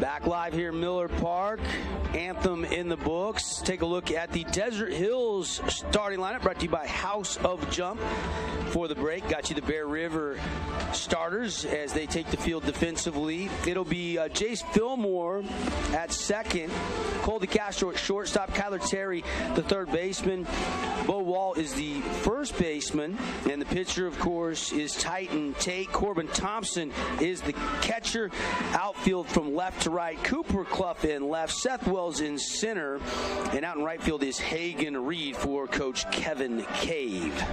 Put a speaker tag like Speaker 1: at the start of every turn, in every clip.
Speaker 1: Back live here in Miller Park. Anthem in the books. Take a look at the Desert Hills starting lineup, brought to you by House of Jump. For the break, got you the Bear River starters as they take the field defensively. It'll be Jace Fillmore at second, Cole DeCastro at shortstop, Kyler Terry, the third baseman. Bo Wall is the first baseman, and the pitcher, of course, is Titan Tate. Corbin Thompson is the catcher. Outfield from left to right, Cooper Clough in left, Seth Wells in center, and out in right field is Hagan Reed for Coach Kevin Cave.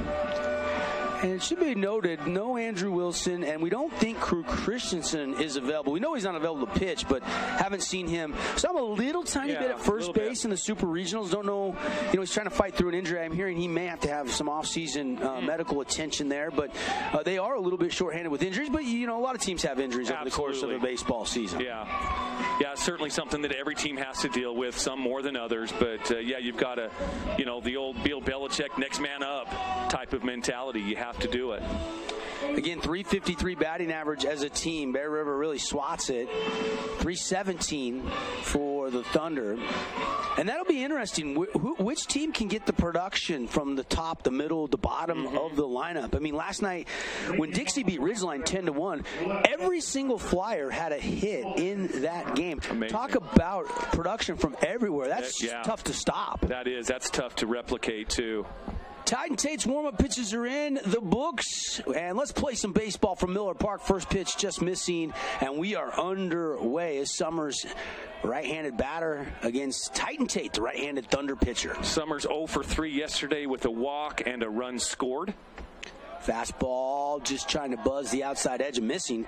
Speaker 1: And it should be noted, no Andrew Wilson, and we don't think Crew Christensen is available. We know he's not available to pitch, but haven't seen him. So I'm a little tiny bit at first base in the Super Regionals. Don't know, he's trying to fight through an injury. I'm hearing he may have to have some off-season medical attention there, but they are a little bit shorthanded with injuries. But, a lot of teams have injuries over the course of a baseball season.
Speaker 2: Yeah, certainly something that every team has to deal with, some more than others. But, you've got to, the old Bill Belichick next man up type of mentality. You have to do it.
Speaker 1: Again, 353 batting average as a team. Bear River really swats it. 317 for the Thunder. And that'll be interesting. Which team can get the production from the top, the middle, the bottom of the lineup? I mean, last night when Dixie beat Ridgeline 10-1, every single Flyer had a hit in that game.
Speaker 2: Amazing.
Speaker 1: Talk about production from everywhere. That's tough to stop.
Speaker 2: That's tough to replicate, too.
Speaker 1: Titan Tate's warm-up pitches are in the books, and let's play some baseball from Miller Park. First pitch just missing, and we are underway as Summers, right-handed batter, against Titan Tate, the right-handed Thunder pitcher.
Speaker 2: Summers 0 for 3 yesterday with a walk and a run scored.
Speaker 1: Fastball just trying to buzz the outside edge and missing.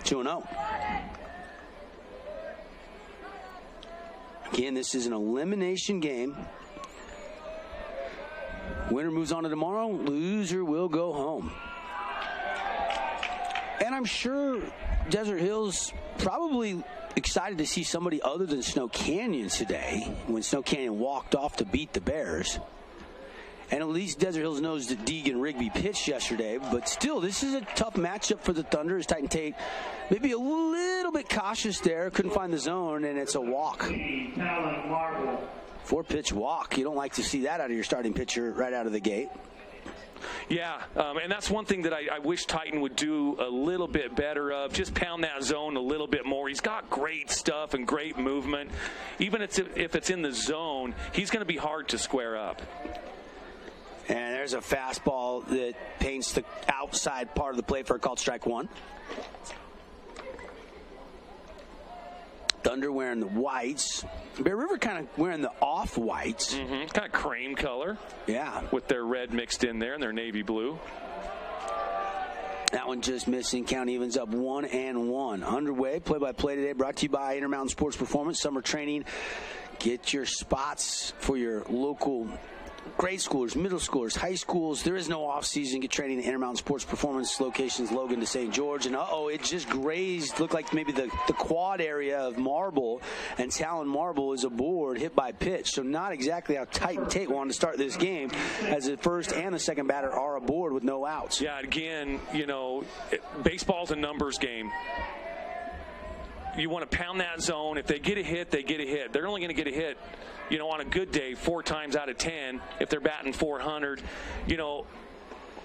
Speaker 1: 2-0. Again, this is an elimination game. Winner moves on to tomorrow. Loser will go home. And I'm sure Desert Hills probably excited to see somebody other than Snow Canyon today when Snow Canyon walked off to beat the Bears. And at least Desert Hills knows that Deegan Rigby pitched yesterday. But still, this is a tough matchup for the Thunder as Titan Tate maybe a little bit cautious there. Couldn't find the zone, and it's a walk. 4-pitch walk. You don't like to see that out of your starting pitcher right out of the gate.
Speaker 2: Yeah, and that's one thing that I wish Titan would do a little bit better of. Just pound that zone a little bit more. He's got great stuff and great movement. Even if it's in the zone, he's going to be hard to square up.
Speaker 1: And there's a fastball that paints the outside part of the plate for a called strike one. Thunder wearing the whites. Bear River kind of wearing the off-whites.
Speaker 2: Kind of cream color.
Speaker 1: Yeah.
Speaker 2: With their red mixed in there and their navy blue.
Speaker 1: That one just missing. Count evens up 1-1. Underway. Play-by-play today brought to you by Intermountain Sports Performance. Summer training. Get your spots for your local grade schoolers, middle schoolers, high schools. There is no off-season. Get training at Intermountain Sports Performance locations, Logan to St. George. And, it just grazed. Looked like maybe the quad area of Marble. And Talon Marble is aboard, hit by pitch. So not exactly how Titan Tate wanted to start this game, as the first and the second batter are aboard with no outs.
Speaker 2: Yeah, again, baseball's a numbers game. You want to pound that zone. If they get a hit, they get a hit. They're only going to get a hit, on a good day 4 times out of 10 if they're batting 400.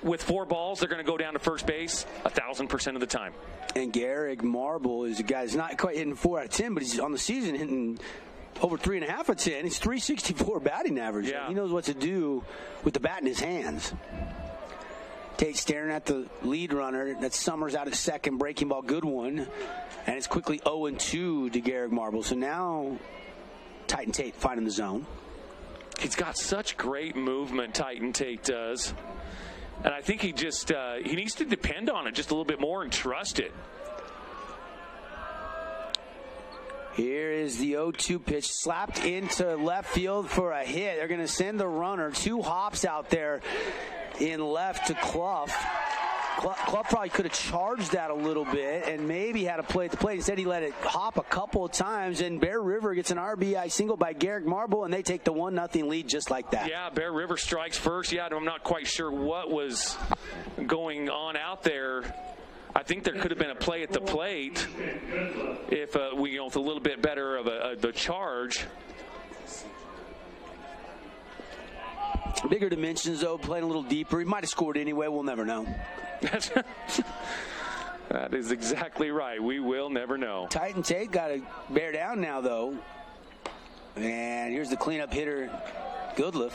Speaker 2: With 4 balls, they're going to go down to first base 1,000% of the time.
Speaker 1: And Garrick Marble is a guy that's not quite hitting 4 out of 10, but he's on the season hitting over 3.5 out of 10. He's 364 batting average.
Speaker 2: Yeah.
Speaker 1: He knows what to do with the bat in his hands. Tate staring at the lead runner. That's Summers out at second. Breaking ball, good one. And it's quickly 0-2 to Garrick Marble. So now Titan Tate finding the zone.
Speaker 2: He's got such great movement, Titan Tate does. And I think he just he needs to depend on it just a little bit more and trust it.
Speaker 1: Here is the 0-2 pitch, slapped into left field for a hit. They're going to send the runner 2 hops out there in left to Clough. Clough probably could have charged that a little bit and maybe had a play at the plate. Instead, he let it hop a couple of times, and Bear River gets an RBI single by Garrick Marble, and they take the 1-0 lead just like that.
Speaker 2: Yeah, Bear River strikes first. Yeah, I'm not quite sure what was going on out there. I think there could have been a play at the plate if we, with a little bit better of the charge.
Speaker 1: Bigger dimensions, though, playing a little deeper. He might have scored anyway. We'll never know.
Speaker 2: That is exactly right. We will never know.
Speaker 1: Titan Tate got to bear down now, though. And here's the cleanup hitter, Goodliff.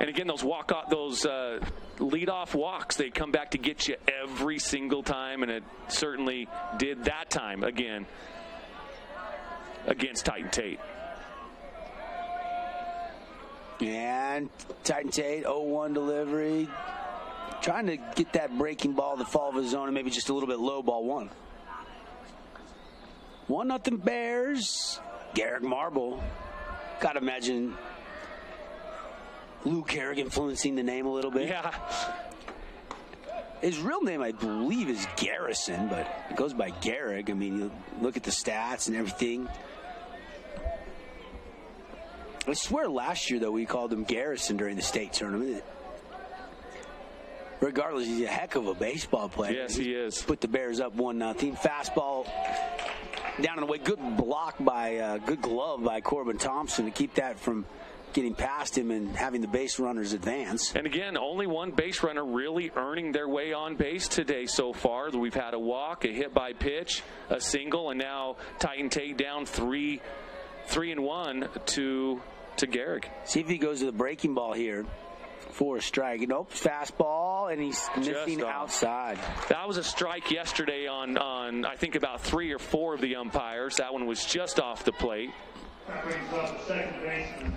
Speaker 2: And again, those leadoff walks, they come back to get you every single time, and it certainly did that time again against Titan Tate.
Speaker 1: And Titan Tate, 0-1 delivery. Trying to get that breaking ball to fall of his zone and maybe just a little bit low, ball one. 1-0 Bears. Garrick Marble. Got to imagine Lou Gehrig influencing the name a little bit.
Speaker 2: Yeah.
Speaker 1: His real name, I believe, is Garrison, but it goes by Gehrig. I mean, you look at the stats and everything. I swear last year, though, we called him Garrison during the state tournament. Regardless, he's a heck of a baseball player.
Speaker 2: Yes, he is.
Speaker 1: Put the Bears up 1-0. Fastball down and away. Good glove by Corbin Thompson to keep that from getting past him and having the base runners advance.
Speaker 2: And again, only one base runner really earning their way on base today so far. We've had a walk, a hit by pitch, a single, and now Titan Tate down 3-1 to Gehrig.
Speaker 1: See if he goes to the breaking ball here for a strike. Nope, fastball, and he's missing outside.
Speaker 2: That was a strike yesterday on I think about 3 or 4 of the umpires. That one was just off the plate.
Speaker 3: That brings up second baseman.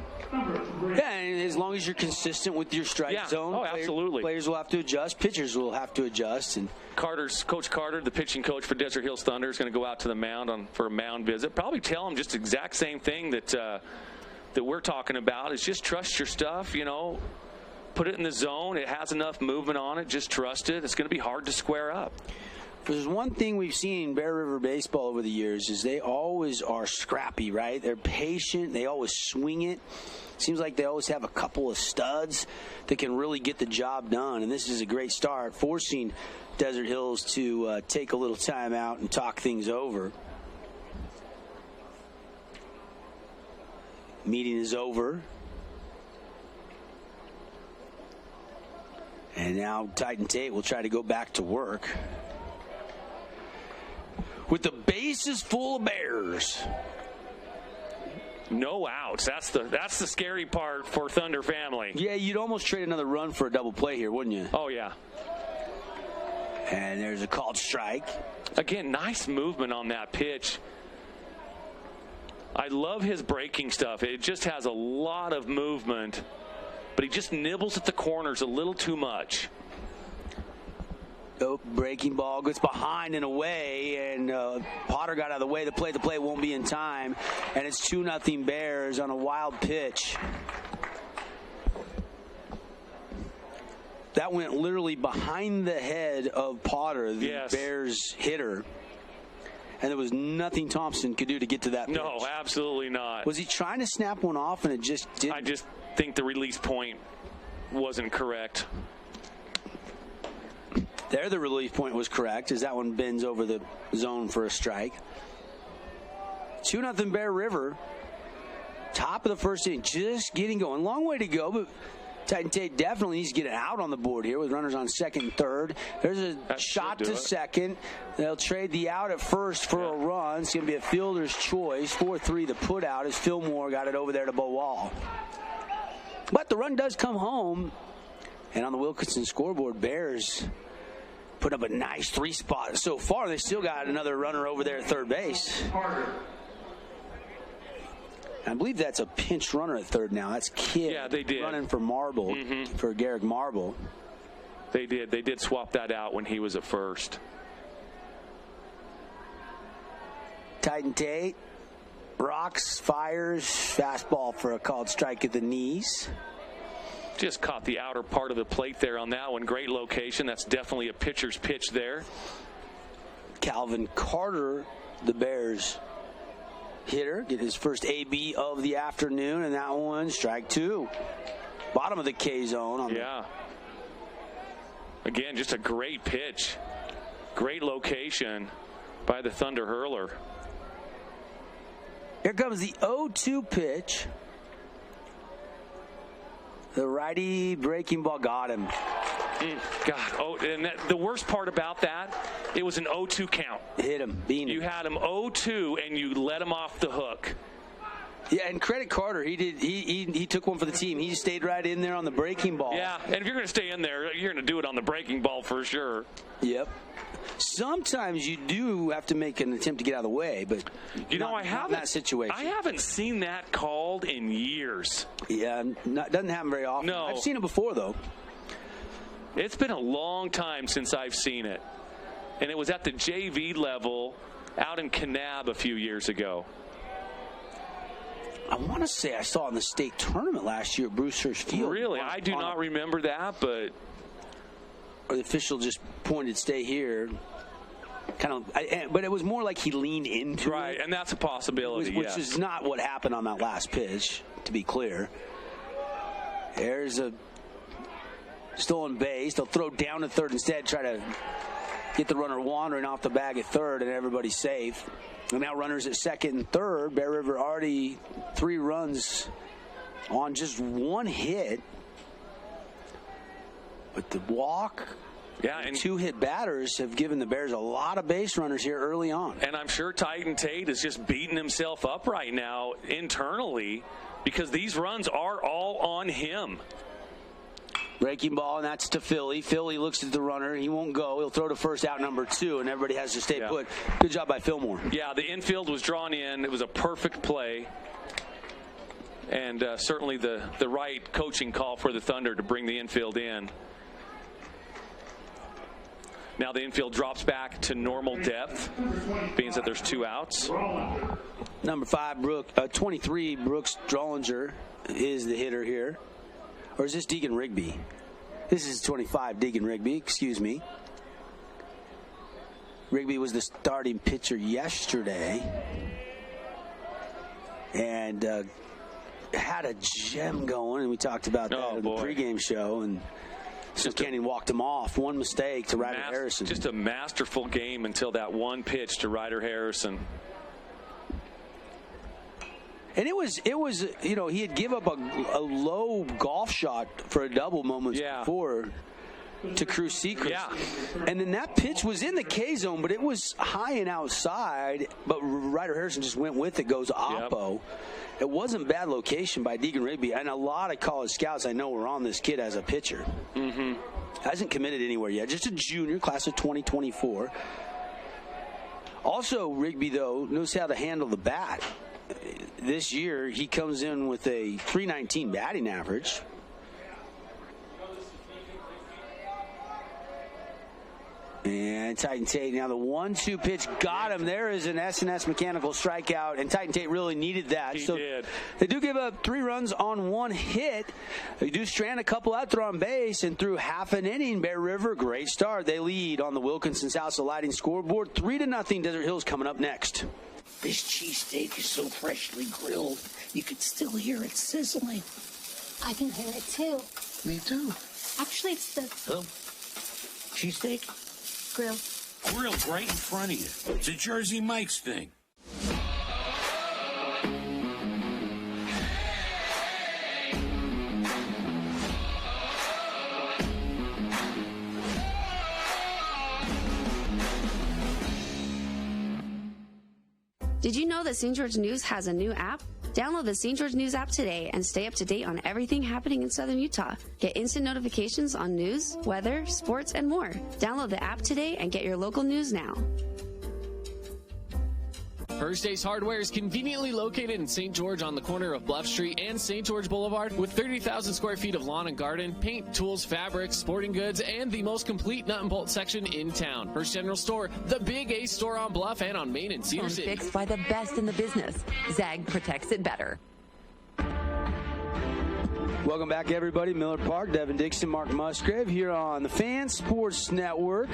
Speaker 1: Yeah, and as long as you're consistent with your strike zone,
Speaker 2: absolutely.
Speaker 1: Players will have to adjust. Pitchers will have to adjust. And
Speaker 2: Coach Carter, the pitching coach for Desert Hills Thunder, is going to go out to the mound for a mound visit. Probably tell him just the exact same thing that we're talking about. Is just trust your stuff. Put it in the zone. It has enough movement on it. Just trust it. It's going to be hard to square up.
Speaker 1: There's one thing we've seen in Bear River baseball over the years is they always are scrappy, right? They're patient. They always swing it. Seems like they always have a couple of studs that can really get the job done. And this is a great start, forcing Desert Hills to take a little time out and talk things over. Meeting is over. And now Titan Tate will try to go back to work. With the bases full of Bears.
Speaker 2: No outs. That's the scary part for Thunder family.
Speaker 1: Yeah, you'd almost trade another run for a double play here, wouldn't you?
Speaker 2: Oh, yeah.
Speaker 1: And there's a called strike.
Speaker 2: Again, nice movement on that pitch. I love his breaking stuff. It just has a lot of movement, but he just nibbles at the corners a little too much.
Speaker 1: Oh, breaking ball gets behind and away, and Potter got out of the way. The play won't be in time, and it's 2-0 Bears on a wild pitch. That went literally behind the head of Potter, the Bears hitter, and there was nothing Thompson could do to get to that pitch.
Speaker 2: No, absolutely not.
Speaker 1: Was he trying to snap one off, and it just didn't?
Speaker 2: I just think the release point wasn't correct.
Speaker 1: There, the relief point was correct, as that one bends over the zone for a strike. 2-0 Bear River. Top of the first inning, just getting going. Long way to go, but Titan Tate definitely needs to get it out on the board here with runners on second and third. There's a shot to second. They'll trade the out at first for a run. It's going to be a fielder's choice. 4-3 the put out as Fillmore got it over there to Bowall. But the run does come home. And on the Wilkinson scoreboard, Bears put up a nice 3 spot so far. They still got another runner over there at third base. I believe that's a pinch runner at third now. That's Kidd running for Marble, for Garrick Marble.
Speaker 2: They did swap that out when he was at first.
Speaker 1: Titan Tate rocks, fires, fastball for a called strike at the knees.
Speaker 2: Just caught the outer part of the plate there on that one. Great location. That's definitely a pitcher's pitch there.
Speaker 1: Calvin Carter, the Bears hitter, get his first AB of the afternoon, and that one, strike 2. Bottom of the K zone. On
Speaker 2: Again, just a great pitch. Great location by the Thunder hurler.
Speaker 1: Here comes the 0-2 pitch. The righty breaking ball got him.
Speaker 2: God, and the worst part about that, it was an 0-2 count.
Speaker 1: Hit him, beat him.
Speaker 2: You had him 0-2, and you let him off the hook.
Speaker 1: Yeah, and credit Carter. He took one for the team. He stayed right in there on the breaking ball.
Speaker 2: Yeah, and if you're going to stay in there, you're going to do it on the breaking ball for sure.
Speaker 1: Yep. Sometimes you do have to make an attempt to get out of the way, but
Speaker 2: I haven't
Speaker 1: in that situation.
Speaker 2: I haven't seen that called in years.
Speaker 1: Yeah, doesn't happen very often.
Speaker 2: No.
Speaker 1: I've seen it before though.
Speaker 2: It's been a long time since I've seen it, and it was at the JV level out in Kanab a few years ago.
Speaker 1: I want to say I saw it in the state tournament last year at Brewster's Field.
Speaker 2: Really? I do not remember that, but...
Speaker 1: Or the official just pointed, stay here. But it was more like he leaned into it.
Speaker 2: Right, and that's a possibility,
Speaker 1: Which is not what happened on that last pitch, to be clear. There's a stolen base. They'll throw down to third instead, try to get the runner wandering off the bag at third, and everybody's safe. And now runners at second and third. Bear River already 3 runs on just one hit. But the walk, and 2 hit batters have given the Bears a lot of base runners here early on.
Speaker 2: And I'm sure Titan Tate is just beating himself up right now internally because these runs are all on him.
Speaker 1: Breaking ball, and that's to Philly. Philly looks at the runner. He won't go. He'll throw to first, out number 2, and everybody has to stay put. Good job by Fillmore.
Speaker 2: Yeah, the infield was drawn in. It was a perfect play. And certainly the right coaching call for the Thunder to bring the infield in. Now the infield drops back to normal depth, being that there's 2 outs.
Speaker 1: Number 23, Brooks Drollinger is the hitter here. Or is this Deegan Rigby? This is 25, Deegan Rigby, excuse me. Rigby was the starting pitcher yesterday. And had a gem going, and we talked about that in the pregame show. And Canyon walked him off. One mistake to Ryder Harrison.
Speaker 2: Just a masterful game until that one pitch to Ryder Harrison.
Speaker 1: And it was he had give up a low golf shot for a double moments before to Cruz Secret.
Speaker 2: Yeah.
Speaker 1: And then that pitch was in the K zone, but it was high and outside. But Ryder Harrison just went with it, goes oppo. Yep. It wasn't bad location by Deegan Rigby, and a lot of college scouts I know were on this kid as a pitcher.
Speaker 2: Mm-hmm.
Speaker 1: Hasn't committed anywhere yet. Just a junior, class of 2024. Also, Rigby, though, knows how to handle the bat. This year, he comes in with a .319 batting average. And Titan Tate, now the 1-2 pitch got him. There is an S&S mechanical strikeout, and Titan Tate really needed that.
Speaker 2: He did.
Speaker 1: They do give up 3 runs on 1 hit. They do strand a couple out there on base, and through half an inning, Bear River, great start. They lead on the Wilkinson's House of Lighting scoreboard. 3-0. Desert Hills coming up next.
Speaker 4: This cheesesteak is so freshly grilled, you could still hear it sizzling.
Speaker 5: I can hear it too.
Speaker 4: Me too.
Speaker 5: Actually, it's the
Speaker 4: Cheesesteak?
Speaker 5: grill.
Speaker 6: Grilled right in front of you. It's a Jersey Mike's thing.
Speaker 7: Did you know that St. George News has a new app? Download the St. George News app today and stay up to date on everything happening in Southern Utah. Get instant notifications on news, weather, sports, and more. Download the app today and get your local news now.
Speaker 8: First Ace Hardware is conveniently located in St. George on the corner of Bluff Street and St. George Boulevard with 30,000 square feet of lawn and garden, paint, tools, fabrics, sporting goods, and the most complete nut and bolt section in town. First General Store, the Big Ace store on Bluff and on Main and Cedar City.
Speaker 9: Fixed by the best in the business. ZAG protects it better.
Speaker 1: Welcome back, everybody. Miller Park, Devin Dixon, Mark Musgrave here on the Fan Sports Network.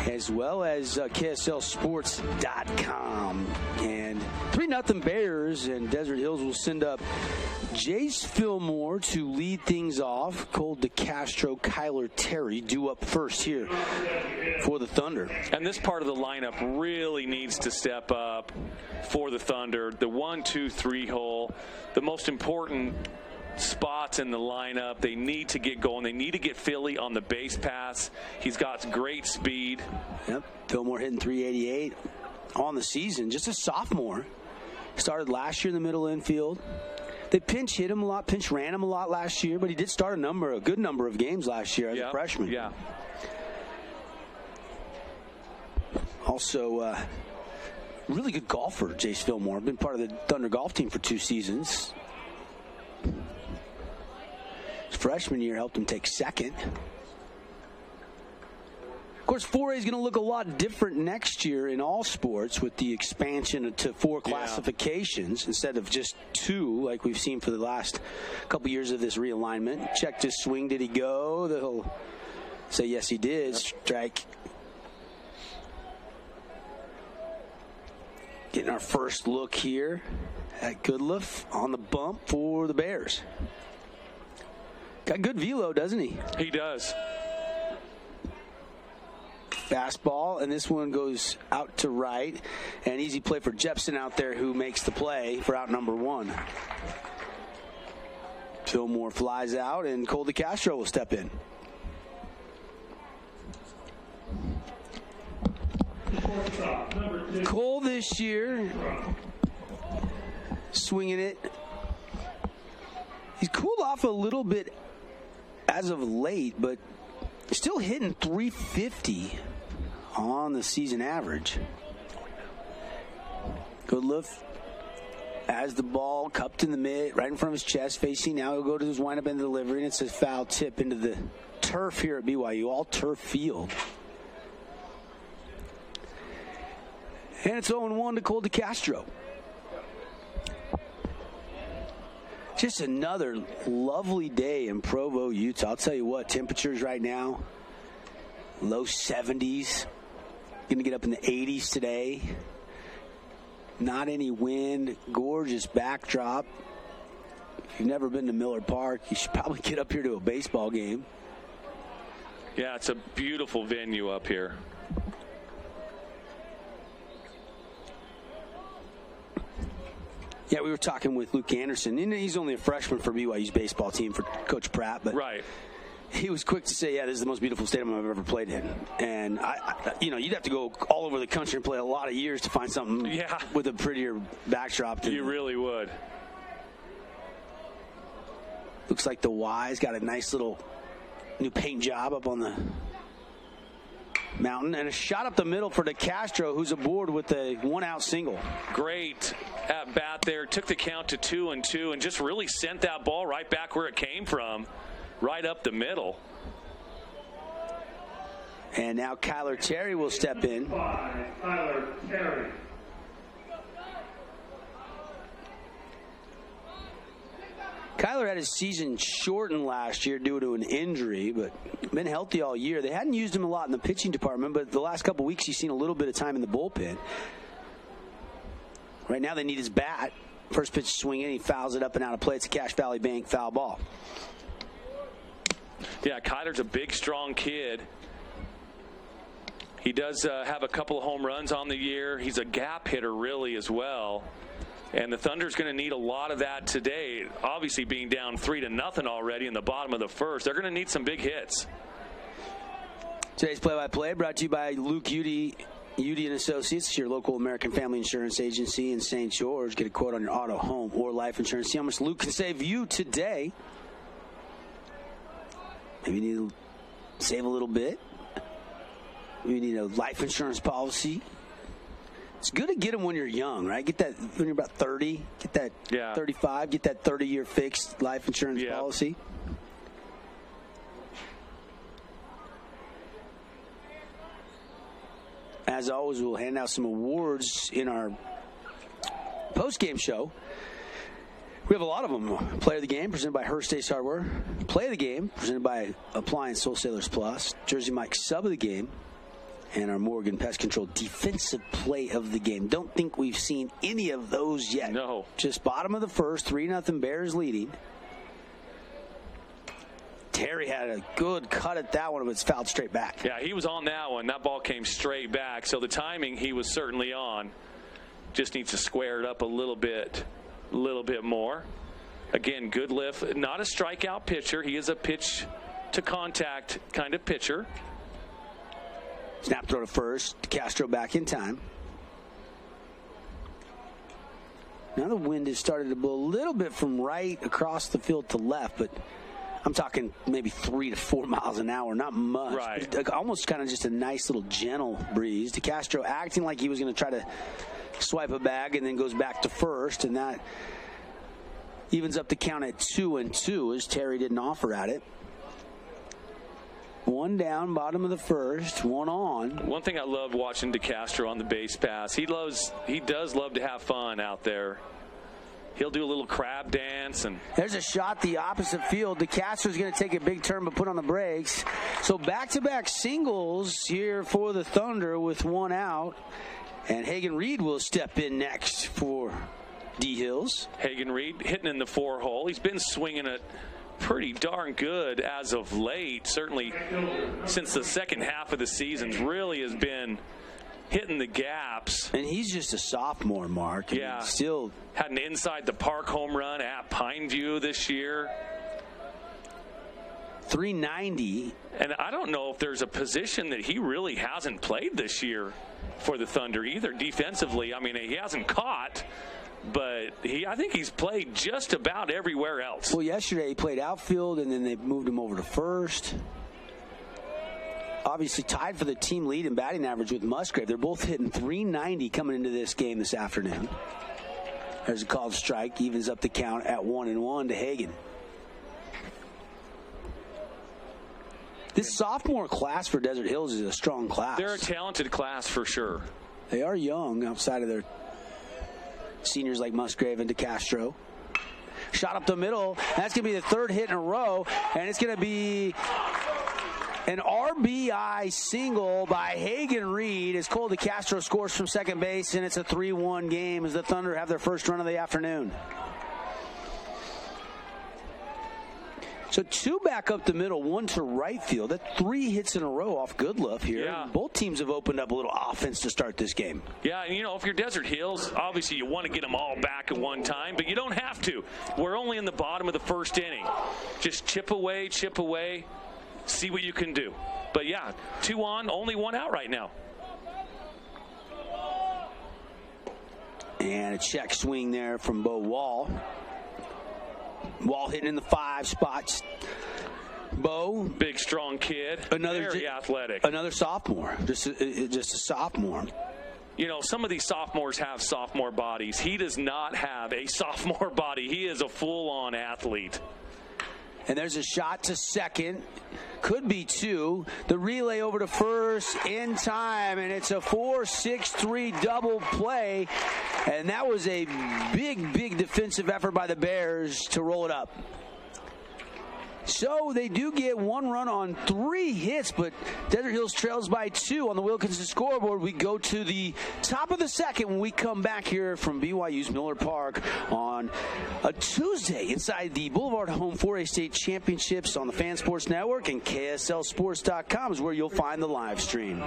Speaker 1: as well as KSLSports.com. And 3-0 Bears, and Desert Hills will send up Jace Fillmore to lead things off. Cole DeCastro, Kyler Terry due up first here for the Thunder.
Speaker 2: And this part of the lineup really needs to step up for the Thunder. The 1, 2, 3 hole, the most important spots in the lineup. They need to get going. They need to get Philly on the base pass. He's got great speed.
Speaker 1: Yep, Fillmore hitting 388 on the season. Just a sophomore. Started last year in the middle infield. They pinch hit him a lot, pinch ran him a lot last year, but he did start a good number of games last year as a freshman.
Speaker 2: Yeah.
Speaker 1: Also, really good golfer, Jace Fillmore. Been part of the Thunder golf team for 2 seasons. His freshman year helped him take second. Of course, 4A is going to look a lot different next year in all sports with the expansion to 4 classifications instead of just 2 like we've seen for the last couple years of this realignment. Checked his swing. Did he go? They'll say, yes, he did. Strike. Getting our first look here at Goodliff on the bump for the Bears. Got good velo, doesn't he?
Speaker 2: He does.
Speaker 1: Fastball, and this one goes out to right. An easy play for Jepson out there, who makes the play for out number 1. Fillmore flies out, and Cole DeCastro will step in. Cole this year, swinging it. He's cooled off a little bit as of late, but still hitting 350 on the season average. Good look as the ball cupped in the mid, right in front of his chest, facing now. He'll go to his windup and delivery, and it's a foul tip into the turf here at BYU, all turf field. And it's 0-1 to Cole DeCastro. Just another lovely day in Provo, Utah. I'll tell you what, temperatures right now, low 70s. Going to get up in the 80s today. Not any wind. Gorgeous backdrop. If you've never been to Miller Park, you should probably get up here to a baseball game.
Speaker 2: Yeah, it's a beautiful venue up here.
Speaker 1: Yeah, we were talking with Luke Anderson. He's only a freshman for BYU's baseball team for Coach Pratt, but
Speaker 2: right.
Speaker 1: He was quick to say, yeah, this is the most beautiful stadium I've ever played in. And, you'd have to go all over the country and play a lot of years to find something with a prettier backdrop.
Speaker 2: You really would.
Speaker 1: Looks like the Y's got a nice little new paint job up on the mountain. And a shot up the middle for DeCastro, who's aboard with a 1-out single.
Speaker 2: Great at bat there. Took the count to 2-2 and just really sent that ball right back where it came from. Right up the middle.
Speaker 1: And now Kyler Terry will step in.
Speaker 3: Kyler Terry.
Speaker 1: Kyler had his season shortened last year due to an injury, but been healthy all year. They hadn't used him a lot in the pitching department, but the last couple weeks he's seen a little bit of time in the bullpen. Right now they need his bat. First pitch swinging, he fouls it up and out of play. It's a Cache Valley Bank foul ball.
Speaker 2: Yeah, Kyler's a big, strong kid. He does have a couple of home runs on the year. He's a gap hitter, really, as well. And the Thunder's going to need a lot of that today. Obviously, being down 3-0 already in the bottom of the first, they're going to need some big hits.
Speaker 1: Today's play-by-play brought to you by Luke Udy and Associates, your local American Family Insurance Agency in St. George. Get a quote on your auto, home, or life insurance. See how much Luke can save you today. Maybe you need to save a little bit. Maybe you need a life insurance policy. It's good to get them when you're young, right? Get that when you're about 30. Get that 35. Get that 30-year fixed life insurance policy. As always, we'll hand out some awards in our post-game show. We have a lot of them. Player of the Game, presented by Hearst Ace Hardware. Play of the Game, presented by Appliance Wholesalers Plus. Jersey Mike, Sub of the Game. and our Morgan Pest Control defensive play of the game. Don't think we've seen any of those yet.
Speaker 2: No.
Speaker 1: Just bottom of the first, 3-0 Bears leading. Terry had a good cut at that one, but it's fouled straight back.
Speaker 2: Yeah, he was on that one. That ball came straight back. So the timing he was certainly on. Just needs to square it up a little bit more. Again, good lift. Not a strikeout pitcher. He is a pitch to contact kind of pitcher.
Speaker 1: Snap throw to first. Castro back in time. Now the wind has started to blow a little bit from right across the field to left, but I'm talking maybe 3 to 4 miles an hour, not much.
Speaker 2: Right.
Speaker 1: Almost kind of just a nice little gentle breeze. DeCastro acting like he was going to try to swipe a bag and then goes back to first, and that evens up the count at 2-2 as Terry didn't offer at it. One down, bottom of the first, one on.
Speaker 2: One thing I loved watching DeCastro on the base pass, he does love to have fun out there. He'll do a little crab dance. And
Speaker 1: there's a shot the opposite field. DeCastro's going to take a big turn but put on the brakes. So back-to-back singles here for the Thunder with one out. And Hagen Reed will step in next for D. Hills.
Speaker 2: Hagen Reed hitting in the 4-hole. He's been swinging it pretty darn good as of late. Certainly since the second half of the season, really has been hitting the gaps.
Speaker 1: And he's just a sophomore, Mark.
Speaker 2: Yeah.
Speaker 1: Still
Speaker 2: had an inside the park home run at Pineview this year.
Speaker 1: 390.
Speaker 2: And I don't know if there's a position that he really hasn't played this year for the Thunder either defensively. I mean, he hasn't caught, but I think he's played just about everywhere else.
Speaker 1: Well, yesterday he played outfield, and then they moved him over to first. Obviously tied for the team lead in batting average with Musgrave. They're both hitting 390 coming into this game this afternoon. There's a called strike, evens up the count at 1-1 to Hagen. This sophomore class for Desert Hills is a strong class.
Speaker 2: They're a talented class for sure.
Speaker 1: They are young outside of their seniors like Musgrave and DeCastro. Shot up the middle. That's going to be the third hit in a row, and it's going to be an RBI single by Hagen Reed as Cole DeCastro scores from second base, and it's a 3-1 game as the Thunder have their first run of the afternoon. So 2 back up the middle, 1 to right field. That's 3 hits in a row off Goodluff here.
Speaker 2: Yeah.
Speaker 1: Both teams have opened up a little offense to start this game.
Speaker 2: Yeah, and if you're Desert Hills, obviously you want to get them all back at one time, but you don't have to. We're only in the bottom of the first inning. Just chip away, see what you can do. But yeah, 2 on, only 1 out right now.
Speaker 1: And a check swing there from Bo Wall. Wall hitting in the 5 spots. Bo,
Speaker 2: big strong kid, very athletic.
Speaker 1: Another sophomore, just a sophomore.
Speaker 2: Some of these sophomores have sophomore bodies. He does not have a sophomore body. He is a full-on athlete.
Speaker 1: And there's a shot to second. Could be 2. The relay over to first in time, and it's a 4-6-3 double play. And that was a big defensive effort by the Bears to roll it up. So they do get 1 run on 3 hits, but Desert Hills trails by 2 on the Wilkinson scoreboard. We go to the top of the second when we come back here from BYU's Miller Park on a Tuesday inside the Boulevard Home 4A State Championships on the Fan Sports Network, and KSLSports.com is where you'll find the live stream.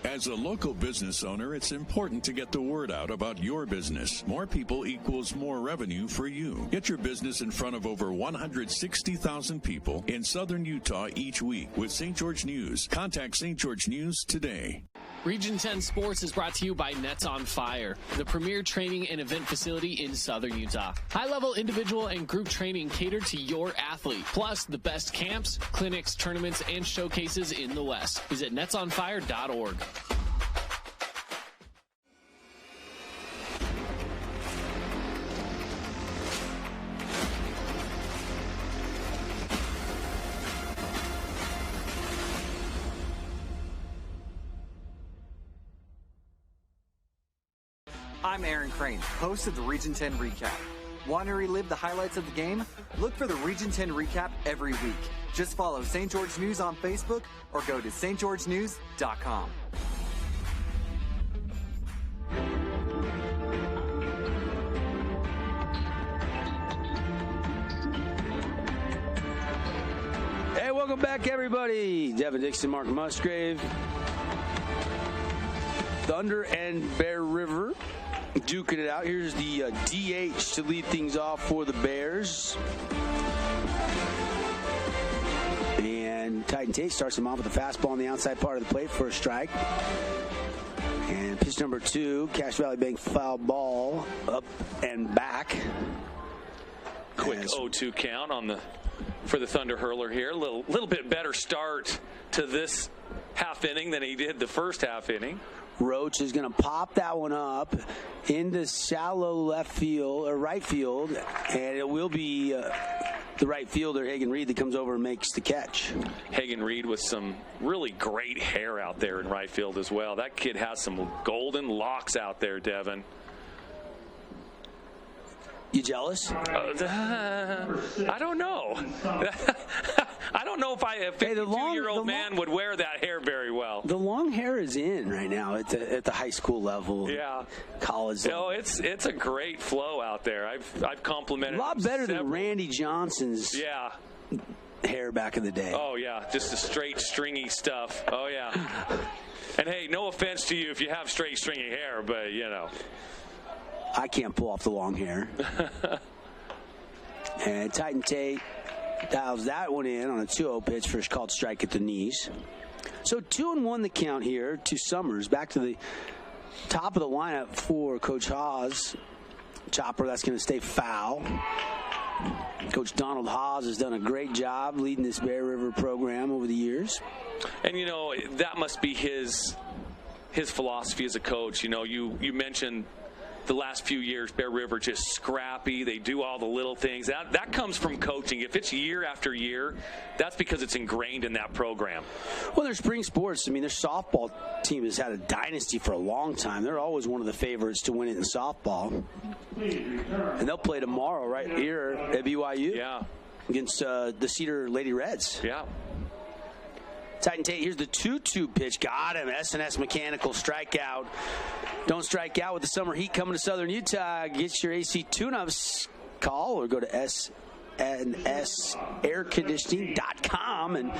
Speaker 10: As a local business owner, it's important to get the word out about your business. More people equals more revenue for you. Get your business in front of over 160,000 people in southern Utah each week with St. George News. Contact St. George News today.
Speaker 8: Region 10 Sports is brought to you by Nets on Fire, the premier training and event facility in southern Utah. High-level individual and group training catered to your athlete, plus the best camps, clinics, tournaments, and showcases in the West. Visit netsonfire.org.
Speaker 11: I'm Aaron Crane, host of the Region 10 Recap. Want to relive the highlights of the game? Look for the Region 10 recap every week. Just follow St. George News on Facebook or go to stgeorgenews.com.
Speaker 1: Hey, welcome back, everybody. Devin Dixon, Mark Musgrave. Thunder and Bear River duking it out. Here's the DH to lead things off for the Bears. And Titan Tate starts him off with a fastball on the outside part of the plate for a strike. And pitch number 2, Cache Valley Bank foul ball, up and back.
Speaker 2: Quick 0-2 count for the Thunder hurler here. A little bit better start to this half inning than he did the first half inning.
Speaker 1: Roach is going to pop that one up into shallow left field or right field, and it will be the right fielder, Hagen Reed, that comes over and makes the catch.
Speaker 2: Hagen Reed with some really great hair out there in right field as well. That kid has some golden locks out there, Devin.
Speaker 1: You jealous?
Speaker 2: I don't know. I don't know if a 52-year-old man would wear that hair very well.
Speaker 1: The long hair is in right now at the high school level.
Speaker 2: Yeah.
Speaker 1: College level.
Speaker 2: No, it's a great flow out there. I've complimented
Speaker 1: a lot better than Randy Johnson's hair back in the day.
Speaker 2: Oh, yeah. Just the straight, stringy stuff. Oh, yeah. And, hey, no offense to you if you have straight, stringy hair, but, you know.
Speaker 1: I can't pull off the long hair. And Titan Tate dials that one in on a 2-0 pitch for a called strike at the knees. So 2-1 the count here to Summers. Back to the top of the lineup for Coach Haas. Chopper, that's going to stay foul. Coach Donald Haas has done a great job leading this Bear River program over the years.
Speaker 2: And, you know, that must be his philosophy as a coach. You know, you mentioned the last few years, Bear River just scrappy. They do all the little things. That comes from coaching. If it's year after year, that's because it's ingrained in that program.
Speaker 1: Well, their spring sports, I mean, their softball team has had a dynasty for a long time. They're always one of the favorites to win it in softball. And they'll play tomorrow right here at BYU.
Speaker 2: Yeah.
Speaker 1: Against the Cedar Lady Reds.
Speaker 2: Yeah.
Speaker 1: Titan Tate, here's the 2-2 pitch. Got him. S&S Mechanical strikeout. Don't strike out with the summer heat coming to Southern Utah. Get your AC tune-ups. Call or go to snsairconditioning.com and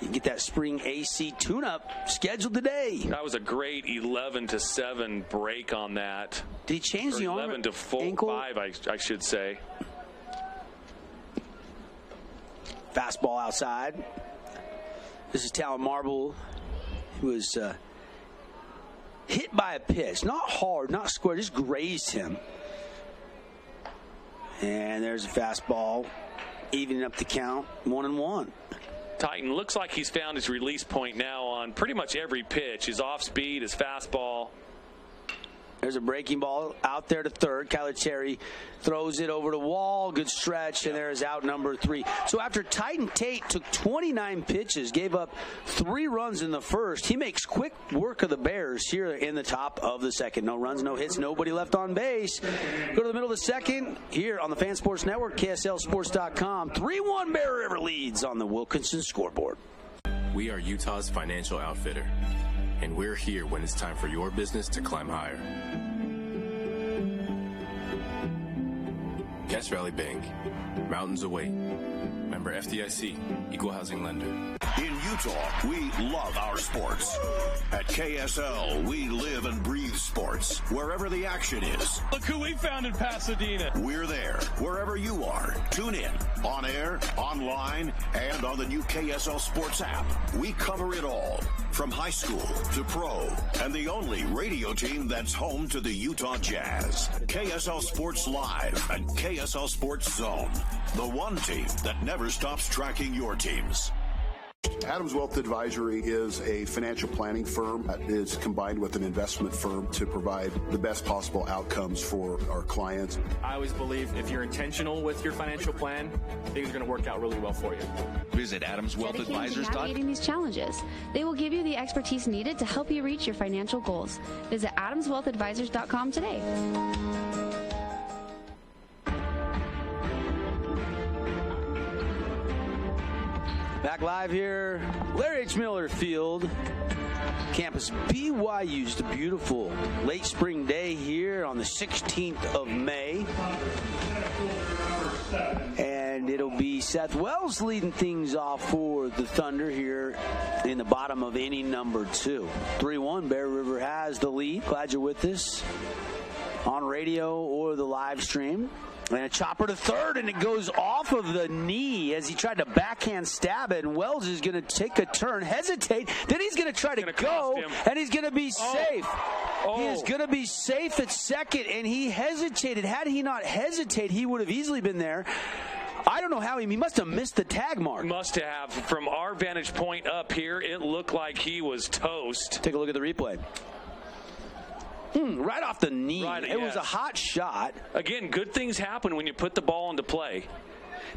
Speaker 1: you get that spring AC tune-up scheduled today.
Speaker 2: That was a great 11-7 break on that.
Speaker 1: Did he change the arm?
Speaker 2: 11-5, I should say.
Speaker 1: Fastball outside. This is Talon Marble, who was hit by a pitch. Not hard, not square, just grazed him. And there's a fastball, evening up the count, 1-1.
Speaker 2: Titan looks like he's found his release point now on pretty much every pitch. His off speed, his fastball.
Speaker 1: There's a breaking ball out there to third. Kyler Terry throws it over the wall. Good stretch, and there's out number 3. So after Titan Tate took 29 pitches, gave up 3 runs in the first, he makes quick work of the Bears here in the top of the second. No runs, no hits, nobody left on base. Go to the middle of the second here on the Fan Sports Network, KSLSports.com. 3-1 Bear River leads on the Wilkinson scoreboard.
Speaker 12: We are Utah's financial outfitter, and we're here when it's time for your business to climb higher. Cache Valley Bank, mountains await. Member FDIC, equal housing lender.
Speaker 13: In Utah, we love our sports. At KSL, we live and breathe sports, wherever the action is.
Speaker 14: Look who we found in Pasadena.
Speaker 13: We're there, wherever you are. Tune in, on air, online, and on the new KSL Sports app. We cover it all, from high school to pro, and the only radio team that's home to the Utah Jazz. KSL Sports Live and KSL Sports Zone. The one team that never stops tracking your teams.
Speaker 15: Adams Wealth Advisory is a financial planning firm that is combined with an investment firm to provide the best possible outcomes for our clients.
Speaker 16: I always believe if you're intentional with your financial plan, things are going to work out really well for you.
Speaker 17: Visit AdamsWealthAdvisors.com.
Speaker 7: Navigating these challenges. They will give you the expertise needed to help you reach your financial goals. Visit AdamsWealthAdvisors.com today.
Speaker 1: Back live here, Larry H. Miller Field, campus BYU. Just a beautiful late spring day here on the 16th of May. And it'll be Seth Wells leading things off for the Thunder here in the bottom of inning number 2. 3-1, Bear River has the lead. Glad you're with us on radio or the live stream. And a chopper to third, and it goes off of the knee as he tried to backhand stab it. And Wells is going to take a turn, hesitate. Then he's going to try to go, and he's going to be safe. He is going to be safe at second, and he hesitated. Had he not hesitated, he would have easily been there. I don't know how he must have missed the tag mark.
Speaker 2: Must have. From our vantage point up here, it looked like he was toast.
Speaker 1: Take a look at the replay. Right off the knee. It was a hot shot.
Speaker 2: Again, good things happen when you put the ball into play.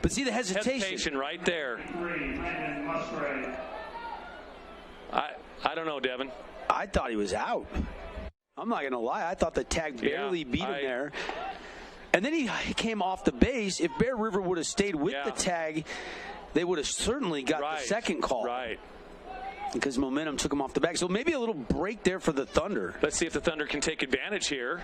Speaker 1: But see the hesitation
Speaker 2: right there. I don't know, Devin.
Speaker 1: I thought he was out. I'm not going to lie. I thought the tag barely beat him there. And then he came off the base. If Bear River would have stayed with the tag, they would have certainly got the second call.
Speaker 2: Right.
Speaker 1: Because momentum took him off the back. So maybe a little break there for the Thunder.
Speaker 2: Let's see if the Thunder can take advantage here.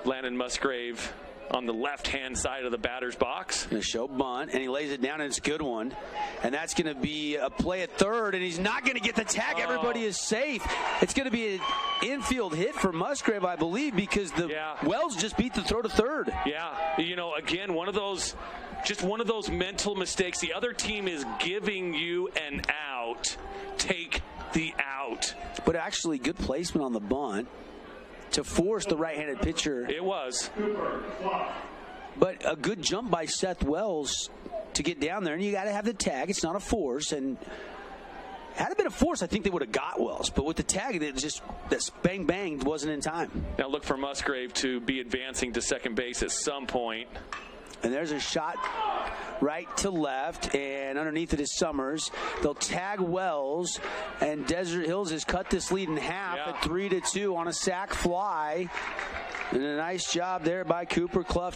Speaker 2: Landon Musgrave on the left-hand side of the batter's box.
Speaker 1: Going to show bunt, and he lays it down, and it's a good one. And that's going to be a play at third, and he's not going to get the tag. Everybody is safe. It's going to be an infield hit for Musgrave, I believe, because the Wells just beat the throw to third.
Speaker 2: Yeah, you know, again, one of those mental mistakes. The other team is giving you an out. Take the out.
Speaker 1: But actually, good placement on the bunt to force the right-handed pitcher.
Speaker 2: It was.
Speaker 1: But a good jump by Seth Wells to get down there, and you got to have the tag. It's not a force, and had it been a force, I think they would have got Wells. But with the tag, it just that bang bang wasn't in time.
Speaker 2: Now look for Musgrave to be advancing to second base at some point.
Speaker 1: And there's a shot right to left, and underneath it is Summers. They'll tag Wells, and Desert Hills has cut this lead in half at 3-2 on a sac fly. And a nice job there by Cooper Clough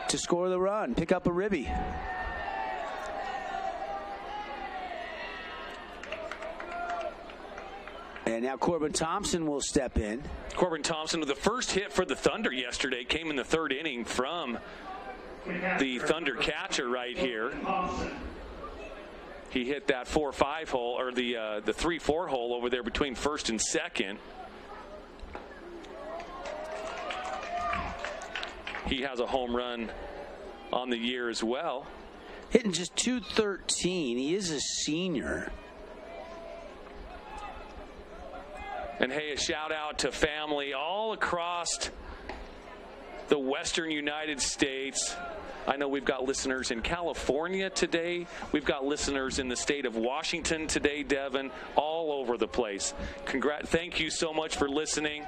Speaker 1: to score the run, pick up a ribby. And now Corbin Thompson will step in.
Speaker 2: Corbin Thompson with the first hit for the Thunder yesterday came in the third inning from the Thunder catcher right here. He hit that 4-5 hole, or the 3-4 hole over there between first and second. He has a home run on the year as well.
Speaker 1: Hitting just .213. He is a senior.
Speaker 2: And hey, a shout out to family all across the Western United States. I know we've got listeners in California today. We've got listeners in the state of Washington today, Devin, all over the place. Thank you so much for listening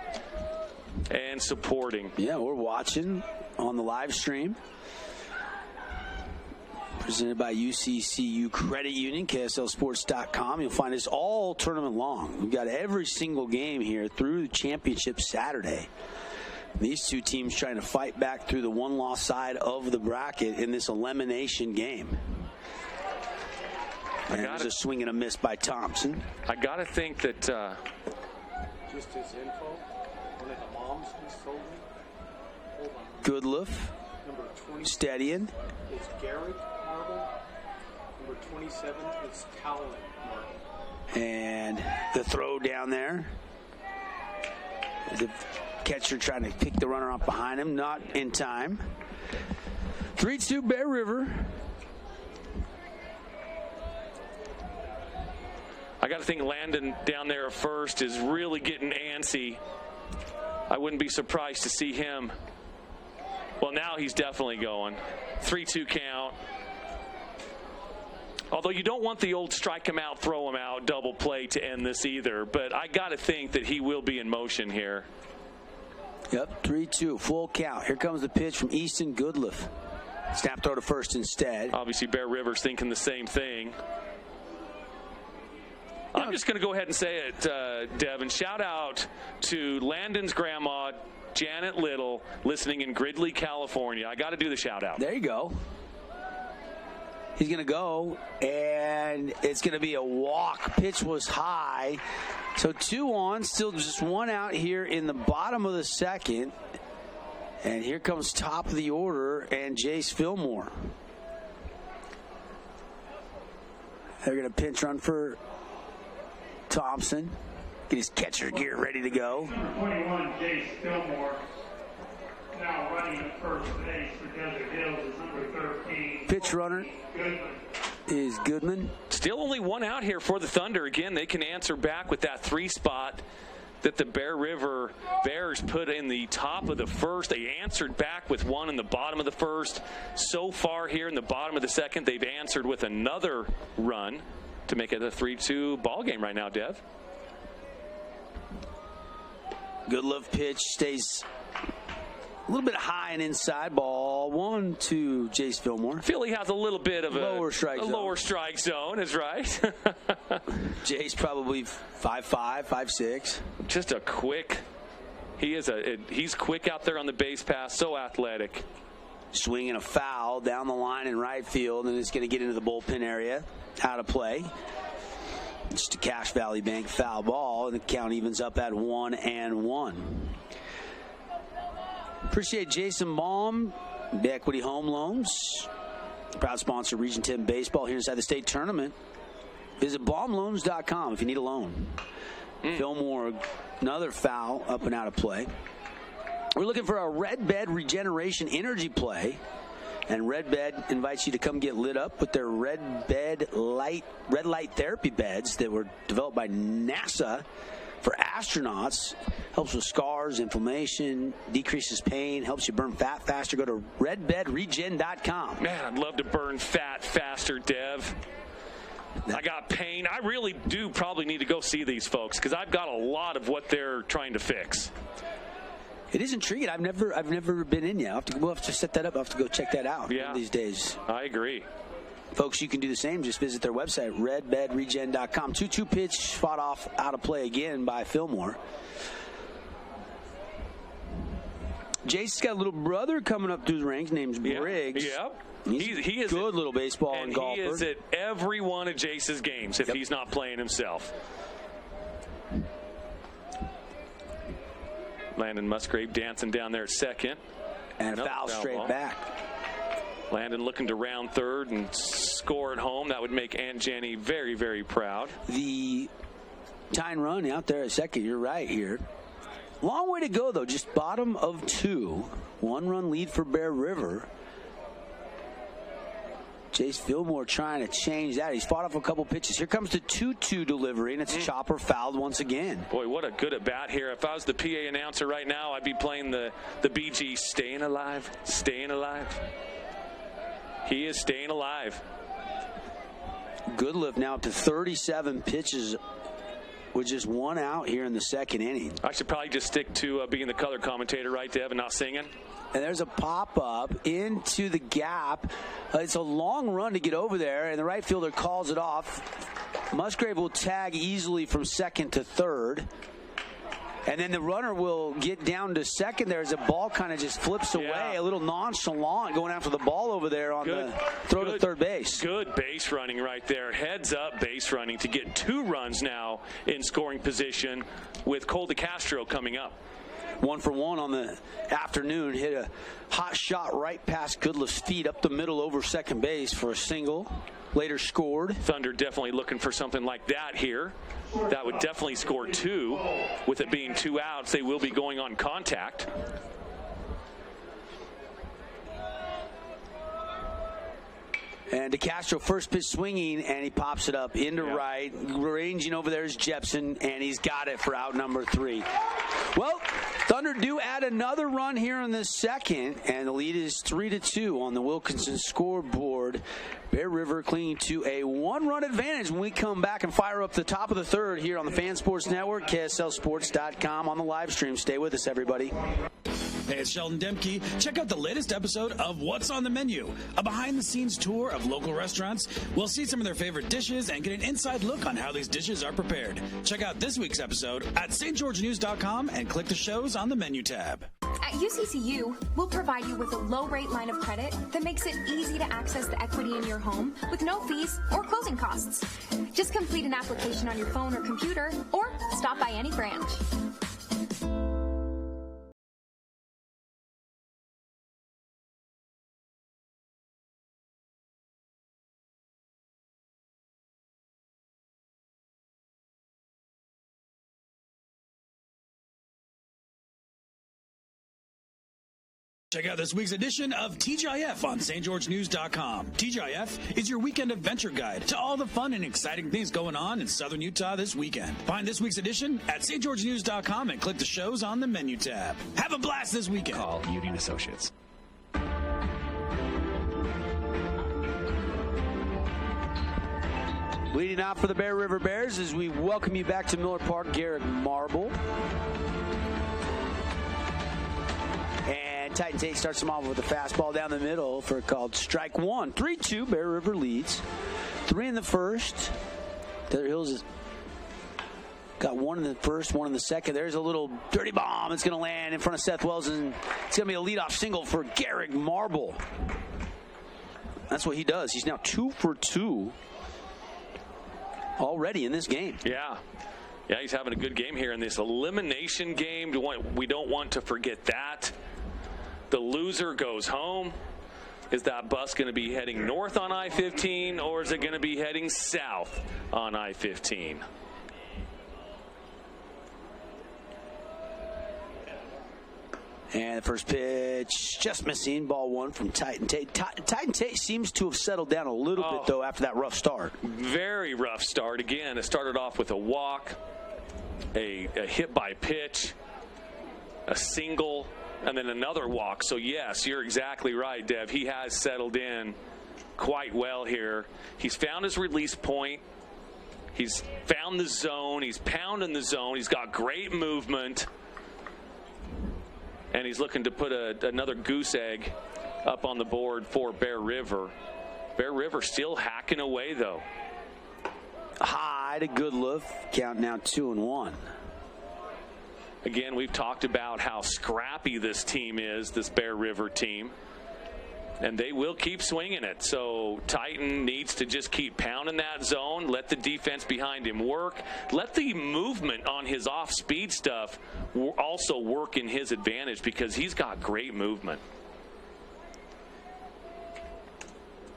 Speaker 2: and supporting.
Speaker 1: Yeah, we're watching on the live stream. Presented by UCCU Credit Union, KSLSports.com. You'll find us all tournament long. We've got every single game here through the championship Saturday. These two teams trying to fight back through the one-loss side of the bracket in this elimination game. And there's a swing and a miss by Thompson.
Speaker 2: I got to think that...
Speaker 16: Just his info. One of the moms he's told me. Hold on.
Speaker 1: Goodliff.
Speaker 16: Number 20.
Speaker 1: Steadying.
Speaker 16: It's Garrett Marble. Number 27 is Talent Marble.
Speaker 1: And the throw down there. The catcher trying to pick the runner off behind him. Not in time. 3-2 Bear River.
Speaker 2: I got to think Landon down there at first is really getting antsy. I wouldn't be surprised to see him. Well, now he's definitely going. 3-2 count. Although you don't want the old strike him out, throw him out, double play to end this either. But I got to think that he will be in motion here.
Speaker 1: Yep, 3-2, full count. Here comes the pitch from Easton Goodliff. Snap throw to first instead.
Speaker 2: Obviously, Bear River's thinking the same thing. I'm just going to go ahead and say it, Devin. Shout out to Landon's grandma, Janet Little, listening in Gridley, California. I got to do the shout out.
Speaker 1: There you go. He's going to go, and it's going to be a walk. Pitch was high. So 2 on, still just 1 out here in the bottom of the second. And here comes top of the order and Jace Fillmore. They're going to pinch run for Thompson. Get his catcher gear ready to go.
Speaker 3: Number 21, Jace Fillmore. Now running at first base for Desert Hills is number 13.
Speaker 1: Pitch runner is Goodman.
Speaker 2: Still only 1 out here for the Thunder. Again, they can answer back with that 3 spot that the Bear River Bears put in the top of the first. They answered back with 1 in the bottom of the first. So far here in the bottom of the second, they've answered with another run to make it a 3-2 ball game right now, Dev.
Speaker 1: Good love pitch stays a little bit high and inside. Ball 1 to Jace Fillmore.
Speaker 2: I feel he has a little bit of
Speaker 1: lower strike
Speaker 2: zone is right.
Speaker 1: Jace probably 5'5", 5'6".
Speaker 2: Just a quick. He's quick out there on the base pass. So athletic.
Speaker 1: Swinging a foul down the line in right field, and it's going to get into the bullpen area. Out of play. Just a Cache Valley Bank foul ball, and the count evens up at 1-1. Appreciate Jason Baum, the Equity Home Loans. Proud sponsor of Region 10 Baseball here inside the state tournament. Visit baumloans.com if you need a loan. Fillmore, another foul up and out of play. We're looking for a Red Bed Regeneration Energy play. And Red Bed invites you to come get lit up with their red light therapy beds that were developed by NASA for astronauts. Helps with scars, inflammation, decreases pain, helps you burn fat faster. Go to redbedregen.com.
Speaker 2: Man, I'd love to burn fat faster, Dev. I got pain. I really do probably need to go see these folks because I've got a lot of what they're trying to fix.
Speaker 1: It is intriguing. I've never been in yet. We'll have to set that up. I'll have to go check that out one of these days.
Speaker 2: I agree.
Speaker 1: Folks, you can do the same. Just visit their website, redbedregen.com. 2-2 pitch fought off out of play again by Fillmore. Jason's got a little brother coming up through the ranks named Briggs.
Speaker 2: Yeah.
Speaker 1: He is good little baseball and golfer.
Speaker 2: He is at every one of Jace's games if he's not playing himself. Landon Musgrave dancing down there at second.
Speaker 1: And foul straight ball. Back.
Speaker 2: Landon looking to round third and score at home. That would make Aunt Jenny very, very proud.
Speaker 1: The tying run out there at second. You're right here. Long way to go, though. Just bottom of 2. 1-run lead for Bear River. Jace Fillmore trying to change that. He's fought off a couple pitches. Here comes the 2-2 delivery, and it's chopper fouled once again.
Speaker 2: Boy, what a good at bat here. If I was the PA announcer right now, I'd be playing the Bee Gees, Staying Alive, Staying Alive. He is staying alive.
Speaker 1: Goodliff now up to 37 pitches with just 1 out here in the second inning.
Speaker 2: I should probably just stick to being the color commentator, right, Dev, and not singing.
Speaker 1: And there's a pop-up into the gap. It's a long run to get over there, and the right fielder calls it off. Musgrave will tag easily from second to third. And then the runner will get down to second there as the ball kind of just flips away. A little nonchalant going after the ball over there on the throw to third base.
Speaker 2: Good base running right there. Heads up base running to get 2 runs now in scoring position with Cole DeCastro coming up.
Speaker 1: 1 for 1 on the afternoon. Hit a hot shot right past Goodliff's feet up the middle over second base for a single. Later scored.
Speaker 2: Thunder definitely looking for something like that here. That would definitely score 2. With it being 2 outs, they will be going on contact.
Speaker 1: And DeCastro first pitch swinging, and he pops it up into right. Ranging over there is Jepson, and he's got it for out number 3. Well, Thunder do add another run here in the second, and the lead is 3-2 on the Wilkinson scoreboard. Bear River clinging to a 1-run advantage when we come back and fire up the top of the third here on the Fan Sports Network, KSLSports.com on the live stream. Stay with us, everybody.
Speaker 18: Hey, it's Sheldon Demke. Check out the latest episode of What's on the Menu, a behind-the-scenes tour of local restaurants. We'll see some of their favorite dishes and get an inside look on how these dishes are prepared. Check out this week's episode at stgeorgenews.com and click the shows on the menu tab.
Speaker 19: At UCCU, we'll provide you with a low-rate line of credit that makes it easy to access the equity in your home with no fees or closing costs. Just complete an application on your phone or computer, or stop by any branch.
Speaker 18: Check out this week's edition of TGIF on stgeorgenews.com. TGIF is your weekend adventure guide to all the fun and exciting things going on in southern Utah this weekend. Find this week's edition at stgeorgenews.com and click the shows on the menu tab. Have a blast this weekend.
Speaker 20: Call Union Associates.
Speaker 1: Leading off for the Bear River Bears as we welcome you back to Miller Park, Garrett Marble. And Titan Tate starts them off with a fastball down the middle for called strike one. 3-2, Bear River leads. 3 in the first. Desert Hills has got 1 in the first, 1 in the second. There's a little dirty bomb. It's going to land in front of Seth Wells, and it's going to be a leadoff single for Garrett Marble. That's what he does. He's now 2 for 2 already in this game.
Speaker 2: Yeah, he's having a good game here in this elimination game. We don't want to forget that. The loser goes home. Is that bus going to be heading north on I-15, or is it going to be heading south on I-15?
Speaker 1: And the first pitch, just missing, ball 1 from Titan Tate. Titan Tate seems to have settled down a little bit, though, after that rough start.
Speaker 2: Very rough start. Again, it started off with a walk, a hit by pitch, a single, and then another walk. So, yes, you're exactly right, Dev. He has settled in quite well here. He's found his release point. He's found the zone. He's pounding the zone. He's got great movement. And he's looking to put another goose egg up on the board for Bear River. Bear River still hacking away, though.
Speaker 1: High to Goodlove. Count now 2-1.
Speaker 2: Again, we've talked about how scrappy this team is, this Bear River team. And they will keep swinging it. So Titan needs to just keep pounding that zone, let the defense behind him work, let the movement on his off-speed stuff also work in his advantage, because he's got great movement.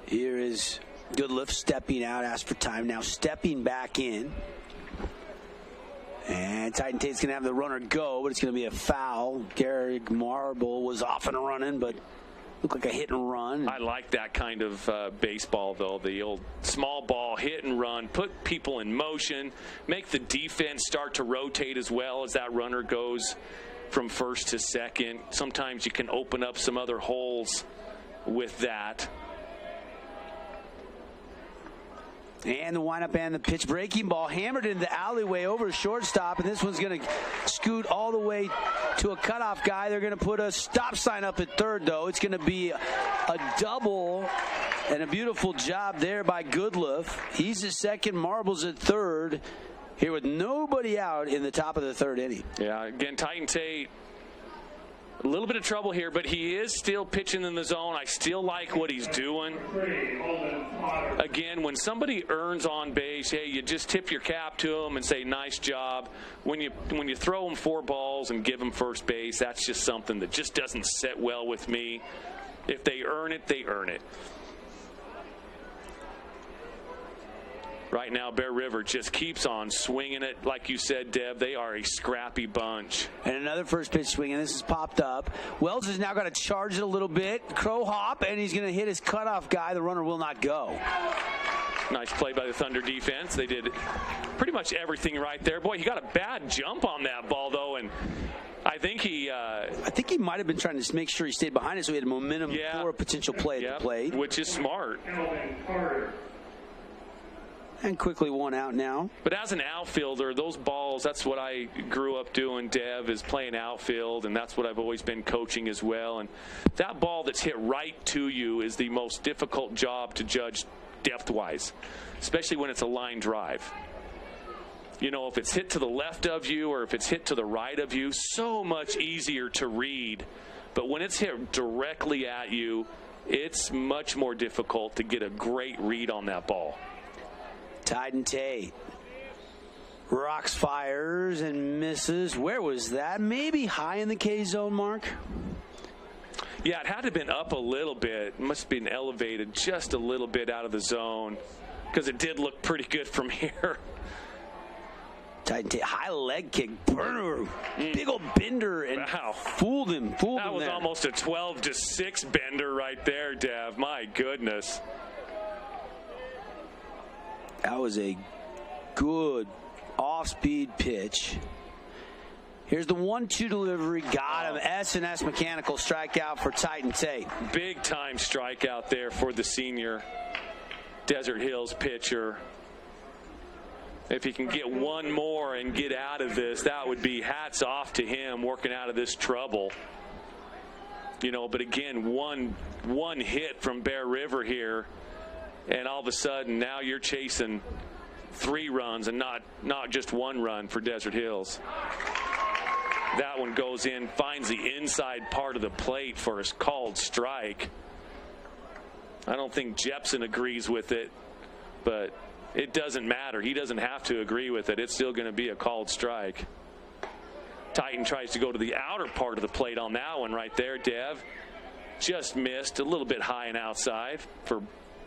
Speaker 1: Here is Goodlift stepping out, asked for time, now stepping back in. And Titan Tate's going to have the runner go, but it's going to be a foul. Garrett Marble was off and running, but looked like a hit and run.
Speaker 2: I like that kind of baseball, though. The old small ball hit and run, put people in motion, make the defense start to rotate as well as that runner goes from first to second. Sometimes you can open up some other holes with that.
Speaker 1: And the windup and the pitch, breaking ball hammered into the alleyway over shortstop, and this one's going to scoot all the way to a cutoff guy. They're going to put a stop sign up at third, though. It's going to be a double, and a beautiful job there by Goodlove. He's at second, Marble's at third, here with nobody out in the top of the third inning.
Speaker 2: Yeah, again, Titan Tate, a little bit of trouble here, but he is still pitching in the zone. I still like what he's doing. Again, when somebody earns on base, hey, you just tip your cap to them and say, nice job. When you throw them 4 balls and give them first base, that's just something that just doesn't sit well with me. If they earn it, they earn it. Right now, Bear River just keeps on swinging it. Like you said, Deb, they are a scrappy bunch.
Speaker 1: And another first pitch swing, and this has popped up. Wells has now got to charge it a little bit. Crow hop, and he's going to hit his cutoff guy. The runner will not go.
Speaker 2: Nice play by the Thunder defense. They did pretty much everything right there. Boy, he got a bad jump on that ball, though, and I think he
Speaker 1: might have been trying to make sure he stayed behind it so he had momentum for a potential play at the plate.
Speaker 2: Which is smart.
Speaker 1: And quickly one out now.
Speaker 2: But as an outfielder, those balls, that's what I grew up doing, Dev, is playing outfield, and that's what I've always been coaching as well. And that ball that's hit right to you is the most difficult job to judge depth-wise, especially when it's a line drive. You know, if it's hit to the left of you or if it's hit to the right of you, so much easier to read. But when it's hit directly at you, it's much more difficult to get a great read on that ball.
Speaker 1: Tyden Tate rocks, fires, and misses. Where was that? Maybe high in the K zone, Mark?
Speaker 2: Yeah, it had to have been up a little bit. It must have been elevated just a little bit out of the zone because it did look pretty good from here.
Speaker 1: Tyden Tate, high leg kick, burner, big old bender, and fooled him.
Speaker 2: That was almost a 12-6 bender right there, Dev. My goodness.
Speaker 1: That was a good off-speed pitch. Here's the 1-2 delivery. Got him. S&S mechanical strikeout for Tyden Tate.
Speaker 2: Big-time strikeout there for the senior Desert Hills pitcher. If he can get one more and get out of this, that would be hats off to him working out of this trouble. You know, but again, one hit from Bear River here, and all of a sudden now you're chasing 3 runs and not just 1 run for Desert Hills. That one goes in, finds the inside part of the plate for a called strike. I don't think Jepson agrees with it, but it doesn't matter. He doesn't have to agree with it. It's still going to be a called strike. Titan tries to go to the outer part of the plate on that one right there, Dev. Just missed a little bit high and outside for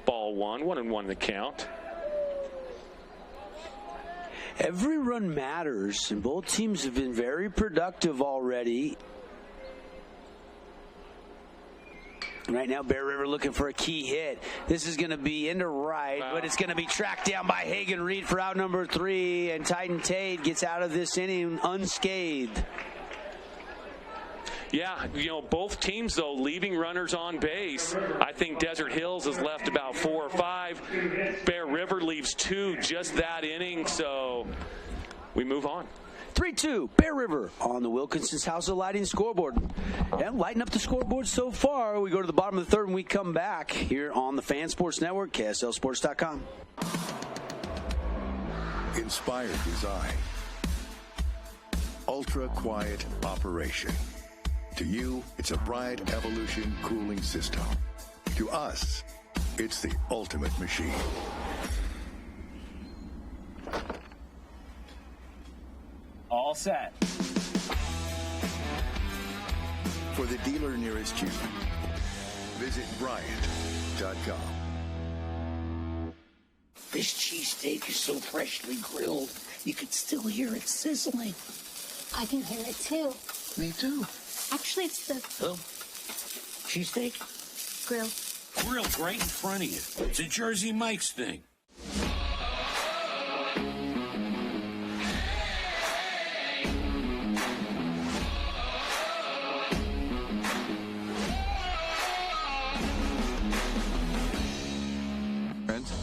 Speaker 2: ball 1. 1-1 in the count.
Speaker 1: Every run matters, and both teams have been very productive already. Right now, Bear River looking for a key hit. This is going to be into right, but it's going to be tracked down by Hagen Reed for out number 3, and Tyden Tate gets out of this inning unscathed.
Speaker 2: Yeah, you know, both teams, though, leaving runners on base. I think Desert Hills has left about 4 or 5. Bear River leaves 2 just that inning, so we move on.
Speaker 1: 3-2, Bear River on the Wilkinson's House of Lighting scoreboard. And lighting up the scoreboard so far. We go to the bottom of the 3rd and we come back here on the Fan Sports Network, KSLSports.com.
Speaker 20: Inspired design. Ultra-quiet operation. To you, it's a Bright Evolution cooling system. To us, it's the ultimate machine.
Speaker 21: All set.
Speaker 20: For the dealer nearest you, visit Bryant.com.
Speaker 4: This cheesesteak is so freshly grilled, you can still hear it sizzling.
Speaker 5: I can hear it too.
Speaker 4: Me too.
Speaker 5: Actually, it's the
Speaker 4: Cheesesteak?
Speaker 5: grill.
Speaker 6: Grilled right in front of you. It's a Jersey Mike's thing.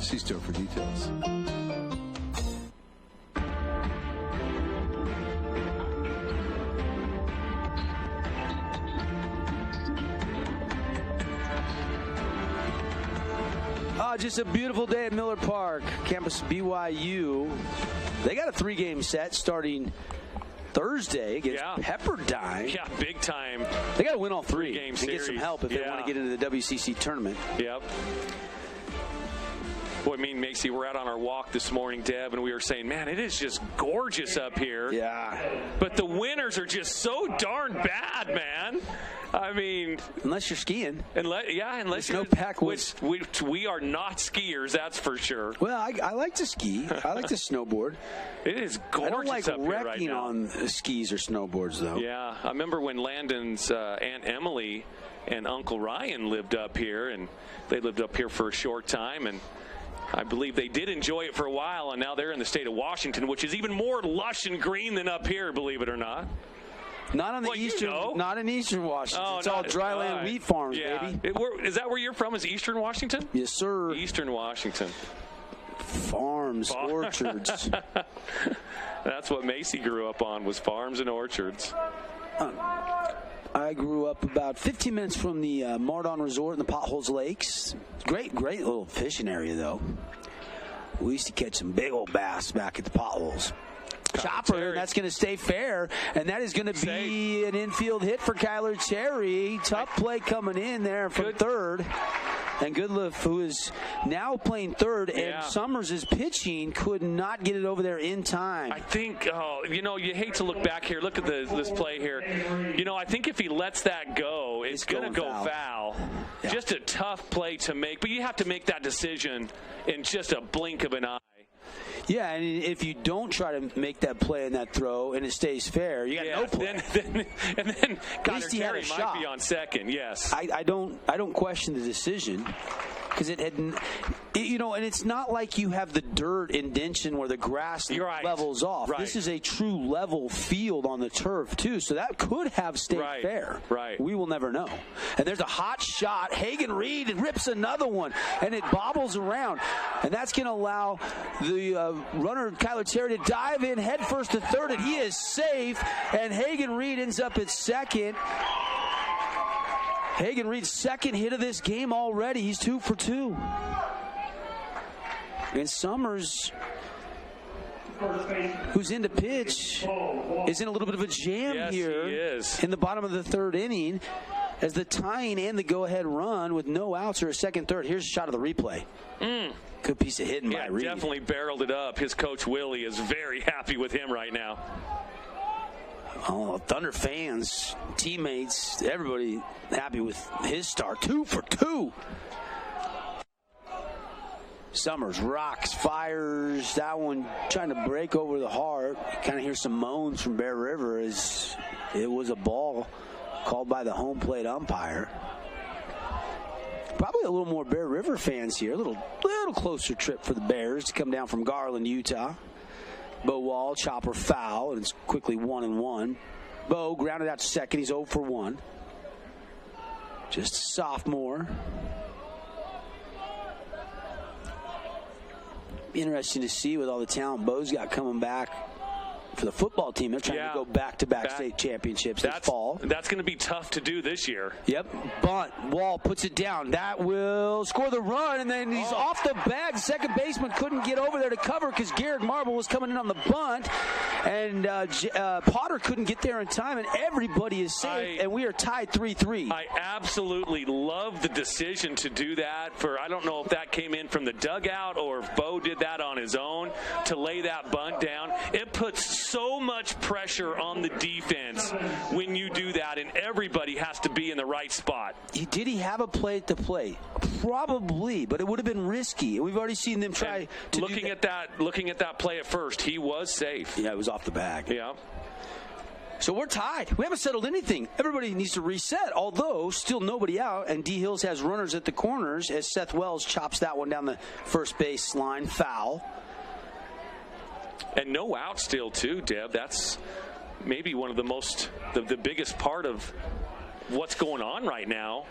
Speaker 20: See store for details.
Speaker 1: Just a beautiful day at Miller Park, campus BYU. They got a 3-game set starting Thursday against Pepperdine.
Speaker 2: Yeah, big time.
Speaker 1: They got to win all 3
Speaker 2: games
Speaker 1: and get some help if they want to get into the WCC tournament.
Speaker 2: Yep. Boy, me and Macy were out on our walk this morning, Deb, and we were saying, man, it is just gorgeous up here.
Speaker 1: Yeah.
Speaker 2: But the winters are just so darn bad, man. I mean,
Speaker 1: unless you're skiing.
Speaker 2: Unless you're
Speaker 1: snowpack,
Speaker 2: which we are not skiers, that's for sure.
Speaker 1: Well, I like to ski. I like to snowboard.
Speaker 2: It is gorgeous.
Speaker 1: I don't like
Speaker 2: up here right
Speaker 1: wrecking
Speaker 2: now.
Speaker 1: on skis or snowboards, though.
Speaker 2: Yeah, I remember when Landon's Aunt Emily and Uncle Ryan lived up here, and they lived up here for a short time, and I believe they did enjoy it for a while, and now they're in the state of Washington, which is even more lush and green than up here, believe it or not.
Speaker 1: Not on the not in Eastern Washington.
Speaker 2: Oh,
Speaker 1: it's all dryland wheat farms, baby.
Speaker 2: Is that where you're from? Is Eastern Washington?
Speaker 1: Yes, sir.
Speaker 2: Eastern Washington.
Speaker 1: Farm Farms, orchards.
Speaker 2: That's what Macy grew up on, was farms and orchards.
Speaker 1: I grew up about 15 minutes from the Mardon Resort in the Potholes Lakes. Great little fishing area, though. We used to catch some big old bass back at the Potholes. Chopper, and that's going to stay fair, and that is going to be an infield hit for Kyler Terry. Tough play coming in there from third. And Goodliff, who is now playing third, and Summers is pitching, could not get it over there in time.
Speaker 2: I think, you hate to look back here. Look at this play here. I think if he lets that go, it's going to go foul. Yeah. Just a tough play to make, but you have to make that decision in just a blink of an eye.
Speaker 1: Yeah, and if you don't try to make that play in that throw and it stays fair, you got no play.
Speaker 2: Then Connor Terry might be on second. Yes,
Speaker 1: I don't question the decision because it had, and it's not like you have the dirt indention where the grass levels off.
Speaker 2: Right.
Speaker 1: This is a true level field on the turf too, so that could have stayed fair.
Speaker 2: Right.
Speaker 1: We will never know. And there's a hot shot. Hagen Reed rips another one, and it bobbles around, and that's going to allow the runner Kyler Terry to dive in headfirst to third, and he is safe. And Hagen Reed ends up at second. Hagen Reed's second hit of this game already. He's 2 for 2. And Summers, who's in to pitch, is in a little bit of a jam here.
Speaker 2: He is.
Speaker 1: In the bottom of the third inning, as the tying and the go-ahead run with no outs or a second, third. Here's a shot of the replay. Good piece of hitting by Reed.
Speaker 2: Definitely barreled it up. His coach Willie is very happy with him right now.
Speaker 1: Oh, Thunder fans, teammates, everybody happy with his start. 2 for 2. Summers rocks, fires. That one trying to break over the heart. You kind of hear some moans from Bear River as it was a ball called by the home plate umpire. Probably a little more Bear River fans here. A little closer trip for the Bears to come down from Garland, Utah. Bo Wall, chopper foul, and it's quickly 1-1. Bo grounded out to second. He's 0 for 1. Just a sophomore. Interesting to see with all the talent Bo's got coming back for the football team. They're trying to go back-to-back state championships this fall.
Speaker 2: That's going to be tough to do this year.
Speaker 1: Yep. Bunt. Wall puts it down. That will score the run, and then he's off the bag. The second baseman couldn't get over there to cover because Garrett Marble was coming in on the bunt, and Potter couldn't get there in time, and everybody is safe, and we are tied 3-3.
Speaker 2: I absolutely love the decision to do that. I don't know if that came in from the dugout or if Bo did that on his own to lay that bunt down. It puts so much pressure on the defense when you do that, and everybody has to be in the right spot.
Speaker 1: Did he have a play at the plate? Probably, but it would have been risky. We've already seen them try to
Speaker 2: looking at that play at first, he was safe.
Speaker 1: Yeah, it was off the bag.
Speaker 2: Yeah.
Speaker 1: So we're tied. We haven't settled anything. Everybody needs to reset, although still nobody out, and D. Hills has runners at the corners as Seth Wells chops that one down the first base line, foul.
Speaker 2: And no out still, too, Deb. That's maybe one of the biggest part of what's going on right now.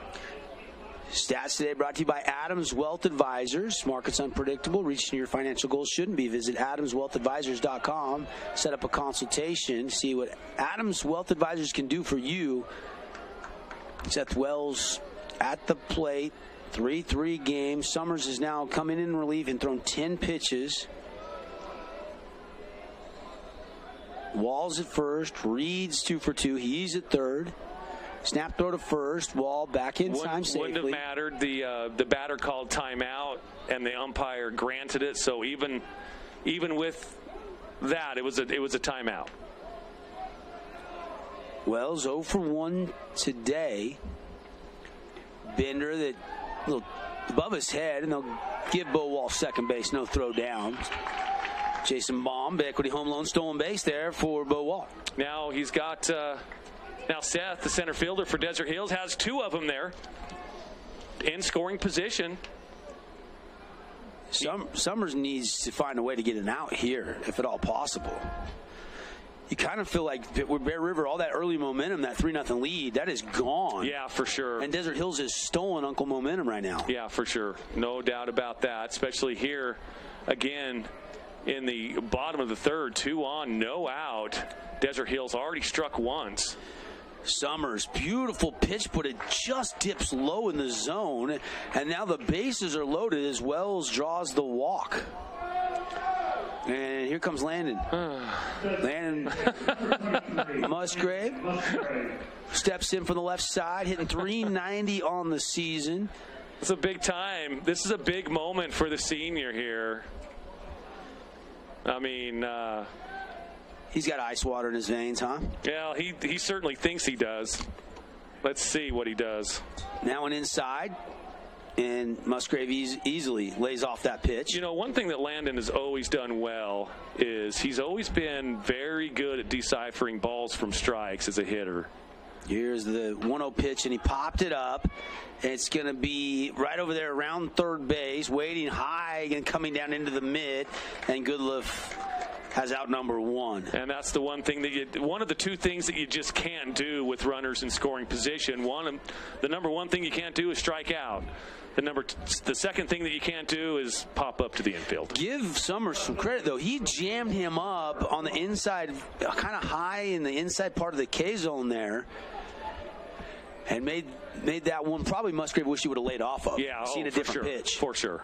Speaker 1: Stats today brought to you by Adams Wealth Advisors. Markets unpredictable. Reaching your financial goals shouldn't be. Visit AdamsWealthAdvisors.com. Set up a consultation. See what Adams Wealth Advisors can do for you. Seth Wells at the plate. 3-3 game. Summers is now coming in relief and thrown 10 pitches. Wall's at first. Reed's 2 for 2. He's at third. Snap throw to first. Wall back in time safely.
Speaker 2: Wouldn't have mattered. The batter called timeout, and the umpire granted it. So even with that, it was a timeout.
Speaker 1: Wells 0 for 1 today. Bender that a little above his head, and they'll give Bo Wall second base. No throw down. Jason Baum, equity home loan, stolen base there for Bo Wall.
Speaker 2: Now he's got, now Seth, the center fielder for Desert Hills, has 2 of them there in scoring position.
Speaker 1: Summers needs to find a way to get an out here, if at all possible. You kind of feel like with Bear River, all that early momentum, that 3-0 lead, that is gone.
Speaker 2: Yeah, for sure.
Speaker 1: And Desert Hills has stolen Uncle momentum right now.
Speaker 2: Yeah, for sure. No doubt about that, especially here. Again, in the bottom of the third. 2 on, no out. Desert Hills already struck once.
Speaker 1: Summers, beautiful pitch, but it just dips low in the zone. And now the bases are loaded as Wells draws the walk. And here comes Landon. Landon Musgrave steps in from the left side, hitting .390 on the season.
Speaker 2: It's a big time. This is a big moment for the senior here. I mean,
Speaker 1: he's got ice water in his veins, huh?
Speaker 2: Yeah, he certainly thinks he does. Let's see what he does.
Speaker 1: Now an inside, and Musgrave easily lays off that pitch.
Speaker 2: You know, one thing that Landon has always done well is he's always been very good at deciphering balls from strikes as a hitter.
Speaker 1: Here's the 1-0 pitch, and he popped it up. It's going to be right over there around third base, waiting high and coming down into the mid, and Goodliff has out number 1.
Speaker 2: And that's the one thing that one of the two things that you just can't do with runners in scoring position. The number one thing you can't do is strike out. The second thing that you can't do is pop up to the infield.
Speaker 1: Give Summers some credit, though. He jammed him up on the inside, kind of high in the inside part of the K zone there, and made that one probably Musgrave wish he would have laid off of.
Speaker 2: Yeah,
Speaker 1: seen a different pitch.
Speaker 2: For sure.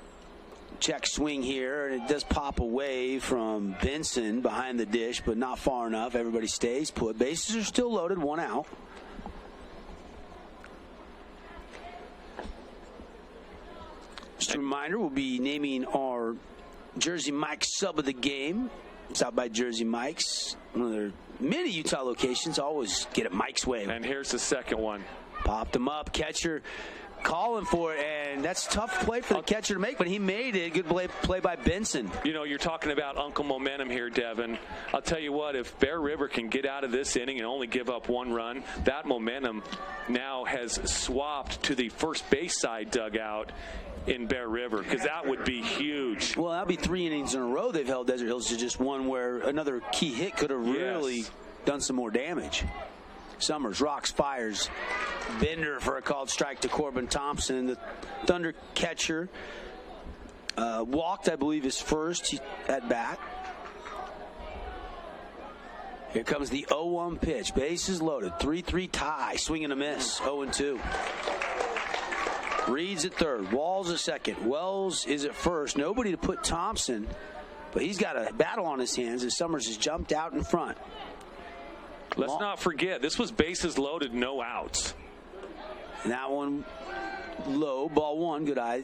Speaker 1: Check swing here, and it does pop away from Benson behind the dish, but not far enough. Everybody stays put. Bases are still loaded, 1 out. Just a reminder, we'll be naming our Jersey Mike's sub of the game. It's out by Jersey Mike's, one of their many Utah locations. Always get it Mike's way.
Speaker 2: And here's the second one.
Speaker 1: Popped him up. Catcher calling for it, and that's tough play for the catcher to make, but he made it. Good play by Benson.
Speaker 2: You know, you're talking about Uncle Momentum here, Devin. I'll tell you what, if Bear River can get out of this inning and only give up 1 run, that momentum now has swapped to the first base side dugout in Bear River, because that would be huge.
Speaker 1: Well, that'll be 3 innings in a row they've held Desert Hills to just one where another key hit could have really done some more damage. Summers rocks, fires. Bender for a called strike to Corbin Thompson. The Thunder catcher walked, I believe, his first at bat. Here comes the 0-1 pitch. Bases loaded. 3-3 tie. Swing and a miss. 0-2. Reed's at third. Walls at second. Wells is at first. Nobody to put Thompson, but he's got a battle on his hands as Summers has jumped out in front.
Speaker 2: Let's not forget, this was bases loaded, no outs.
Speaker 1: And that one low, ball 1, good eye.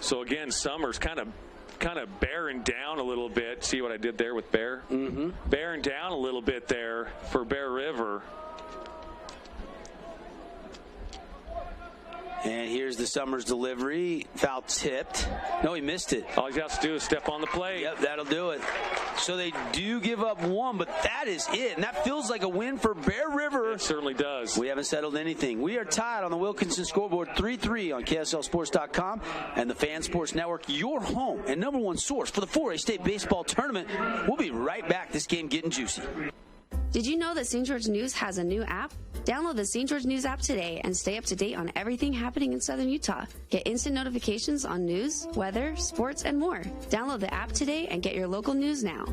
Speaker 2: So again, Summers kind of bearing down a little bit. See what I did there with Bear?
Speaker 1: Mm-hmm.
Speaker 2: Bearing down a little bit there for Bear River.
Speaker 1: And here's the Summers delivery. Foul tipped. No, he missed it.
Speaker 2: All he has to do is step on the plate.
Speaker 1: Yep, that'll do it. So they do give up 1, but that is it. And that feels like a win for Bear River.
Speaker 2: It certainly does.
Speaker 1: We haven't settled anything. We are tied on the Wilkinson scoreboard 3-3 on KSLSports.com and the Fan Sports Network, your home and number 1 source for the 4A State Baseball Tournament. We'll be right back. This game getting juicy.
Speaker 7: Did you know that St. George News has a new app? Download the St. George News app today and stay up to date on everything happening in Southern Utah. Get instant notifications on news, weather, sports, and more. Download the app today and get your local news now.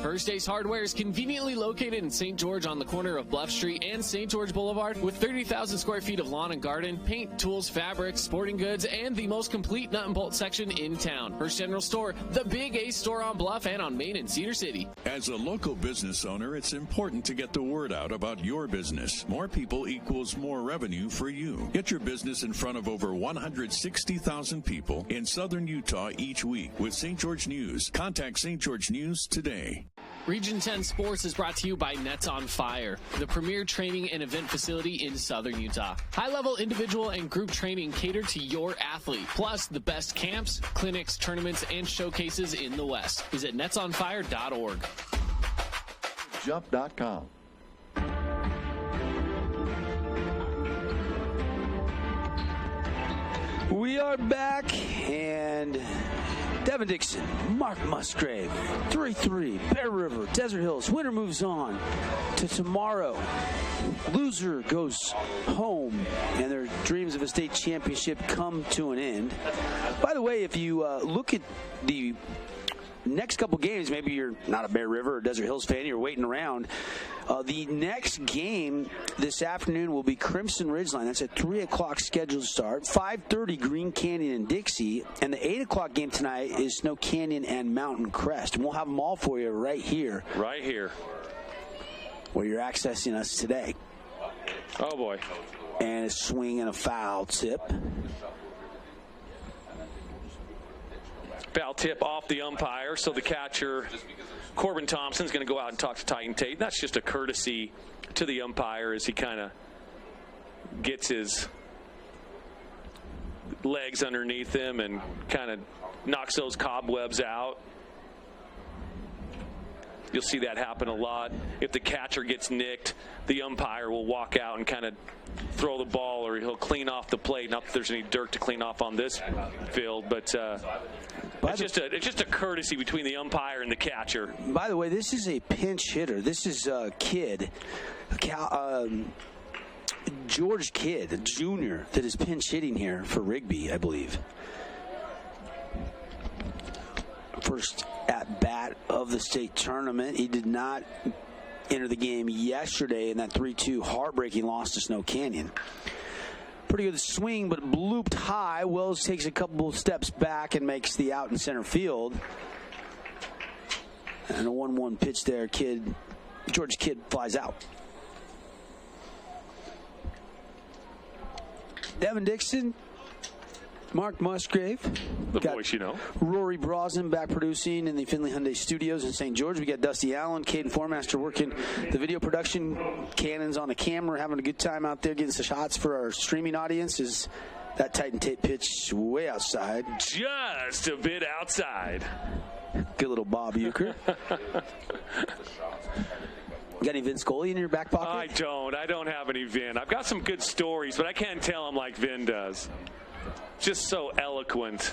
Speaker 8: First Ace Hardware is conveniently located in St. George on the corner of Bluff Street and St. George Boulevard with 30,000 square feet of lawn and garden, paint, tools, fabrics, sporting goods, and the most complete nut and bolt section in town. First General Store, the Big Ace store on Bluff and on Main in Cedar City.
Speaker 10: As a local business owner, it's important to get the word out about your business. More people equals more revenue for you. Get your business in front of over 160,000 people in Southern Utah each week with St. George News. Contact St. George News today.
Speaker 8: Region 10 Sports is brought to you by Nets on Fire, the premier training and event facility in Southern Utah. High-level individual and group training catered to your athlete, plus the best camps, clinics, tournaments, and showcases in the West. Visit netsonfire.org.
Speaker 20: Jump.com.
Speaker 1: We are back, and Devin Dixon, Mark Musgrave, 3-3, Bear River, Desert Hills. Winner moves on to tomorrow. loser goes home, and their dreams of a state championship come to an end. By the way, if you look at the next couple games, maybe you're not a Bear River or Desert Hills fan, you're waiting around. The next game this afternoon will be Crimson Ridgeline. That's a 3 o'clock scheduled start. 5:30 Green Canyon and Dixie. And the 8 o'clock game tonight is Snow Canyon and Mountain Crest. And we'll have them all for you right here.
Speaker 2: Right here.
Speaker 1: Where you're accessing us today.
Speaker 2: Oh, boy.
Speaker 1: And a swing and a foul tip.
Speaker 2: Foul tip off the umpire, so the catcher, Corbin Thompson's going to go out and talk to Titan Tate. That's just a courtesy to the umpire as he kind of gets his legs underneath him and kind of knocks those cobwebs out. You'll see that happen a lot. If the catcher gets nicked, the umpire will walk out and kind of throw the ball, or he'll clean off the plate. Not that there's any dirt to clean off on this field, but it's just a courtesy between the umpire and the catcher.
Speaker 1: By the way, this is a pinch hitter. This is a kid, George Kidd, a junior, that is pinch hitting here for Rigby, I believe. First at bat of the state tournament. He did not enter the game yesterday in that 3-2 heartbreaking loss to Snow Canyon. Pretty good swing, but blooped high. Wells takes a couple steps back and makes the out in center field. And a 1-1 pitch there. George Kidd flies out. Devin Dixon, Mark Musgrave.
Speaker 2: The voice you know.
Speaker 1: Rory Brosnan back producing in the Findlay Hyundai Studios in St. George. We got Dusty Allen, Caden Formaster working the video production. Cannon's on the camera, having a good time out there, getting some shots for our streaming audience. Is that Titan Tape pitch way outside?
Speaker 2: Just a bit outside.
Speaker 1: Good little Bob Euchre. Got any Vin Scully in your back pocket?
Speaker 2: I don't have any Vin. I've got some good stories, but I can't tell them like Vin does. Just so eloquent.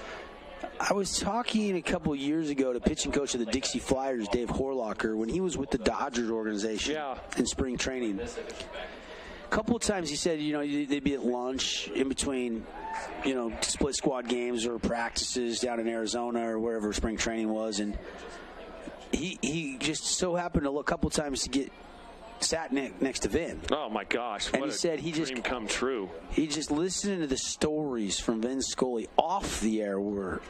Speaker 1: I was talking a couple years ago to pitching coach of the Dixie Flyers, Dave Horlocker, when he was with the Dodgers organization in spring training. A couple of times he said, they'd be at lunch in between, split squad games or practices down in Arizona or wherever spring training was. And he just so happened to look a couple of times to get sat next to Vin.
Speaker 2: Oh my gosh!
Speaker 1: And he said he
Speaker 2: dream come true.
Speaker 1: He just listened to the stories from Vin Scully off the air were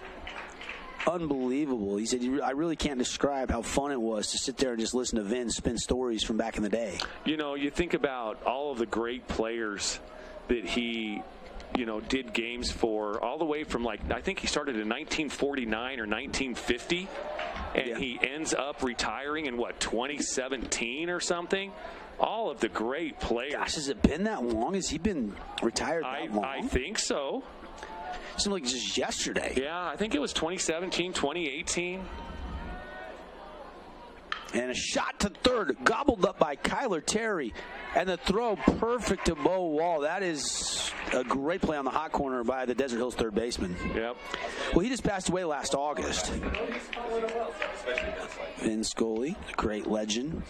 Speaker 1: unbelievable. He said, I really can't describe how fun it was to sit there and just listen to Vin spin stories from back in the day.
Speaker 2: You think about all of the great players that he did games for, all the way from I think he started in 1949 or 1950. And he ends up retiring in, 2017 or something? All of the great players.
Speaker 1: Gosh, has it been that long? Has he been retired that long?
Speaker 2: I think so.
Speaker 1: It seemed like just yesterday.
Speaker 2: Yeah, I think it was 2017, 2018.
Speaker 1: And a shot to third, gobbled up by Kyler Terry. And the throw perfect to Bo Wall. That is a great play on the hot corner by the Desert Hills third baseman.
Speaker 2: Yep.
Speaker 1: Well, he just passed away last August. Vin Scully, a great legend.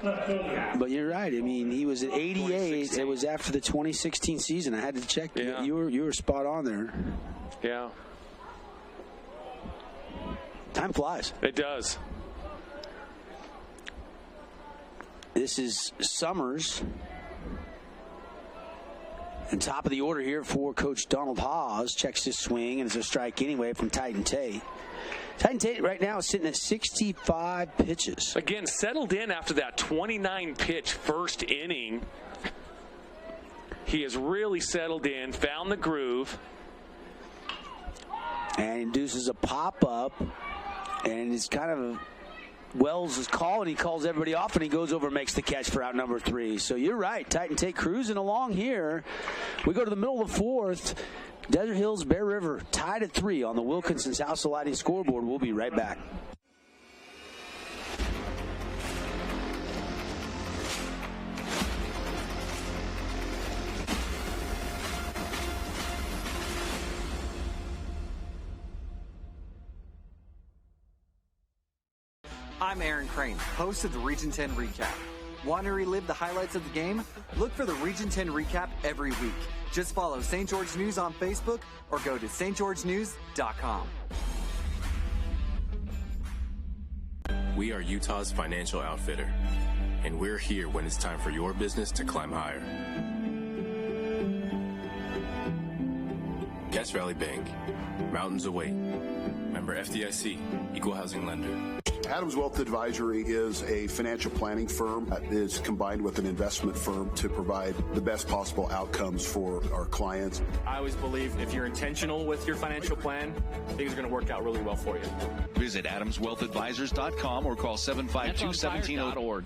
Speaker 1: But you're right. I mean, he was at 88. It was after the 2016 season. I had to check.
Speaker 2: Yeah.
Speaker 1: You were spot on there.
Speaker 2: Yeah.
Speaker 1: Time flies.
Speaker 2: It does.
Speaker 1: This is Summers. And top of the order here for Coach Donald Haas. Checks his swing, and it's a strike anyway from Titan Tate. Titan Tate right now is sitting at 65 pitches.
Speaker 2: Again, settled in after that 29-pitch first inning. He has really settled in, found the groove.
Speaker 1: And induces a pop-up. And it's kind of Wells' is call, and he calls everybody off, and he goes over and makes the catch for out number 3. So you're right. Titan Tate cruising along here. We go to the middle of the fourth. Desert Hills, Bear River tied at 3 on the Wilkinson's House of Lighting scoreboard. We'll be right back.
Speaker 11: I'm Aaron Crane, host of the Region 10 Recap. Want to relive the highlights of the game? Look for the Region 10 Recap every week. Just follow St. George News on Facebook or go to stgeorgenews.com.
Speaker 12: We are Utah's financial outfitter, and we're here when it's time for your business to climb higher. Cache Valley Bank, mountains await. Member FDIC, equal housing lender.
Speaker 15: Adams Wealth Advisory is a financial planning firm that is combined with an investment firm to provide the best possible outcomes for our clients.
Speaker 21: I always believe if you're intentional with your financial plan, things are going to work out really well for you.
Speaker 17: Visit AdamsWealthAdvisors.com or call 752-1700.org.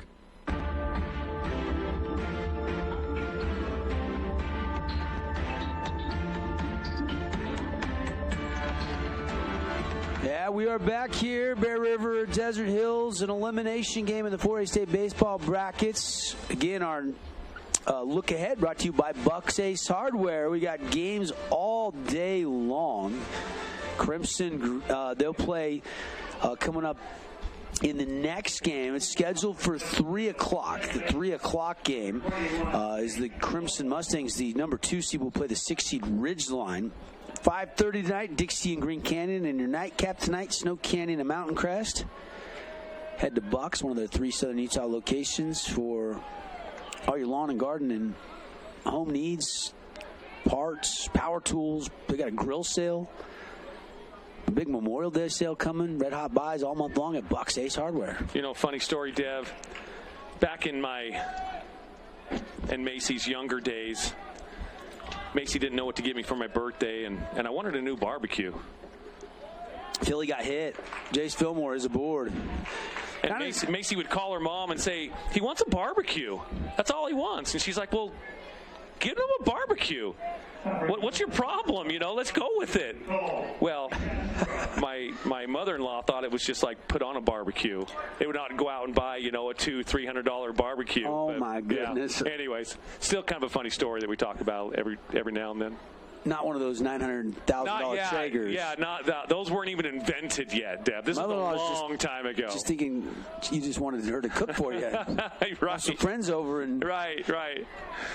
Speaker 1: Yeah, we are back here, Bear River, Desert Hills, an elimination game in the 4A State Baseball brackets. Again, our look ahead brought to you by Bucks Ace Hardware. We got games all day long. Crimson, they'll play coming up in the next game. It's scheduled for 3 o'clock. The 3 o'clock game is the Crimson Mustangs. The number 2 seed will play the 6 seed Ridgeline. 5:30 tonight, Dixie and Green Canyon. And your nightcap tonight, Snow Canyon and Mountain Crest. Head to Bucks, one of the 3 Southern Utah locations for all your lawn and garden and home needs, parts, power tools. They got a grill sale. A big Memorial Day sale coming. Red hot buys all month long at Bucks Ace Hardware.
Speaker 2: You know, funny story, Dev. Back in Macy's younger days, Macy didn't know what to give me for my birthday, and I wanted a new barbecue.
Speaker 1: Philly got hit. Jace Fillmore is aboard.
Speaker 2: And Macy would call her mom and say, he wants a barbecue. That's all he wants. And she's like, well, give him a barbecue. What's your problem? You know, let's go with it. Well, my mother-in-law thought it was just like put on a barbecue. They would not go out and buy, you know, a $200-300 barbecue.
Speaker 1: Oh, but, my goodness.
Speaker 2: Yeah. Anyways, still kind of a funny story that we talk about every now and then.
Speaker 1: Not one of those $900,000 Traegers.
Speaker 2: Yeah, not that. Those weren't even invented yet, Deb. This was a long time ago.
Speaker 1: Just thinking you just wanted her to cook for you.
Speaker 2: Right.
Speaker 1: Have some friends over and
Speaker 2: right.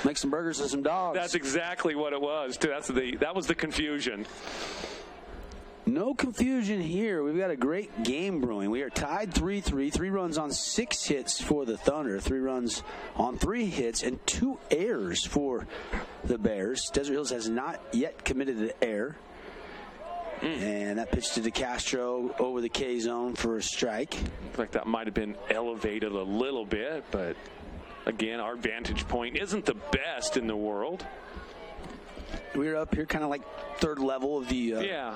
Speaker 1: Make some burgers and some dogs.
Speaker 2: That's exactly what it was. That was the confusion.
Speaker 1: No confusion here. We've got a great game brewing. We are tied 3-3. 3 runs on 6 hits for the Thunder. 3 runs on 3 hits and 2 errors for the Bears. Desert Hills has not yet committed an error. And that pitch to DeCastro over the K zone for a strike.
Speaker 2: Looks like that might have been elevated a little bit, but again, our vantage point isn't the best in the world.
Speaker 1: We're up here kind of like third level of the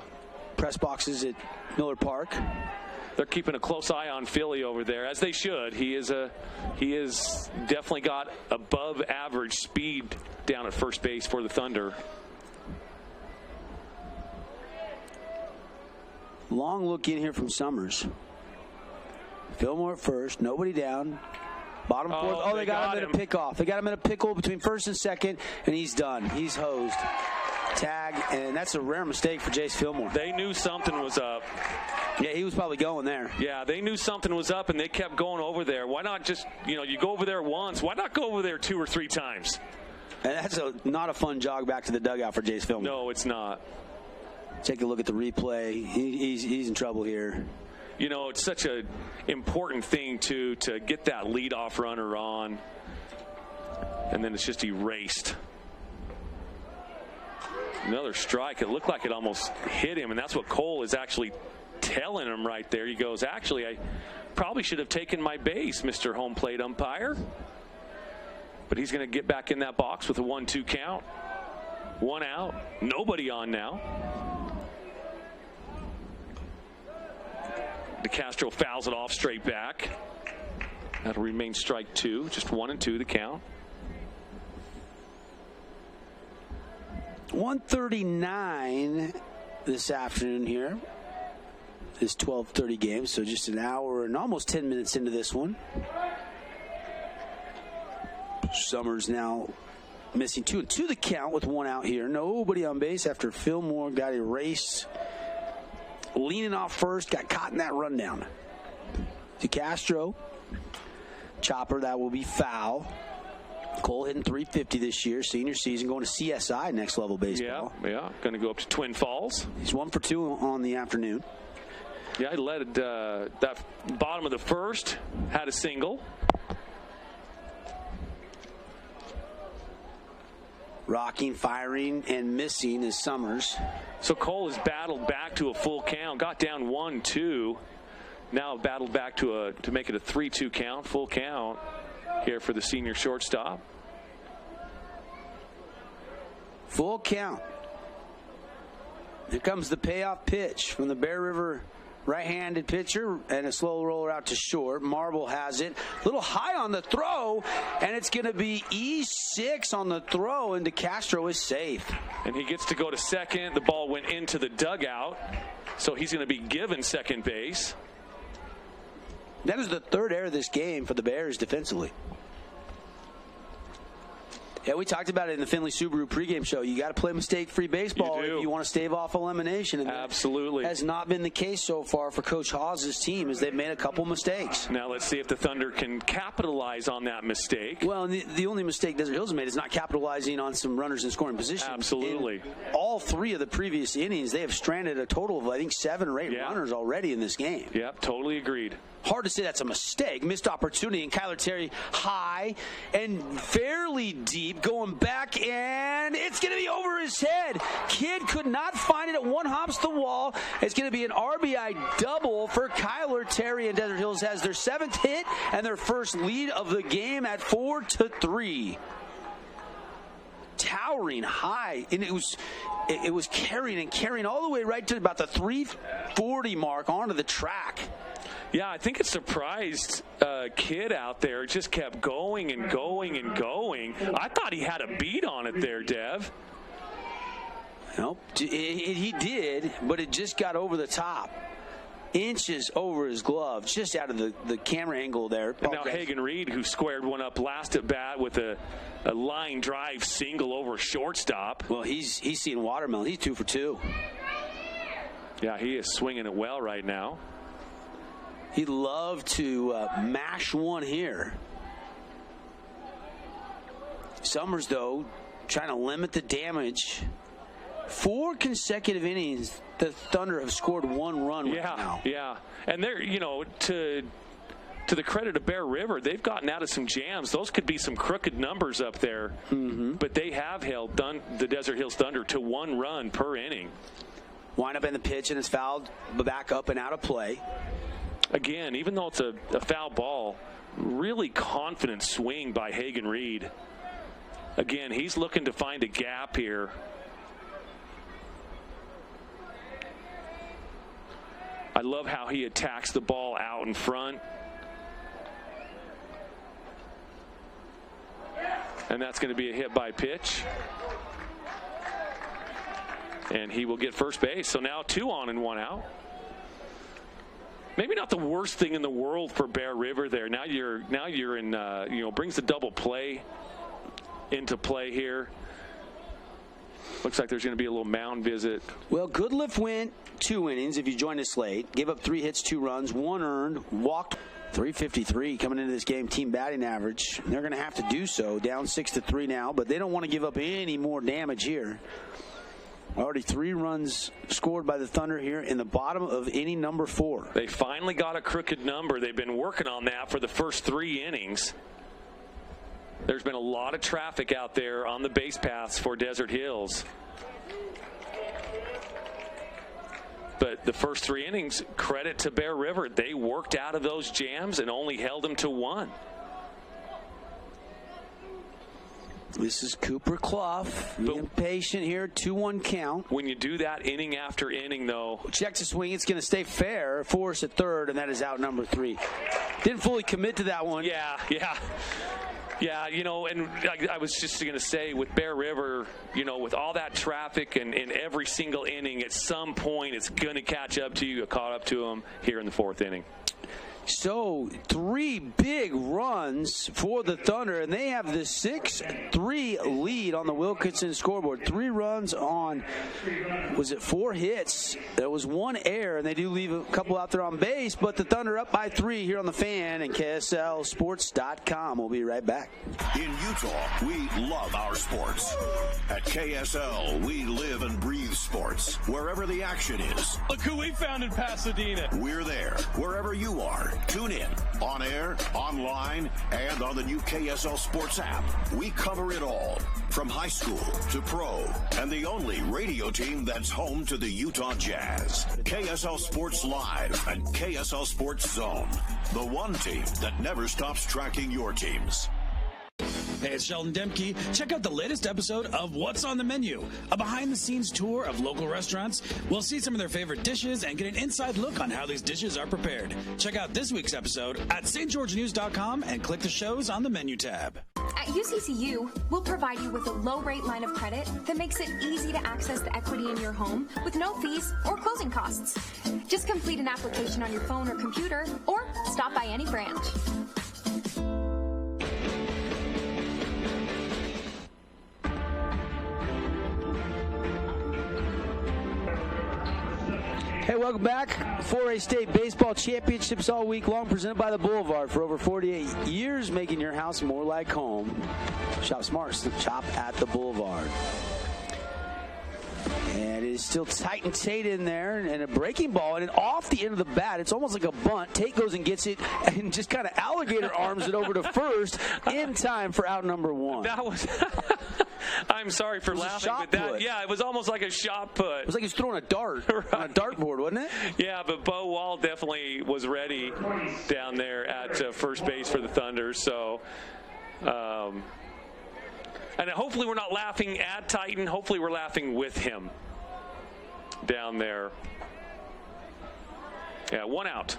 Speaker 1: press boxes at Miller Park.
Speaker 2: They're keeping a close eye on Philly over there, as they should. He is definitely got above average speed down at first base for the Thunder.
Speaker 1: Long look in here from Summers. Fillmore at first, nobody down. Bottom fourth. Oh, they got him in a pickoff. They got him in a pickle between first and second, and he's done. He's hosed. Tag, and that's a rare mistake for Jace Fillmore.
Speaker 2: They knew something was up.
Speaker 1: Yeah, he was probably going there.
Speaker 2: Yeah, they knew something was up, and they kept going over there. Why not just, you go over there once. Why not go over there 2 or 3 times?
Speaker 1: And that's not a fun jog back to the dugout for Jace Fillmore.
Speaker 2: No, it's not.
Speaker 1: Take a look at the replay. He's in trouble here.
Speaker 2: You know, it's such an important thing, to get that leadoff runner on, and then it's just erased. Another strike. It looked like it almost hit him, and that's what Cole is actually telling him right there. He goes, actually, I probably should have taken my base, Mr. Home Plate Umpire. But he's going to get back in that box with a 1-2 count. 1 out. Nobody on now. DeCastro fouls it off straight back. That'll remain strike 2. Just 1-2 the count.
Speaker 1: 1:39 this afternoon here. This 12:30 game, so just an hour and almost 10 minutes into this one. Summers now missing 2 and 2 the count with 1 out here. Nobody on base after Fillmore got erased. Leaning off first, got caught in that rundown. to Castro. Chopper, that will be foul. Cole hitting .350 this year, senior season, going to CSI next level baseball.
Speaker 2: Yeah, going to go up to Twin Falls.
Speaker 1: He's 1 for 2 on the afternoon.
Speaker 2: Yeah, he led that bottom of the first, had a single.
Speaker 1: Rocking, firing, and missing is Summers.
Speaker 2: So Cole has battled back to a full count, got down 1-2. Now battled back to make it a 3-2 count, full count here for the senior shortstop.
Speaker 1: Full count. Here comes the payoff pitch from the Bear River right-handed pitcher, and a slow roller out to short. Marble has it. A little high on the throw, and it's going to be E6 on the throw, and DeCastro is safe.
Speaker 2: And he gets to go to second. The ball went into the dugout, so he's going to be given second base.
Speaker 1: That is the third error of this game for the Bears defensively. Yeah, we talked about it in the Findlay Subaru pregame show. You got to play mistake-free baseball if you want to stave off elimination. And
Speaker 2: absolutely.
Speaker 1: That has not been the case so far for Coach Hawes' team, as they've made a couple mistakes.
Speaker 2: Now let's see if the Thunder can capitalize on that mistake.
Speaker 1: Well, the only mistake Desert Hills made is not capitalizing on some runners in scoring position.
Speaker 2: Absolutely.
Speaker 1: In all three of the previous innings, they have stranded a total of, I think, 7 or 8 runners already in this game.
Speaker 2: Yep, totally agreed.
Speaker 1: Hard to say that's a mistake. Missed opportunity, and Kyler Terry high and fairly deep, going back, and it's going to be over his head. Kid could not find it. At one hops the wall. It's going to be an RBI double for Kyler Terry, and Desert Hills has their 7th hit and their first lead of the game at 4-3. Towering high, and it was carrying all the way right to about the 340 mark onto the track.
Speaker 2: Yeah, I think it surprised Kid out there. It just kept going and going and going. I thought he had a beat on it there, Dev.
Speaker 1: Nope, he did, but it just got over the top. Inches over his glove, just out of the camera angle there.
Speaker 2: And now Hagen Reed, who squared one up last at bat with a line drive single over shortstop.
Speaker 1: Well, he's seeing watermelon. He's 2 for 2.
Speaker 2: Yeah, he is swinging it well right now.
Speaker 1: He'd love to mash one here. Summers, though, trying to limit the damage. 4 consecutive innings, the Thunder have scored 1 run right now.
Speaker 2: Yeah, and they're, to the credit of Bear River, they've gotten out of some jams. Those could be some crooked numbers up there, but they have held the Desert Hills Thunder to 1 run per inning.
Speaker 1: Wind up in the pitch, and it's fouled back up and out of play.
Speaker 2: Again, even though it's a foul ball, really confident swing by Hagen Reed. Again, he's looking to find a gap here. I love how he attacks the ball out in front. And that's going to be a hit by pitch. And he will get first base. So now 2 on and 1 out. Maybe not the worst thing in the world for Bear River there. Now you're in brings the double play into play here. Looks like there's going to be a little mound visit.
Speaker 1: Well, Goodliff went 2 innings if you joined us late. Gave up 3 hits, 2 runs, 1 earned, walked. 353 coming into this game, team batting average. They're going to have to do so. Down 6-3 now, but they don't want to give up any more damage here. Already 3 runs scored by the Thunder here in the bottom of inning number 4.
Speaker 2: They finally got a crooked number. They've been working on that for the first 3 innings. There's been a lot of traffic out there on the base paths for Desert Hills. But the first 3 innings, credit to Bear River. They worked out of those jams and only held them to 1.
Speaker 1: This is Cooper Clough, being patient here, 2-1 count.
Speaker 2: When you do that inning after inning, though.
Speaker 1: Checks the swing, it's going to stay fair. Force at third, and that is out number 3. Didn't fully commit to that one.
Speaker 2: Yeah. Yeah, and I was just going to say, with Bear River, with all that traffic and in every single inning, at some point it's going to catch up to you. It caught up to them here in the 4th inning.
Speaker 1: So 3 big runs for the Thunder, and they have the 6-3 lead on the Wilkinson scoreboard. 3 runs on, was it 4 hits? There was 1 error, and they do leave a couple out there on base, but the Thunder up by 3 here on the Fan and KSLSports.com. We'll be right back.
Speaker 13: In Utah, we love our sports. At KSL, we live and breathe sports. Wherever the action is.
Speaker 14: Look who we found in Pasadena.
Speaker 13: We're there. Wherever you are. Tune in. On air, online, and on the new KSL Sports app. We cover it all. From high school to pro. And the only radio team that's home to the Utah Jazz. KSL Sports Live and KSL Sports Zone. The one team that never stops tracking your teams.
Speaker 18: Hey, it's Sheldon Demke. Check out the latest episode of What's on the Menu, a behind-the-scenes tour of local restaurants. We'll see some of their favorite dishes and get an inside look on how these dishes are prepared. Check out this week's episode at stgeorgenews.com and click the shows on the menu tab.
Speaker 19: At UCCU, we'll provide you with a low-rate line of credit that makes it easy to access the equity in your home with no fees or closing costs. Just complete an application on your phone or computer, or stop by any branch.
Speaker 1: Hey, welcome back. 4A State Baseball Championships all week long, presented by the Boulevard. For over 48 years, making your house more like home. Shop smart, shop at the Boulevard. And it is still Titan Tate in there, and a breaking ball, and off the end of the bat, it's almost like a bunt. Tate goes and gets it, and just kind of alligator arms it over to first in time for out number 1.
Speaker 2: That was... I'm sorry for laughing, but that, yeah, it was almost like a shot put.
Speaker 1: It was like he was throwing a dart on a dartboard, wasn't it?
Speaker 2: Yeah, but Bo Wall definitely was ready down there at first base for the Thunder. So, and hopefully we're not laughing at Titan. Hopefully we're laughing with him down there. Yeah, 1 out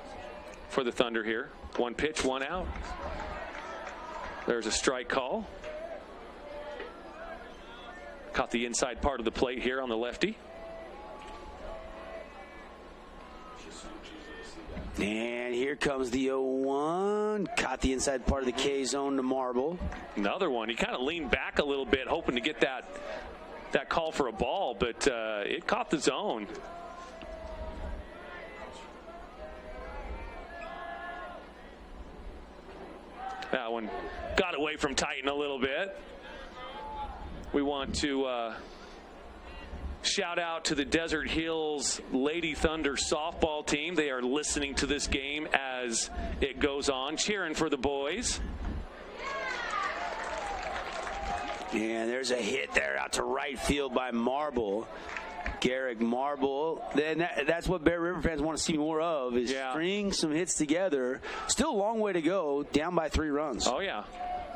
Speaker 2: for the Thunder here. 1 pitch, 1 out. There's a strike call. Caught the inside part of the plate here on the lefty.
Speaker 1: And here comes the 0-1. Caught the inside part of the K zone to Marble.
Speaker 2: Another one. He kind of leaned back a little bit, hoping to get that call for a ball, but it caught the zone. That one got away from Titan a little bit. We want to shout out to the Desert Hills Lady Thunder softball team. They are listening to this game as it goes on, cheering for the boys.
Speaker 1: And there's a hit there out to right field by Marble. Garrick Marble. Then that's what Bear River fans want to see more of, is string some hits together. Still a long way to go, down by 3 runs.
Speaker 2: Oh, yeah.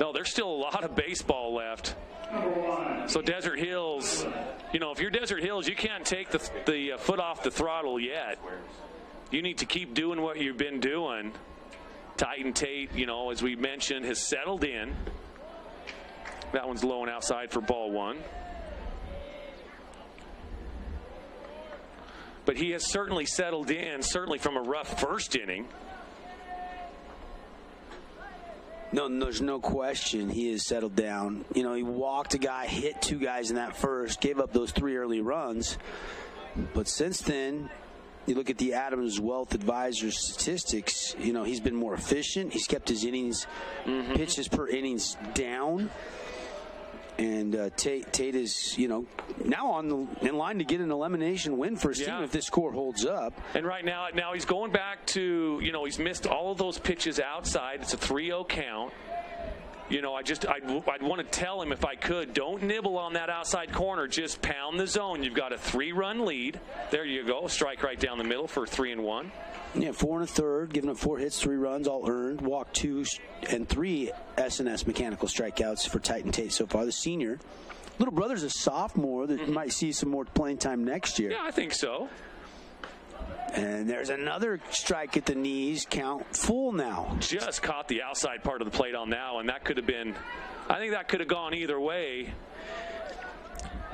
Speaker 2: No, there's still a lot of baseball left. So Desert Hills, if you're Desert Hills, you can't take the foot off the throttle yet. You need to keep doing what you've been doing. Titan Tate, as we mentioned, has settled in. That one's low and outside for ball 1. But he has certainly settled in, certainly from a rough first inning.
Speaker 1: No, there's no question he has settled down. He walked a guy, hit 2 guys in that first, gave up those 3 early runs. But since then, you look at the Adams Wealth Advisors statistics, he's been more efficient. He's kept his innings, pitches per innings down. And Tate is, now in line to get an elimination win for his team if this score holds up.
Speaker 2: And right now he's going back to, he's missed all of those pitches outside. It's a 3-0 count. I'd want to tell him, if I could, don't nibble on that outside corner. Just pound the zone. You've got a 3-run lead. There you go. Strike right down the middle for 3-1.
Speaker 1: Yeah, 4 1/3, giving up 4 hits, 3 runs, all earned. Walked 2 and 3 S&S mechanical strikeouts for Titan Tate so far. The senior, little brother's a sophomore that might see some more playing time next year.
Speaker 2: Yeah, I think so.
Speaker 1: And there's another strike at the knees. Count full now.
Speaker 2: Just caught the outside part of the plate on that one. That could have been, I think that could have gone either way.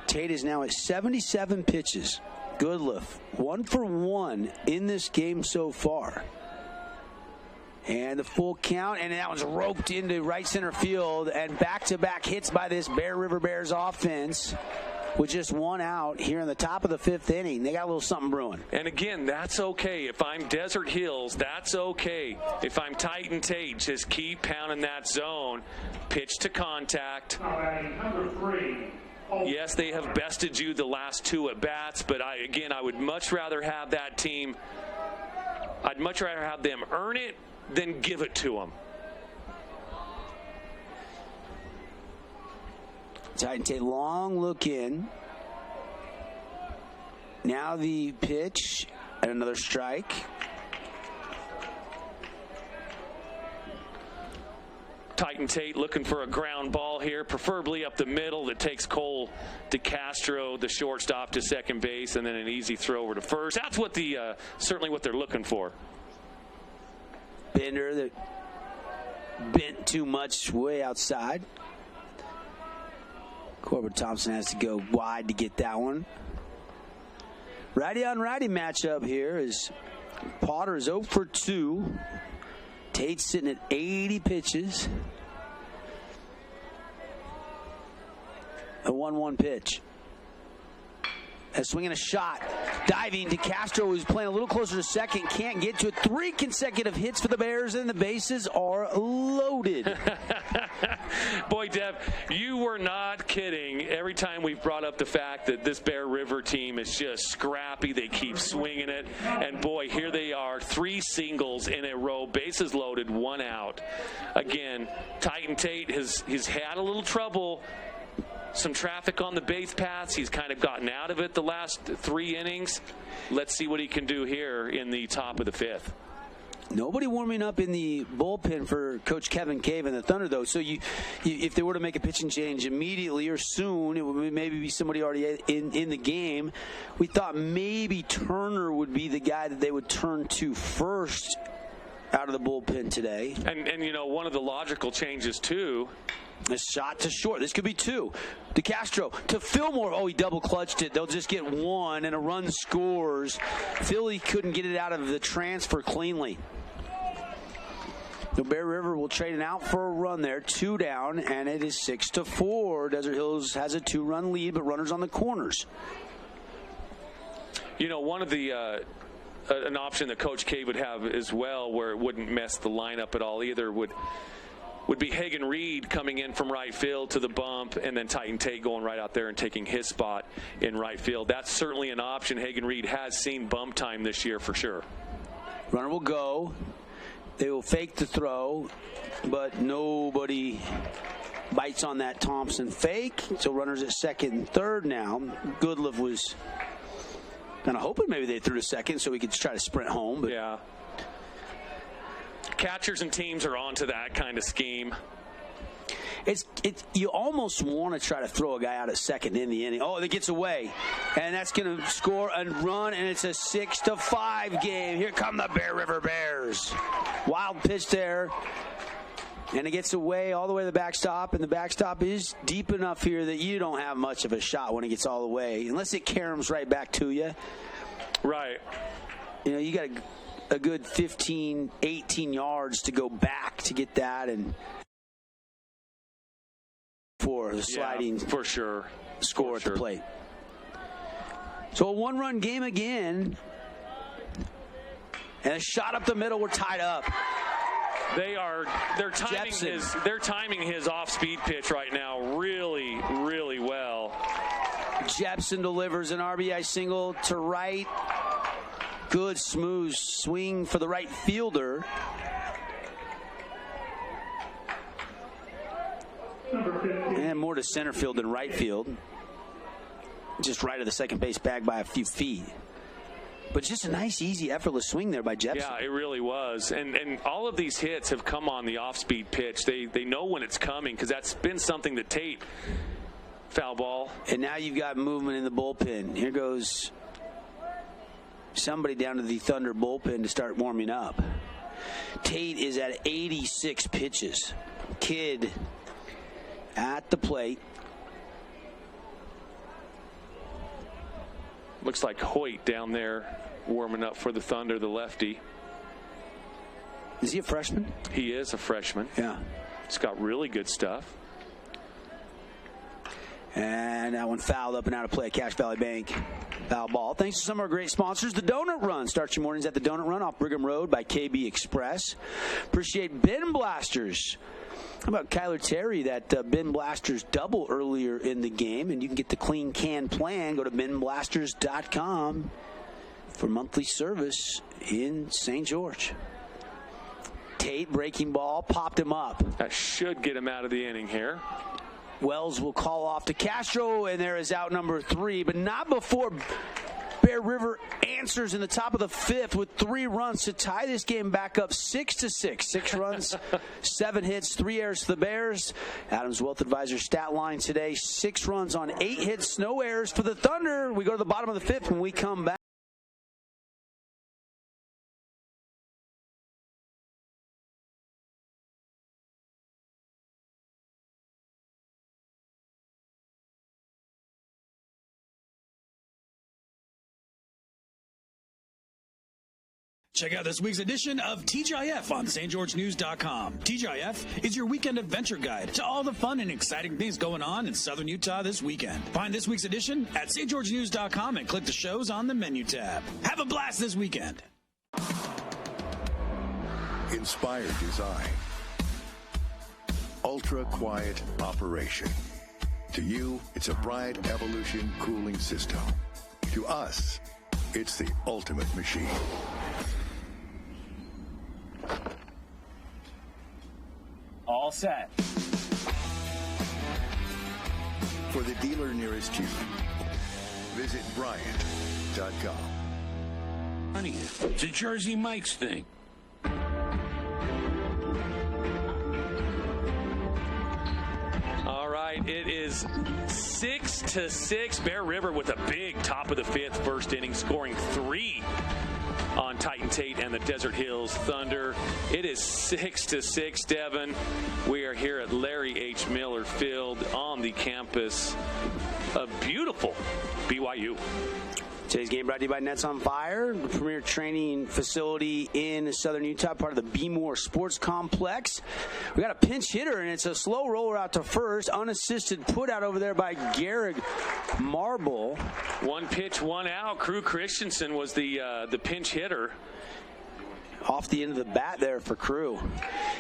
Speaker 1: Tate is now at 77 pitches. Goodliff, 1 for 1 in this game so far. And the full count, and that was roped into right center field, and back-to-back hits by this Bear River Bears offense with just one out here in the top of the 5th inning. They got a little something brewing.
Speaker 2: And again, that's okay. If I'm Desert Hills, that's okay. If I'm Titan Tate, just keep pounding that zone. Pitch to contact.
Speaker 3: Number 3.
Speaker 2: Yes, they have bested you the last 2 at-bats, but I would much rather have that team. I'd much rather have them earn it than give it to them.
Speaker 1: Titan Tate, long look in. Now the pitch and another strike.
Speaker 2: Titan Tate looking for a ground ball here, preferably up the middle that takes Cole DeCastro, the shortstop, to second base, and then an easy throw over to first. That's what certainly what they're looking for.
Speaker 1: Bender that bent too much way outside. Corbett Thompson has to go wide to get that one. Righty on righty matchup here is Potter is 0 for 2. Tate's sitting at 80 pitches. A 1-1 pitch. A swing and a shot. Diving to Castro, who's playing a little closer to second. Can't get to it. 3 consecutive hits for the Bears, and the bases are loaded.
Speaker 2: Boy, Dev, you were not kidding every time we've brought up the fact that this Bear River team is just scrappy. They keep swinging it. And, boy, here they are. 3 singles in a row. Bases loaded, 1 out. Again, Titan Tate he's had a little trouble. Some traffic on the base paths. He's kind of gotten out of it the last 3 innings. Let's see what he can do here in the top of the 5th.
Speaker 1: Nobody warming up in the bullpen for Coach Kevin Cave and the Thunder, though. So if they were to make a pitching change immediately or soon, it would maybe be somebody already in the game. We thought maybe Turner would be the guy that they would turn to first out of the bullpen today.
Speaker 2: And one of the logical changes, too.
Speaker 1: A shot to short. This could be 2. DeCastro to Fillmore. Oh, he double clutched it. They'll just get 1, and a run scores. Philly couldn't get it out of the transfer cleanly. The Bear River will trade it out for a run there. 2 down, and it is 6-4. Desert Hills has a 2-run lead, but runners on the corners.
Speaker 2: One of the an option that Coach Cave would have as well, where it wouldn't mess the lineup at all either, would be Hagan Reed coming in from right field to the bump, and then Titan Tate going right out there and taking his spot in right field. That's certainly an option. Hagan Reed has seen bump time this year for sure.
Speaker 1: Runner will go. They will fake the throw, but nobody bites on that Thompson fake. So runners at second and third now. Goodlove was kind of hoping maybe they threw to second so he could try to sprint home. But
Speaker 2: yeah. Catchers and teams are onto that kind of scheme.
Speaker 1: You almost want to try to throw a guy out at second in the inning. Oh, it gets away, and that's going to score and run, and it's a 6-5 game. Here come the Bear River Bears. Wild pitch there, and it gets away all the way to the backstop, and the backstop is deep enough here that you don't have much of a shot when it gets all the way, unless it caroms right back to you.
Speaker 2: Right.
Speaker 1: You got a good 15, 18 yards to go back to get that, and for the sliding
Speaker 2: for sure
Speaker 1: score at the plate. So a 1-run game again, and a shot up the middle. We're tied up.
Speaker 2: They're timing his off-speed pitch right now really, really well.
Speaker 1: Jepson delivers an RBI single to right. Good smooth swing for the right fielder. And more to center field than right field. Just right of the second base bag by a few feet. But just a nice, easy, effortless swing there by Jepson.
Speaker 2: Yeah, it really was. And all of these hits have come on the off-speed pitch. They know when it's coming, because that's been something that Tate, foul ball.
Speaker 1: And now you've got movement in the bullpen. Here goes somebody down to the Thunder bullpen to start warming up. Tate is at 86 pitches. Kidd at the plate.
Speaker 2: Looks like Hoyt down there warming up for the Thunder, the lefty.
Speaker 1: Is he a freshman?
Speaker 2: He is a freshman.
Speaker 1: Yeah.
Speaker 2: He's got really good stuff.
Speaker 1: And that one fouled up and out of play at Cache Valley Bank. Foul ball. Thanks to some of our great sponsors. The Donut Run. Start your mornings at the Donut Run off Brigham Road by KB Express. Appreciate Bin Blasters. How about Kyler Terry, that Bin Blasters double earlier in the game, and you can get the clean can plan. Go to binblasters.com for monthly service in St. George. Tate, breaking ball, popped him up.
Speaker 2: That should get him out of the inning here.
Speaker 1: Wells will call off to Castro, and there is out number 3, but not before Bear River answers in the top of the 5th with 3 runs to tie this game back up 6-6. 6 runs, 7 hits, 3 errors to the Bears. Adams Wealth Advisor stat line today, 6 runs on 8 hits, no errors for the Thunder. We go to the bottom of the 5th when we come back.
Speaker 18: Check out this week's edition of TGIF on stgeorgenews.com. TGIF is your weekend adventure guide to all the fun and exciting things going on in southern Utah this weekend. Find this week's edition at stgeorgenews.com and click the shows on the menu tab. Have a blast this weekend.
Speaker 20: Inspired design. Ultra quiet operation. To you, it's a Bride Evolution cooling system. To us, it's the ultimate machine.
Speaker 21: All set.
Speaker 20: For the dealer nearest you, visit Bryant.com.
Speaker 6: Honey, it's a Jersey Mike's thing.
Speaker 2: All right, it is 6-6. Bear River with a big top of the 5th first inning, scoring 3 on Titan Tate and the Desert Hills Thunder. It is 6-6, Devin. We are here at Larry H. Miller Field on the campus of beautiful BYU.
Speaker 1: Today's game brought to you by Nets on Fire, the premier training facility in southern Utah, part of the B-More Sports Complex. We got a pinch hitter, and it's a slow roller out to first, unassisted put out over there by Garrig Marble.
Speaker 2: 1 pitch, 1 out. Crew Christensen was the pinch hitter.
Speaker 1: Off the end of the bat there for Crew.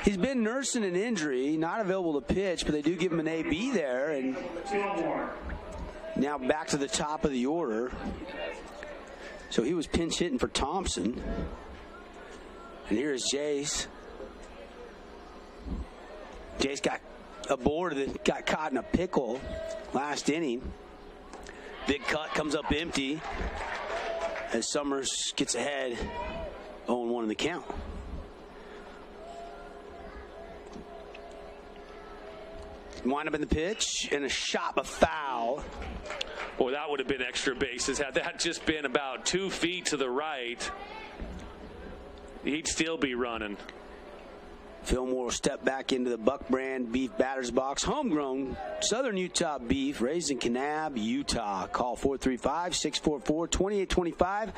Speaker 1: He's been nursing an injury, not available to pitch, but they do give him an AB there. And now back to the top of the order. So he was pinch hitting for Thompson. And here's Jace. Jace got a board that got caught in a pickle last inning. Big cut comes up empty as Summers gets ahead 0-1 in the count. Wind up in the pitch and a shot, a foul.
Speaker 2: Boy, that would have been extra bases. Had that just been about 2 feet to the right, he'd still be running.
Speaker 1: Fillmore will step back into the Buck Brand beef batter's box. Homegrown Southern Utah beef, raised in Kanab, Utah. Call 435-644-2825.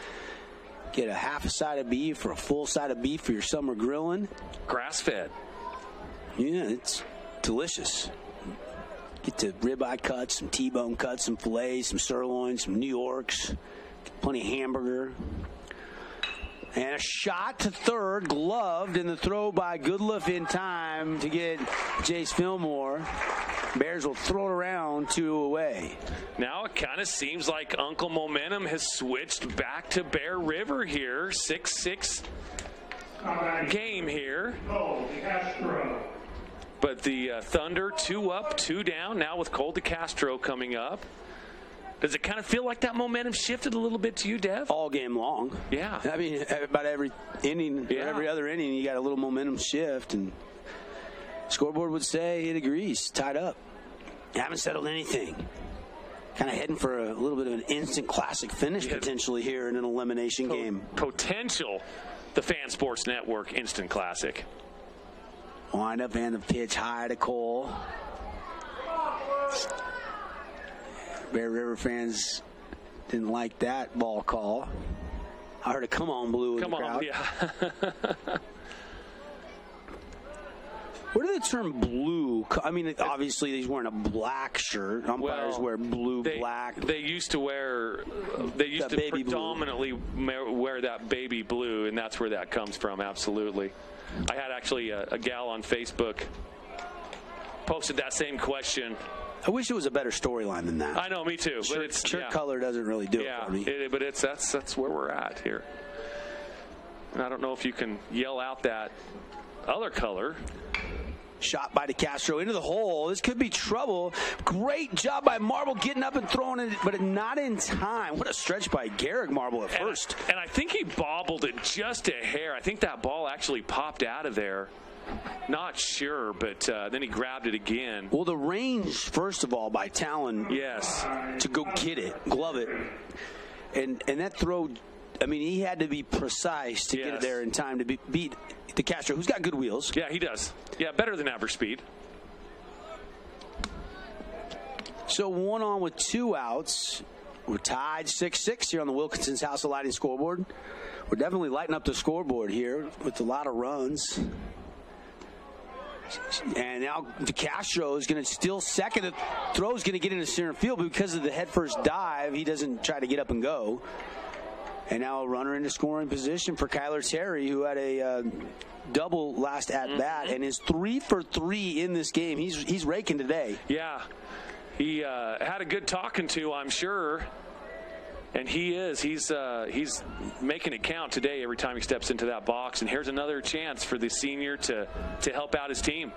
Speaker 1: Get a half a side of beef or a full side of beef for your summer grilling.
Speaker 2: Grass-fed.
Speaker 1: Yeah, it's delicious. Get the ribeye cuts, some T-bone cuts, some fillets, some sirloin, some New Yorks, plenty of hamburger. And a shot to third, gloved in the throw by Goodliff in time to get Jace Fillmore. Bears will throw it around 2 away.
Speaker 2: Now it kind of seems like Uncle Momentum has switched back to Bear River here. 6-6 game here. But the Thunder 2 up, 2 down. Now with Cole DeCastro coming up. Does it kind of feel like that momentum shifted a little bit to you, Dev?
Speaker 1: All game long.
Speaker 2: Yeah.
Speaker 1: I mean, about every inning, every other inning, you got a little momentum shift. And scoreboard would say it agrees. Tied up. Haven't settled anything. Kind of heading for a little bit of an instant classic finish potentially here in an elimination game.
Speaker 2: Potential. The Fan Sports Network instant classic.
Speaker 1: Wind up and the pitch high to Cole. Bear River fans didn't like that ball call. I heard a come on blue in the crowd.
Speaker 2: Yeah.
Speaker 1: Where did the term blue? I mean, obviously he's wearing a black shirt. Umpires wear blue, black.
Speaker 2: They used to wear. They used to predominantly wear that baby blue, and that's where that comes from. Absolutely. I had actually a gal on Facebook posted that same question.
Speaker 1: I wish it was a better storyline than that.
Speaker 2: I know, me too. But it's
Speaker 1: shirt color doesn't really do it for me.
Speaker 2: But that's where we're at here. And I don't know if you can yell out that other color.
Speaker 1: Shot by DeCastro into the hole. This could be trouble. Great job by Marble getting up and throwing it, but not in time. What a stretch by Garrick Marble at first.
Speaker 2: And I think he bobbled it just a hair. I think that ball actually popped out of there. Not sure, but then he grabbed it again.
Speaker 1: Well, the range, first of all, by Talon.
Speaker 2: Yes.
Speaker 1: To go get it, glove it. And that throw, I mean, he had to be precise to get it there in time to beat DeCastro, who's got good wheels.
Speaker 2: Yeah, he does. Yeah, better than average speed.
Speaker 1: So 1 on with 2 outs. We're tied 6-6 here on the Wilkinson's House of Lighting scoreboard. We're definitely lighting up the scoreboard here with a lot of runs. And now DeCastro is going to steal second. The throw is going to get into center field, but because of the headfirst dive, he doesn't try to get up and go. And now a runner into scoring position for Kyler Terry, who had a double last at-bat and is 3 for 3 in this game. He's raking today.
Speaker 2: Yeah. He had a good talking to, I'm sure. And he is. He's making it count today every time he steps into that box. And here's another chance for the senior to help out his team.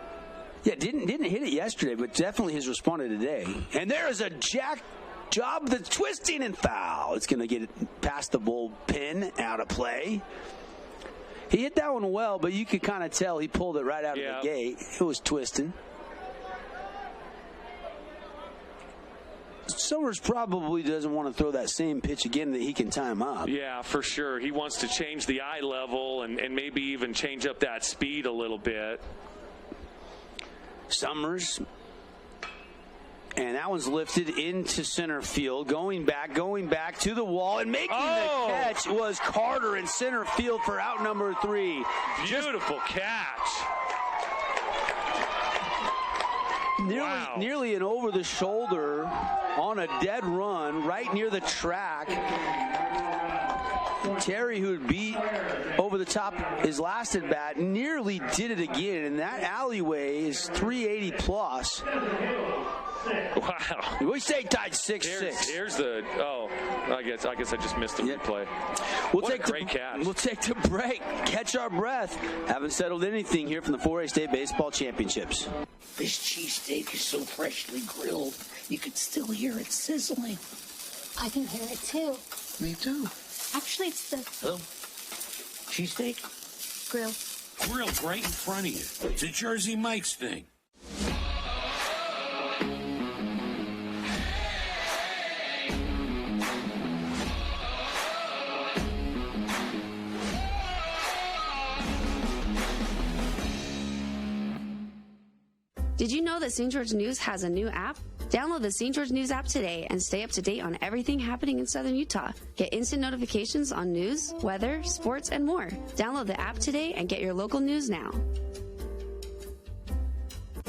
Speaker 1: Yeah, didn't hit it yesterday, but definitely has responded today. And there is a job that's twisting and foul. It's going to get it past the bullpen, out of play. He hit that one well, but you could kind of tell he pulled it right out of the gate. It was twisting. Summers probably doesn't want to throw that same pitch again that he can time up.
Speaker 2: Yeah, for sure. He wants to change the eye level and maybe even change up that speed a little bit.
Speaker 1: Summers. And that one's lifted into center field. Going back to the wall. And making the catch was Carter in center field for out number 3.
Speaker 2: Beautiful catch.
Speaker 1: Nearly an over-the-shoulder on a dead run right near the track. Terry, who had beat over the top his last at bat, nearly did it again. And that alleyway is 380 plus.
Speaker 2: Wow.
Speaker 1: We stay tied 6-6.
Speaker 2: Here's the I guess I just missed the replay. What a great catch.
Speaker 1: We'll take the break. Catch our breath. Haven't settled anything here from the 4A State Baseball Championships.
Speaker 4: This cheesesteak is so freshly grilled, you can still hear it sizzling.
Speaker 5: I can hear it too.
Speaker 4: Me too.
Speaker 5: Actually, it's the
Speaker 4: Hello? Cheesesteak?
Speaker 5: grill.
Speaker 6: Grilled right in front of you. It's a Jersey Mike's thing.
Speaker 7: Did you know that St. George News has a new app? Download the St. George News app today and stay up to date on everything happening in Southern Utah. Get instant notifications on news, weather, sports, and more. Download the app today and get your local news now.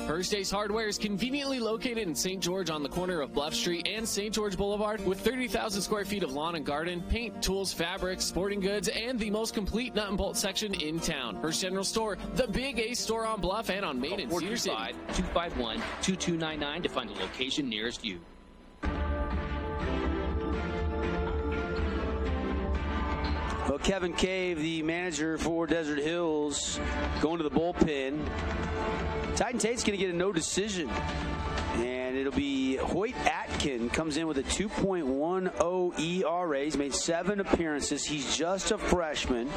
Speaker 8: First Ace Hardware is conveniently located in St. George on the corner of Bluff Street and St. George Boulevard with 30,000 square feet of lawn and garden, paint, tools, fabrics, sporting goods, and the most complete nut and bolt section in town. First General Store, the Big Ace store on Bluff and on Main in Cedar City.
Speaker 9: 251-2299 to find the location nearest you.
Speaker 1: Well, Kevin Cave, the manager for Desert Hills, going to the bullpen. Titan Tate's going to get a no decision. And it'll be Hoyt Atkin comes in with a 2.10 ERA. He's made 7 appearances. He's just a freshman.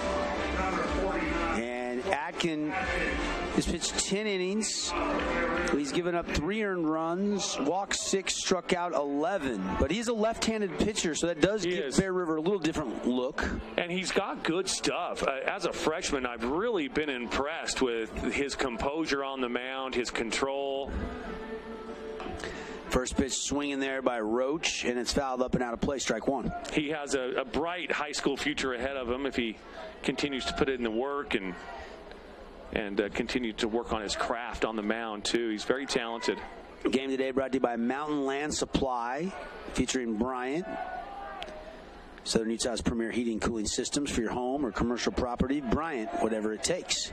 Speaker 1: And Atkin has pitched 10 innings. He's given up 3 earned runs, walked 6, struck out 11. But he's a left-handed pitcher, so that does give Bear River a little different look.
Speaker 2: And he's got good stuff. As a freshman, I've really been impressed with his composure on the mound, his control.
Speaker 1: First pitch swinging there by Roach, and it's fouled up and out of play, strike 1.
Speaker 2: He has a bright high school future ahead of him if he continues to put in the work and and continued to work on his craft on the mound, too. He's very talented.
Speaker 1: Game today brought to you by Mountain Land Supply, featuring Bryant. Southern Utah's premier heating and cooling systems for your home or commercial property. Bryant, whatever it takes.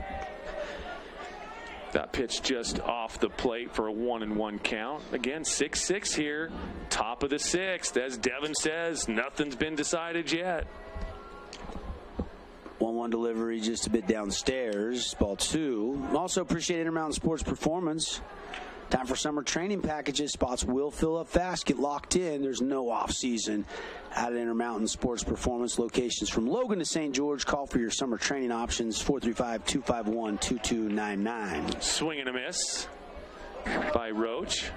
Speaker 2: That pitch just off the plate for a 1-1 count. Again, 6-6 here, top of the sixth. As Devin says, nothing's been decided yet.
Speaker 1: 1-1 delivery just a bit downstairs. Ball 2. Also appreciate Intermountain Sports Performance. Time for summer training packages. Spots will fill up fast. Get locked in. There's no off-season at Intermountain Sports Performance. Locations from Logan to St. George. Call for your summer training options. 435-251-2299.
Speaker 2: Swing and a miss by Roach.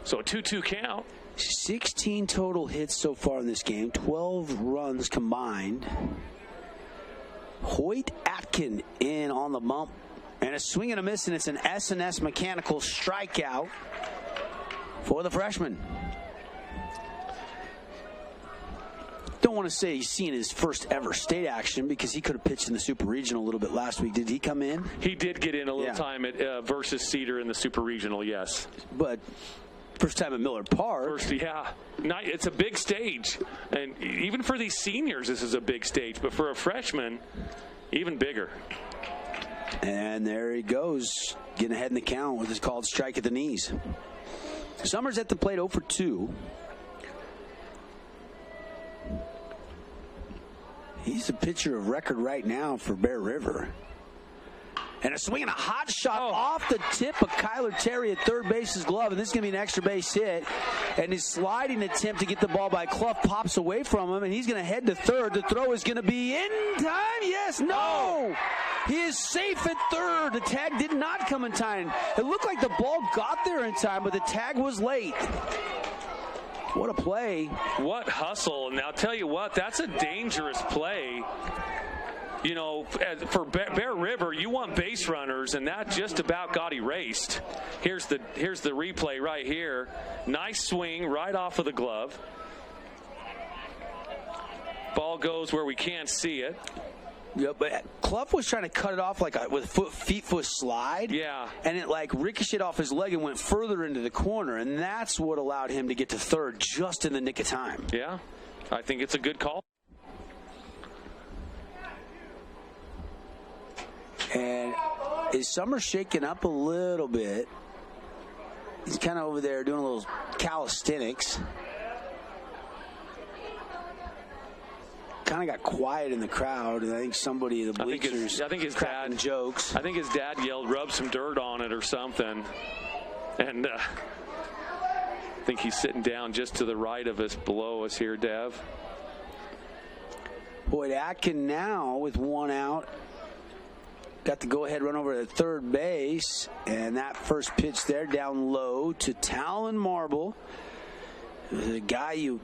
Speaker 2: So a 2-2 count.
Speaker 1: 16 total hits so far in this game. 12 runs combined. Hoyt Atkin in on the bump. And a swing and a miss, and it's an S&S mechanical strikeout for the freshman. Don't want to say he's seen his first ever state action because he could have pitched in the Super Regional a little bit last week. Did he come in?
Speaker 2: He did get in a little time at versus Cedar in the Super Regional, yes.
Speaker 1: But first time at Miller Park.
Speaker 2: It's a big stage. And even for these seniors, this is a big stage. But for a freshman, even bigger.
Speaker 1: And there he goes, getting ahead in the count with his called strike at the knees. Summers at the plate 0 for 2. He's the pitcher of record right now for Bear River. And a swing and a hot shot off the tip of Kyler Terry at third base's glove. And this is going to be an extra base hit. And his sliding attempt to get the ball by Clough pops away from him. And he's going to head to third. The throw is going to be in time. Yes, no. He is safe at third. The tag did not come in time. It looked like the ball got there in time, but the tag was late. What a play.
Speaker 2: What hustle. And I'll tell you what, that's a dangerous play. You know, for Bear River, you want base runners, and that just about got erased. Here's the replay right here. Nice swing right off of the glove. Ball goes where we can't see it.
Speaker 1: Yeah, but Clough was trying to cut it off like with feet foot slide.
Speaker 2: Yeah.
Speaker 1: And it like ricocheted off his leg and went further into the corner, and that's what allowed him to get to third just in the nick of time.
Speaker 2: Yeah, I think it's a good call.
Speaker 1: And is Summer shaking up a little bit? He's kind of over there doing a little calisthenics. Kind of got quiet in the crowd, and I think somebody in the bleachers
Speaker 2: I think his dad
Speaker 1: jokes.
Speaker 2: I think his dad yelled, "Rub some dirt on it" or something. And I think he's sitting down just to the right of us, below us here, Dev.
Speaker 1: Boyd Atkin now with one out. Got the go-ahead run over at third base, and that first pitch there down low to Talon Marble, the guy you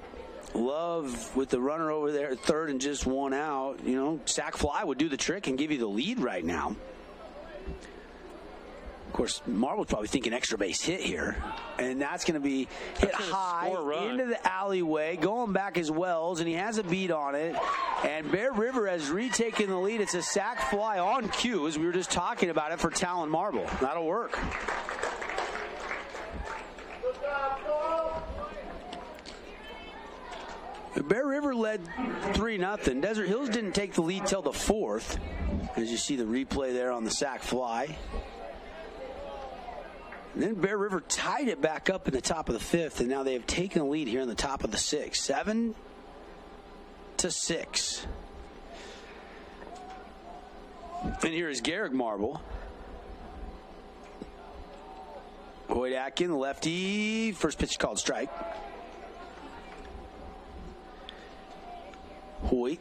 Speaker 1: love with the runner over there at third and just one out. You know, sac fly would do the trick and give you the lead right now. Of course, Marble's probably thinking extra base hit here, and that's going to be hit high into the alleyway, going back as Wells, and he has a beat on it. And Bear River has retaken the lead. It's a sac fly on cue, as we were just talking about it, for Talon Marble. That'll work. Bear River led 3-0. Desert Hills didn't take the lead till the fourth, as you see the replay there on the sac fly. And then Bear River tied it back up in the top of the fifth, and now they have taken the lead here in the top of the sixth. 7-6. And here is Garrick Marble. Hoyt Atkin, the lefty. First pitch called strike. Hoyt.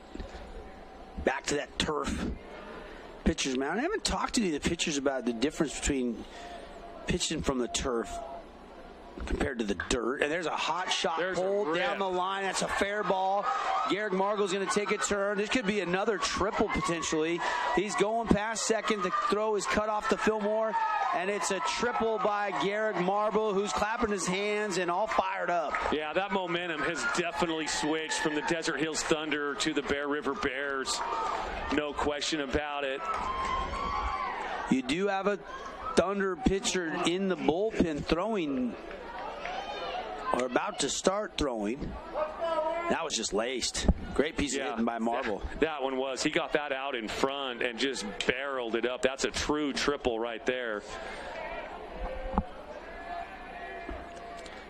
Speaker 1: Back to that turf pitcher's mound. I haven't talked to any of the pitchers about the difference between pitching from the turf compared to the dirt. And there's a hot shot pulled down the line. That's a fair ball. Garrick Margle's going to take a turn. This could be another triple potentially. He's going past second. The throw is cut off to Fillmore. And it's a triple by Garrick Marble, who's clapping his hands and all fired up.
Speaker 2: Yeah, that momentum has definitely switched from the Desert Hills Thunder to the Bear River Bears. No question about it.
Speaker 1: You do have a Thunder pitcher in the bullpen throwing, or about to start throwing. That was just laced. Great piece of hitting by Marble.
Speaker 2: That one was. He got that out in front and just barreled it up. That's a true triple right there.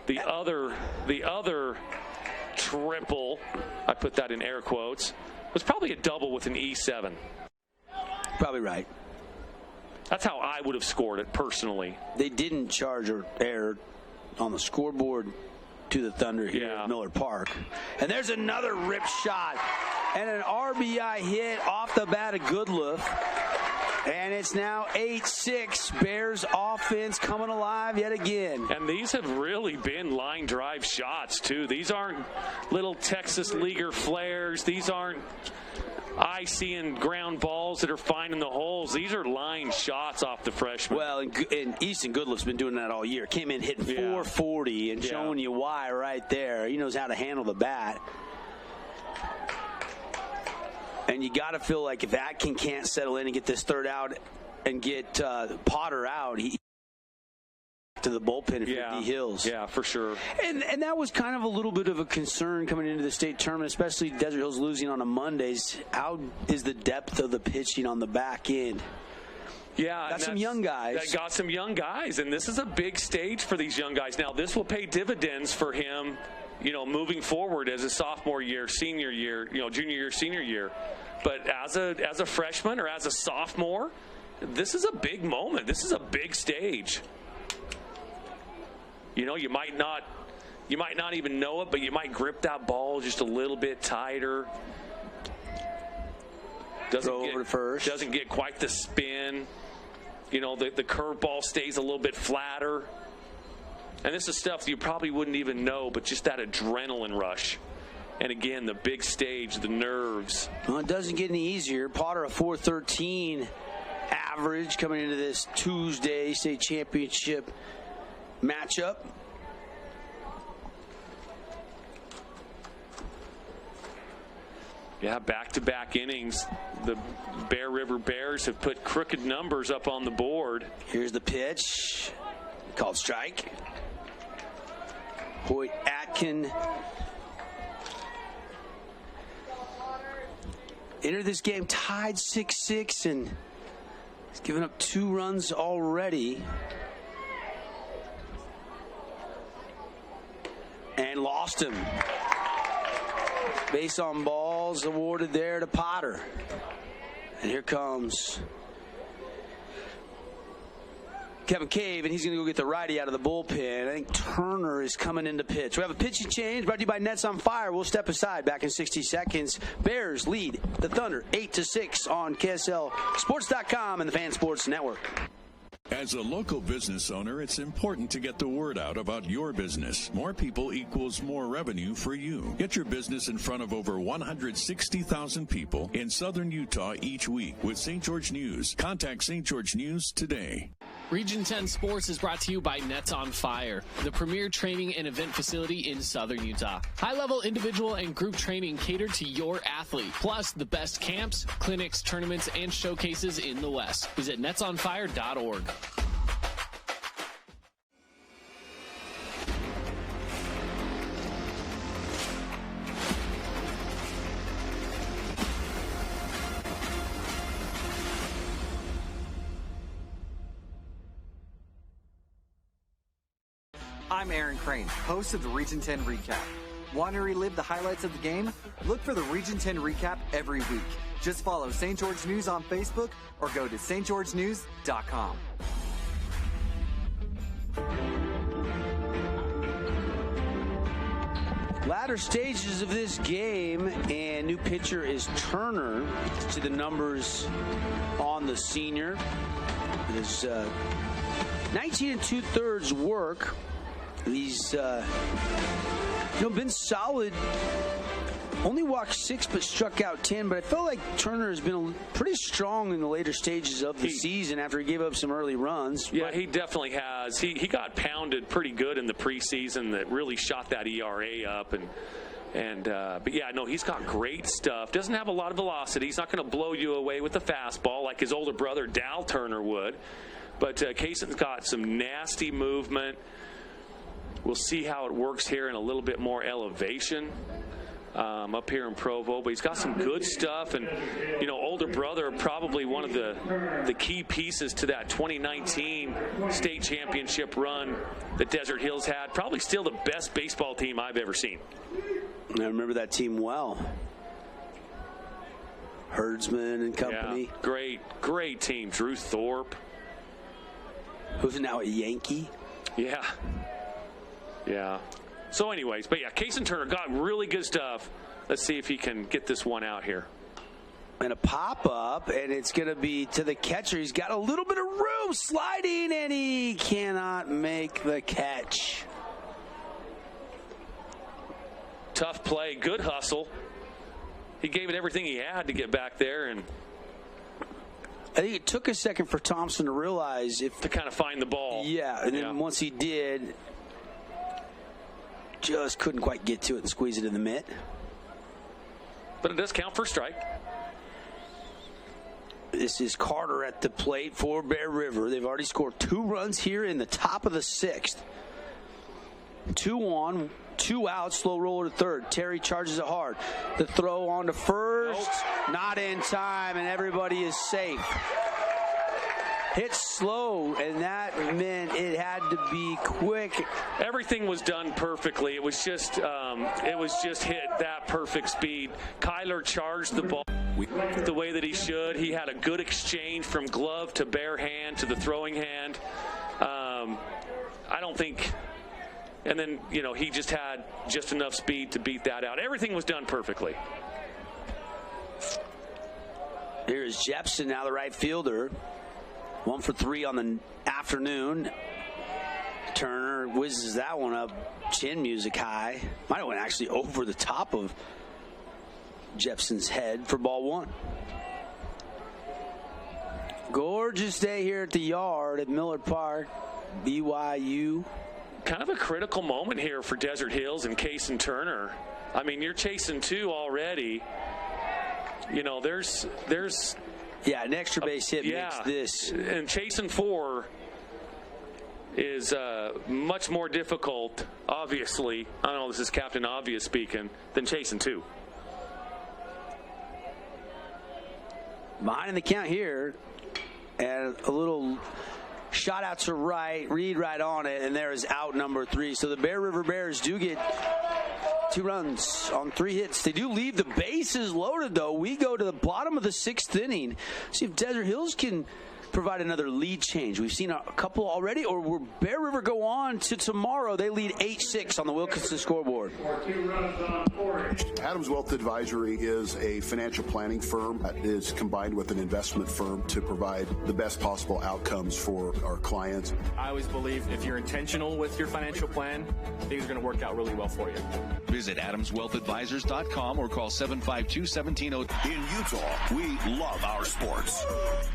Speaker 2: The other triple, I put that in air quotes, was probably a double with an E7.
Speaker 1: Probably right.
Speaker 2: That's how I would have scored it personally.
Speaker 1: They didn't charge or error on the scoreboard to the Thunder here at Miller Park. And there's another rip shot and an RBI hit off the bat of Goodluff. And it's now 8-6. Bears offense coming alive yet again.
Speaker 2: And these have really been line drive shots, too. These aren't little Texas leaguer flares. These aren't eye-seeing ground balls that are finding the holes. These are line shots off the freshman.
Speaker 1: Well, and Easton Goodluff's been doing that all year. Came in hitting 440 and showing you why right there. He knows how to handle the bat. And you got to feel like if Atkin can't settle in and get this third out and get Potter out, he to the bullpen for D Hills.
Speaker 2: Yeah, for sure.
Speaker 1: And that was kind of a little bit of a concern coming into the state tournament, especially Desert Hills losing on a Mondays. How is the depth of the pitching on the back end?
Speaker 2: Yeah,
Speaker 1: got some young guys.
Speaker 2: That got some young guys, and this is a big stage for these young guys. Now, this will pay dividends for him, moving forward as a sophomore year, senior year, junior year, senior year. But as a freshman or as a sophomore, this is a big moment. This is a big stage. You might not even know it, but you might grip that ball just a little bit tighter. Doesn't get quite the spin. The curveball stays a little bit flatter. And this is stuff that you probably wouldn't even know, but just that adrenaline rush. And again, the big stage, the nerves.
Speaker 1: Well, it doesn't get any easier. Potter, a 413 average coming into this Tuesday state championship matchup.
Speaker 2: Yeah, back-to-back innings. The Bear River Bears have put crooked numbers up on the board.
Speaker 1: Here's the pitch. Called strike. Hoyt Atkin entered this game tied 6-6 and he's given up 2 runs already. And lost him. Base on balls awarded there to Potter. And here comes Kevin Cave, and he's going to go get the righty out of the bullpen. I think Turner is coming into pitch. We have a pitching change brought to you by Nets on Fire. We'll step aside back in 60 seconds. Bears lead the Thunder 8-6 on KSLSports.com and the Fan Sports Network.
Speaker 10: As a local business owner, it's important to get the word out about your business. More people equals more revenue for you. Get your business in front of over 160,000 people in southern Utah each week with St. George News. Contact St. George News today.
Speaker 8: Region 10 Sports is brought to you by Nets on Fire, the premier training and event facility in southern Utah. High-level individual and group training catered to your athlete, plus the best camps, clinics, tournaments, and showcases in the West. Visit netsonfire.org.
Speaker 11: I'm Aaron Crane, host of the Region 10 Recap. Want to relive the highlights of the game? Look for the Region 10 Recap every week. Just follow St. George News on Facebook or go to stgeorgenews.com.
Speaker 1: Latter stages of this game, and new pitcher is Turner. See the numbers on the senior. It is 19 2/3 work. He's been solid. Only walked 6 but struck out 10, but I felt like Turner has been pretty strong in the later stages of the season after he gave up some early runs.
Speaker 2: Yeah, he definitely has. He got pounded pretty good in the preseason that really shot that ERA up, and But yeah, no, he's got great stuff. Doesn't have a lot of velocity. He's not going to blow you away with the fastball like his older brother Dal Turner would. But Kayson's got some nasty movement. We'll see how it works here in a little bit more elevation up here in Provo. But he's got some good stuff. And, you know, older brother, probably one of the key pieces to that 2019 state championship run that Desert Hills had. Probably still the best baseball team I've ever seen.
Speaker 1: I remember that team well. Herdsman and company.
Speaker 2: Yeah, great team. Drew Thorpe.
Speaker 1: Who's now a Yankee?
Speaker 2: Yeah. So anyways, but yeah, Kaysen Turner got really good stuff. Let's see if he can get this one out here.
Speaker 1: And a pop-up, and it's going to be to the catcher. He's got a little bit of room sliding, and he cannot make the catch.
Speaker 2: Tough play, good hustle. He gave it everything he had to get back there, and
Speaker 1: I think it took a second for Thompson to realize
Speaker 2: to kind of find the ball.
Speaker 1: Yeah, and then once he did, just couldn't quite get to it and squeeze it in the mitt.
Speaker 2: But it does count for a strike.
Speaker 1: This is Carter at the plate for Bear River. They've already scored 2 runs here in the top of the 6th. 2 on, 2 out, slow roller to third. Terry charges it hard. The throw on to first, not in time, and everybody is safe. Hit slow, and that meant it had to be quick.
Speaker 2: Everything was done perfectly. It was just hit that perfect speed. Kyler charged the ball the way that he should. He had a good exchange from glove to bare hand to the throwing hand. I don't think. And then, you know, he just had just enough speed to beat that out. Everything was done perfectly.
Speaker 1: Here's Jepson, now the right fielder. 1 for 3 on the afternoon. Turner whizzes that one up. Chin music high. Might have went actually over the top of Jepson's head for ball 1. Gorgeous day here at the yard at Millard Park. BYU.
Speaker 2: Kind of a critical moment here for Desert Hills and Kaysen Turner. I mean, you're chasing 2 already. You know, there's
Speaker 1: yeah, an extra base hit makes this.
Speaker 2: And chasing 4 is much more difficult, obviously. I don't know, this is Captain Obvious speaking, than chasing 2.
Speaker 1: Behind in the count here, and a little shot out to right, Reed right on it, and there is out number 3. So the Bear River Bears do get 2 runs on 3 hits. They do leave the bases loaded, though. We go to the bottom of the 6th inning. See if Desert Hills can provide another lead change. We've seen a couple already, or will Bear River go on to tomorrow? They lead 8-6 on the Wilkinson scoreboard.
Speaker 15: Adams Wealth Advisory is a financial planning firm that is combined with an investment firm to provide the best possible outcomes for our clients.
Speaker 21: I always believe if you're intentional with your financial plan, things are going to work out really well for you.
Speaker 17: Visit AdamsWealthAdvisors.com or call 752-1702.
Speaker 13: In Utah, we love our sports.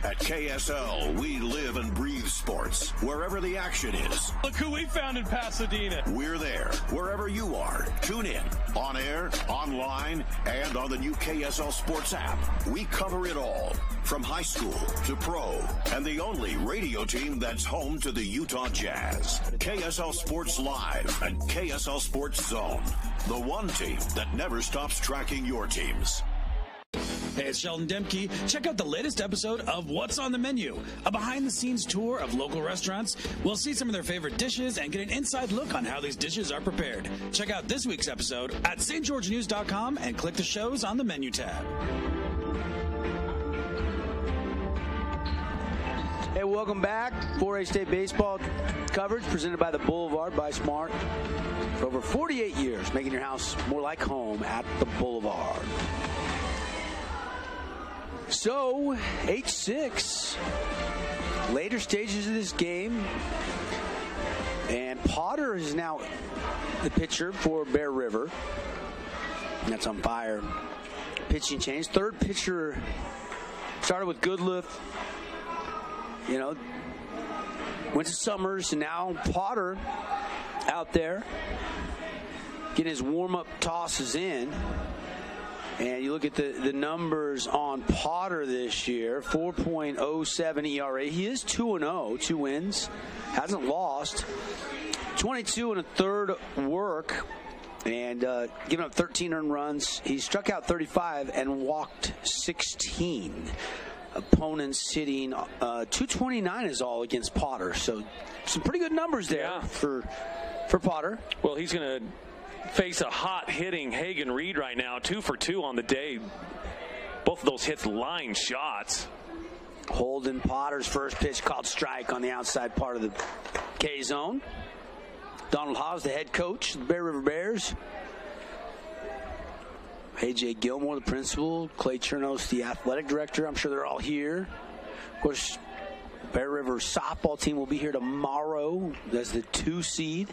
Speaker 13: At KSL, we live and breathe sports. Wherever the action is.
Speaker 14: Look who we found in Pasadena.
Speaker 13: We're there. Wherever you are. Tune in. On air, online, and on the new KSL Sports app. We cover it all. From high school to pro. And the only radio team that's home to the Utah Jazz. KSL Sports Live and KSL Sports Zone. The one team that never stops tracking your teams.
Speaker 18: Hey, it's Sheldon Demke. Check out the latest episode of What's on the Menu, a behind-the-scenes tour of local restaurants. We'll see some of their favorite dishes and get an inside look on how these dishes are prepared. Check out this week's episode at stgeorgenews.com and click the shows on the menu tab.
Speaker 1: Hey, welcome back. 4A State Baseball coverage presented by the Boulevard by Smart. For over 48 years, making your house more like home at the Boulevard. So, 8-6. Later stages of this game. And Potter is now the pitcher for Bear River. That's on fire. Pitching change. Third pitcher started with Goodliff. You know, went to Summers, and now Potter out there. getting his warm-up tosses in. And you look at the numbers on Potter this year, 4.07 ERA. He is 2-0, 2 wins, hasn't lost. 22 and a third work, and giving up 13 earned runs. He struck out 35 and walked 16. Opponents hitting 229 is all against Potter. So some pretty good numbers there for Potter.
Speaker 2: Well, he's going to face a hot hitting Hagen Reed right now, 2 for 2 on the day. Both of those hits line shots.
Speaker 1: Holding Potter's first pitch called strike on the outside part of the K zone. Donald Haas, the head coach of the Bear River Bears. A.J. Gilmore, the principal. Clay Chernos, the athletic director. I'm sure they're all here. Of course, Bear River softball team will be here tomorrow as the 2 seed.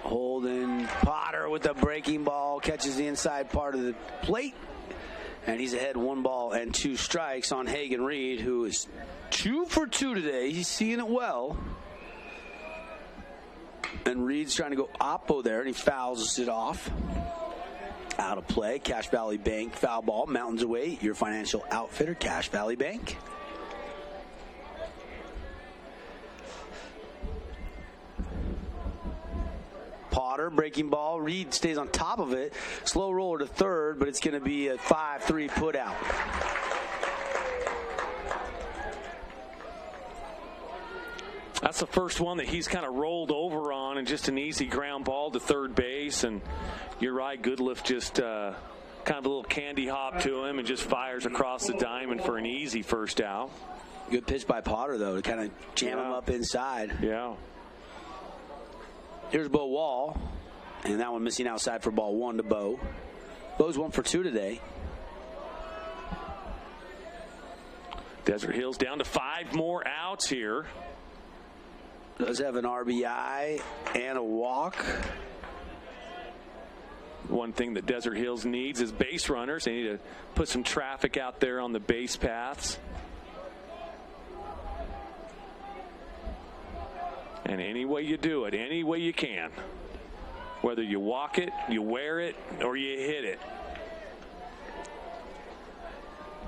Speaker 1: Holding Potter with the breaking ball, catches the inside part of the plate, and he's ahead 1 ball and 2 strikes on Hagen Reed, who is 2 for 2 today. He's seeing it well. And Reed's trying to go oppo there, and he fouls it off. Out of play. Cache Valley Bank foul ball. Mountains away. Your financial outfitter, Cache Valley Bank. Potter, breaking ball. Reed stays on top of it. Slow roller to third, but it's going to be a 5-3 put out.
Speaker 2: That's the first one that he's kind of rolled over on, and just an easy ground ball to third base. And you're right, Goodliff just kind of a little candy hop to him and just fires across the diamond for an easy first out.
Speaker 1: Good pitch by Potter, though, to kind of jam him up inside.
Speaker 2: Yeah.
Speaker 1: Here's Bo Wall, and that one missing outside for ball 1 to Bo. Bo's 1 for 2 today.
Speaker 2: Desert Hills down to 5 more outs here.
Speaker 1: Does have an RBI and a walk.
Speaker 2: One thing that Desert Hills needs is base runners. They need to put some traffic out there on the base paths. And any way you do it, any way you can. Whether you walk it, you wear it, or you hit it.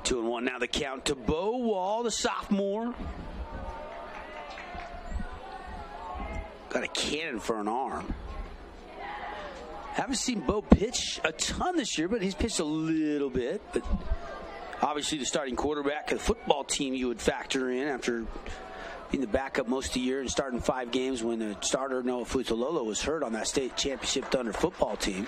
Speaker 1: 2-1 now the count to Bo Wall, the sophomore. Got a cannon for an arm. Haven't seen Bo pitch a ton this year, but he's pitched a little bit. But obviously the starting quarterback of the football team you would factor in after being the backup most of the year and starting 5 games when the starter Noah Futololo was hurt on that state championship Thunder football team.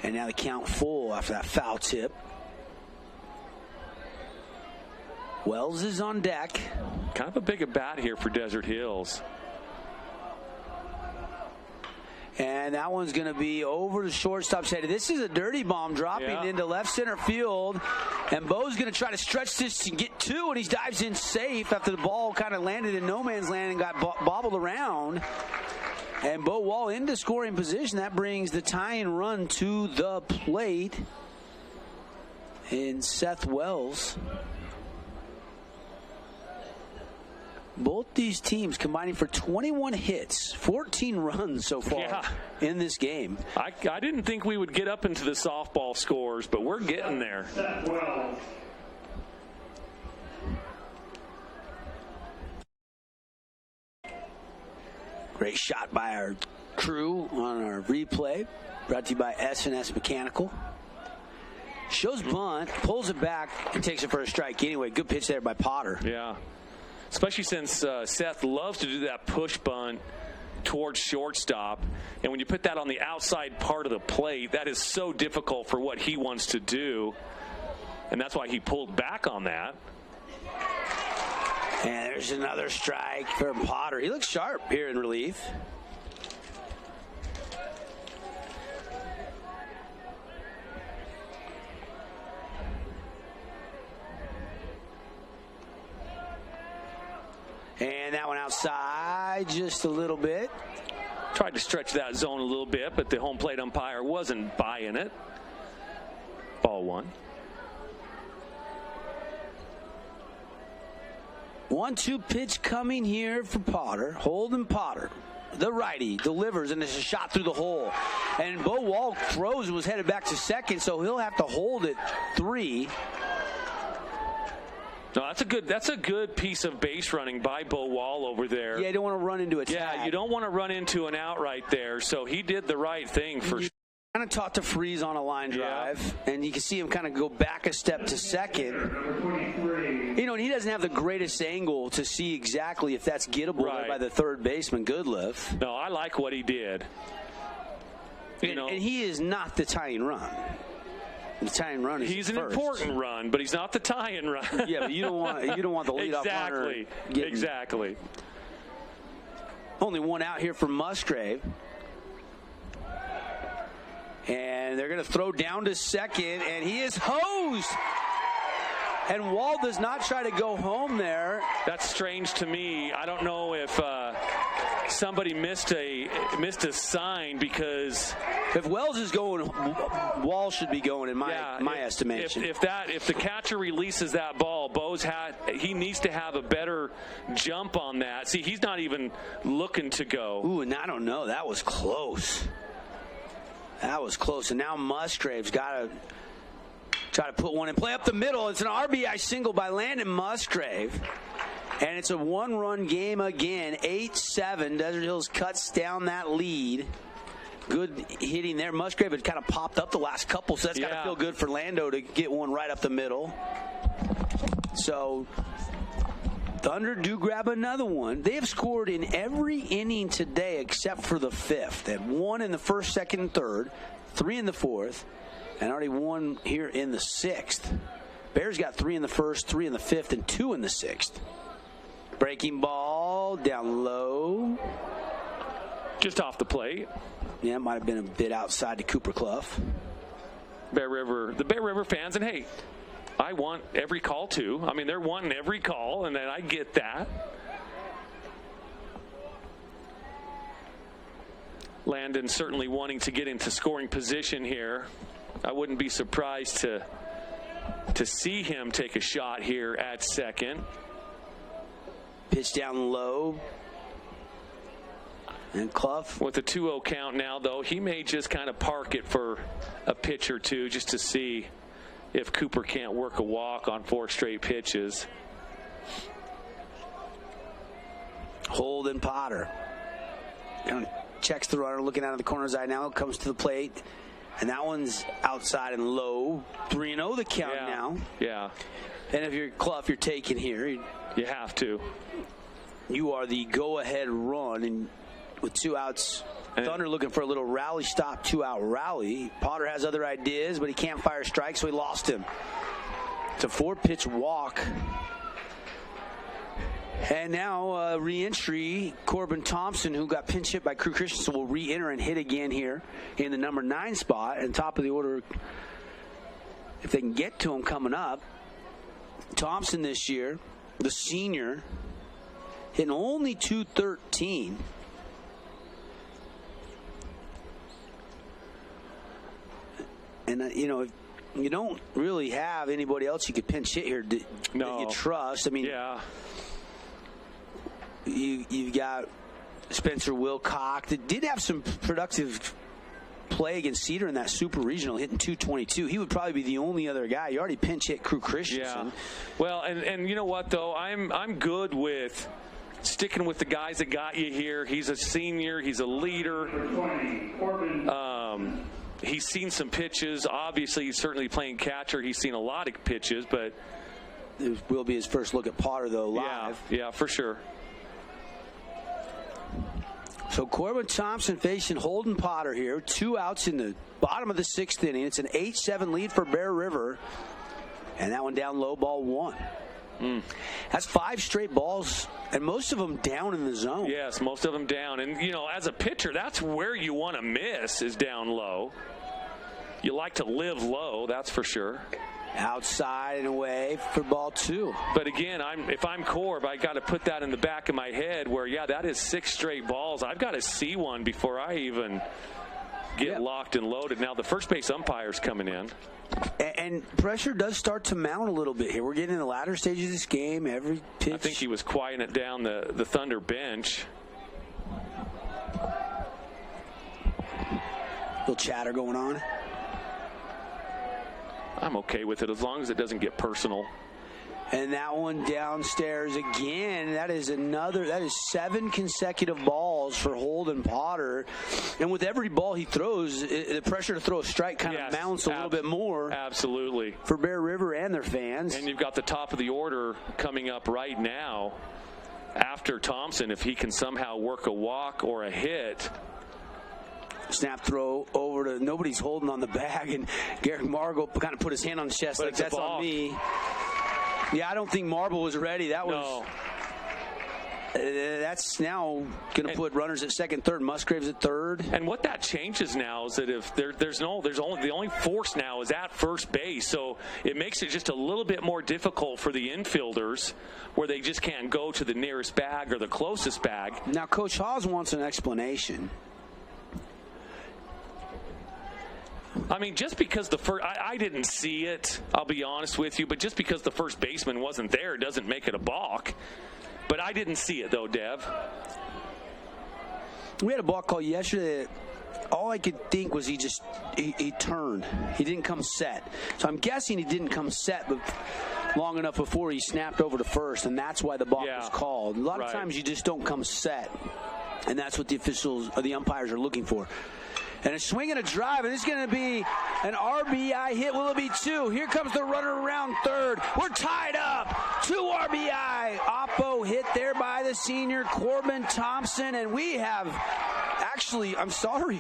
Speaker 1: And now the count full after that foul tip. Wells is on deck.
Speaker 2: Kind of a big bat here for Desert Hills.
Speaker 1: And that one's going to be over the shortstop's head. This is a dirty bomb dropping into left center field. And Bo's going to try to stretch this to get 2, and he dives in safe after the ball kind of landed in no man's land and got bobbled around. And Bo Wall into scoring position. That brings the tying run to the plate in Seth Wells. Both these teams combining for 21 hits, 14 runs so far in this game.
Speaker 2: I didn't think we would get up into the softball scores, but we're getting there.
Speaker 1: Great shot by our crew on our replay, brought to you by S&S Mechanical. Shows bunt, pulls it back, and takes it for a strike. Anyway, good pitch there by Potter.
Speaker 2: Yeah. Especially since Seth loves to do that push bunt towards shortstop. And when you put that on the outside part of the plate, that is so difficult for what he wants to do. And that's why he pulled back on that.
Speaker 1: And there's another strike for Potter. He looks sharp here in relief. And that one outside just a little bit.
Speaker 2: Tried to stretch that zone a little bit, but the home plate umpire wasn't buying it. Ball 1.
Speaker 1: 1-2 pitch coming here for Potter. Holden Potter, the righty, delivers, and it's a shot through the hole. And Bo Wall throws and was headed back to second, so he'll have to hold it 3.
Speaker 2: No, that's a good piece of base running by Bo Wall over there.
Speaker 1: Yeah, you don't want to run into a tag.
Speaker 2: Yeah, you don't want to run into an out right there. So he did the right thing for sure.
Speaker 1: Kind of taught to freeze on a line drive, and you can see him kind of go back a step to second. You know, and he doesn't have the greatest angle to see exactly if that's gettable there by the third baseman, Goodliff.
Speaker 2: No, I like what he did.
Speaker 1: And he is not the tying run. The tying run is
Speaker 2: he's an
Speaker 1: first.
Speaker 2: important run, but he's not the tying run.
Speaker 1: Yeah, but you don't want the leadoff runner.
Speaker 2: Exactly.
Speaker 1: Only one out here for Musgrave. And they're going to throw down to second, and he is hosed. And Wall does not try to go home there.
Speaker 2: That's strange to me. I don't know if somebody missed a sign, because
Speaker 1: if Wells is going, Wall should be going in my estimation.
Speaker 2: If the catcher releases that ball, he needs to have a better jump on that. See, he's not even looking to go.
Speaker 1: Ooh, and I don't know. That was close. That was close. And now Musgrave's got to try to put one in play up the middle. It's an RBI single by Landon Musgrave. And it's a one-run game again. 8-7. Desert Hills cuts down that lead. Good hitting there. Musgrave had kind of popped up the last couple, so that's got to feel good for Lando to get one right up the middle. So Thunder do grab another one. They have scored in every inning today except for the 5th. They had 1 in the 1st, 2nd, and 3rd, 3 in the 4th, and already 1 here in the 6th. Bears got 3 in the 1st, 3 in the 5th, and 2 in the 6th. Breaking ball down low.
Speaker 2: Just off the plate.
Speaker 1: Yeah, it might have been a bit outside to Cooper Clough.
Speaker 2: The Bear River fans, and hey, I want every call too. I mean, they're wanting every call, and then I get that. Landon certainly wanting to get into scoring position here. I wouldn't be surprised to see him take a shot here at second.
Speaker 1: Pitch down low. And Clough.
Speaker 2: With a 2-0 count now, though, he may just kind of park it for a pitch or two just to see if Cooper can't work a walk on 4 straight pitches.
Speaker 1: Holden Potter checks the runner, looking out of the corner's eye now, comes to the plate, and that one's outside and low. 3-0 the count now.
Speaker 2: Yeah.
Speaker 1: And if you're Clough, you're taking here.
Speaker 2: You have to.
Speaker 1: You are the go-ahead run, and with 2 outs, Thunder looking for a little rally stop, 2-out rally. Potter has other ideas, but he can't fire strikes, so he lost him. It's a 4-pitch walk. And now re-entry, Corbin Thompson, who got pinch hit by Crew Christensen, will re-enter and hit again here in the number 9 spot. And top of the order, if they can get to him coming up, Thompson this year, the senior, hitting only .213. And, you don't really have anybody else you could pinch hit here that you trust. I mean, you've got Spencer Wilcock that did have some productive play against Cedar in that super regional, hitting .222. He would probably be the only other guy. You already pinch hit Crew Christensen.
Speaker 2: Yeah. Well, and you know what, though? I'm good with sticking with the guys that got you here. He's a senior. He's a leader. He's seen some pitches. Obviously, he's certainly playing catcher. He's seen a lot of pitches, but
Speaker 1: it will be his first look at Potter, though, live.
Speaker 2: Yeah, for sure.
Speaker 1: So Corbin Thompson facing Holden Potter here. 2 outs in the bottom of the 6th inning. It's an 8-7 lead for Bear River. And that one down low, ball 1. That's 5 straight balls, and most of them down in the zone.
Speaker 2: Yes, most of them down. And, as a pitcher, that's where you want to miss, is down low. You like to live low, that's for sure.
Speaker 1: Outside and away for ball 2.
Speaker 2: But again, if I'm Corb, I got to put that in the back of my head where, that is 6 straight balls. I've got to see one before I even get locked and loaded. Now the first base umpire's coming in.
Speaker 1: And pressure does start to mount a little bit here. We're getting in the latter stages of this game. Every pitch.
Speaker 2: I think he was quieting it down the Thunder bench.
Speaker 1: Little chatter going on.
Speaker 2: I'm okay with it as long as it doesn't get personal.
Speaker 1: And that one downstairs again. That is 7 consecutive balls for Holden Potter. And with every ball he throws, the pressure to throw a strike kind of mounts a little bit more.
Speaker 2: Absolutely.
Speaker 1: For Bear River and their fans.
Speaker 2: And you've got the top of the order coming up right now after Thompson. If he can somehow work a walk or a hit.
Speaker 1: Snap throw over to nobody's holding on the bag. And Garrick Margot kind of put his hand on his chest like, that's on me. Yeah, I don't think Marble was ready. That was. That's now going to put runners at second, third, Musgraves at third.
Speaker 2: And what that changes now is that if the only force now is at first base, so it makes it just a little bit more difficult for the infielders, where they just can't go to the nearest bag or the closest bag.
Speaker 1: Now, Coach Hawes wants an explanation.
Speaker 2: I mean, just because the first, I didn't see it, I'll be honest with you, but just because the first baseman wasn't there doesn't make it a balk. But I didn't see it, though, Dev.
Speaker 1: We had a balk call yesterday. All I could think was he turned. He didn't come set. So I'm guessing he didn't come set but long enough before he snapped over to first, and that's why the balk was called. A lot of times you just don't come set, and that's what the officials or the umpires are looking for. And a swing and a drive, and it's going to be an RBI hit. Will it be 2? Here comes the runner around third. We're tied up. 2 RBI. Oppo hit there by the senior, Corbin Thompson. And we have, actually, I'm sorry.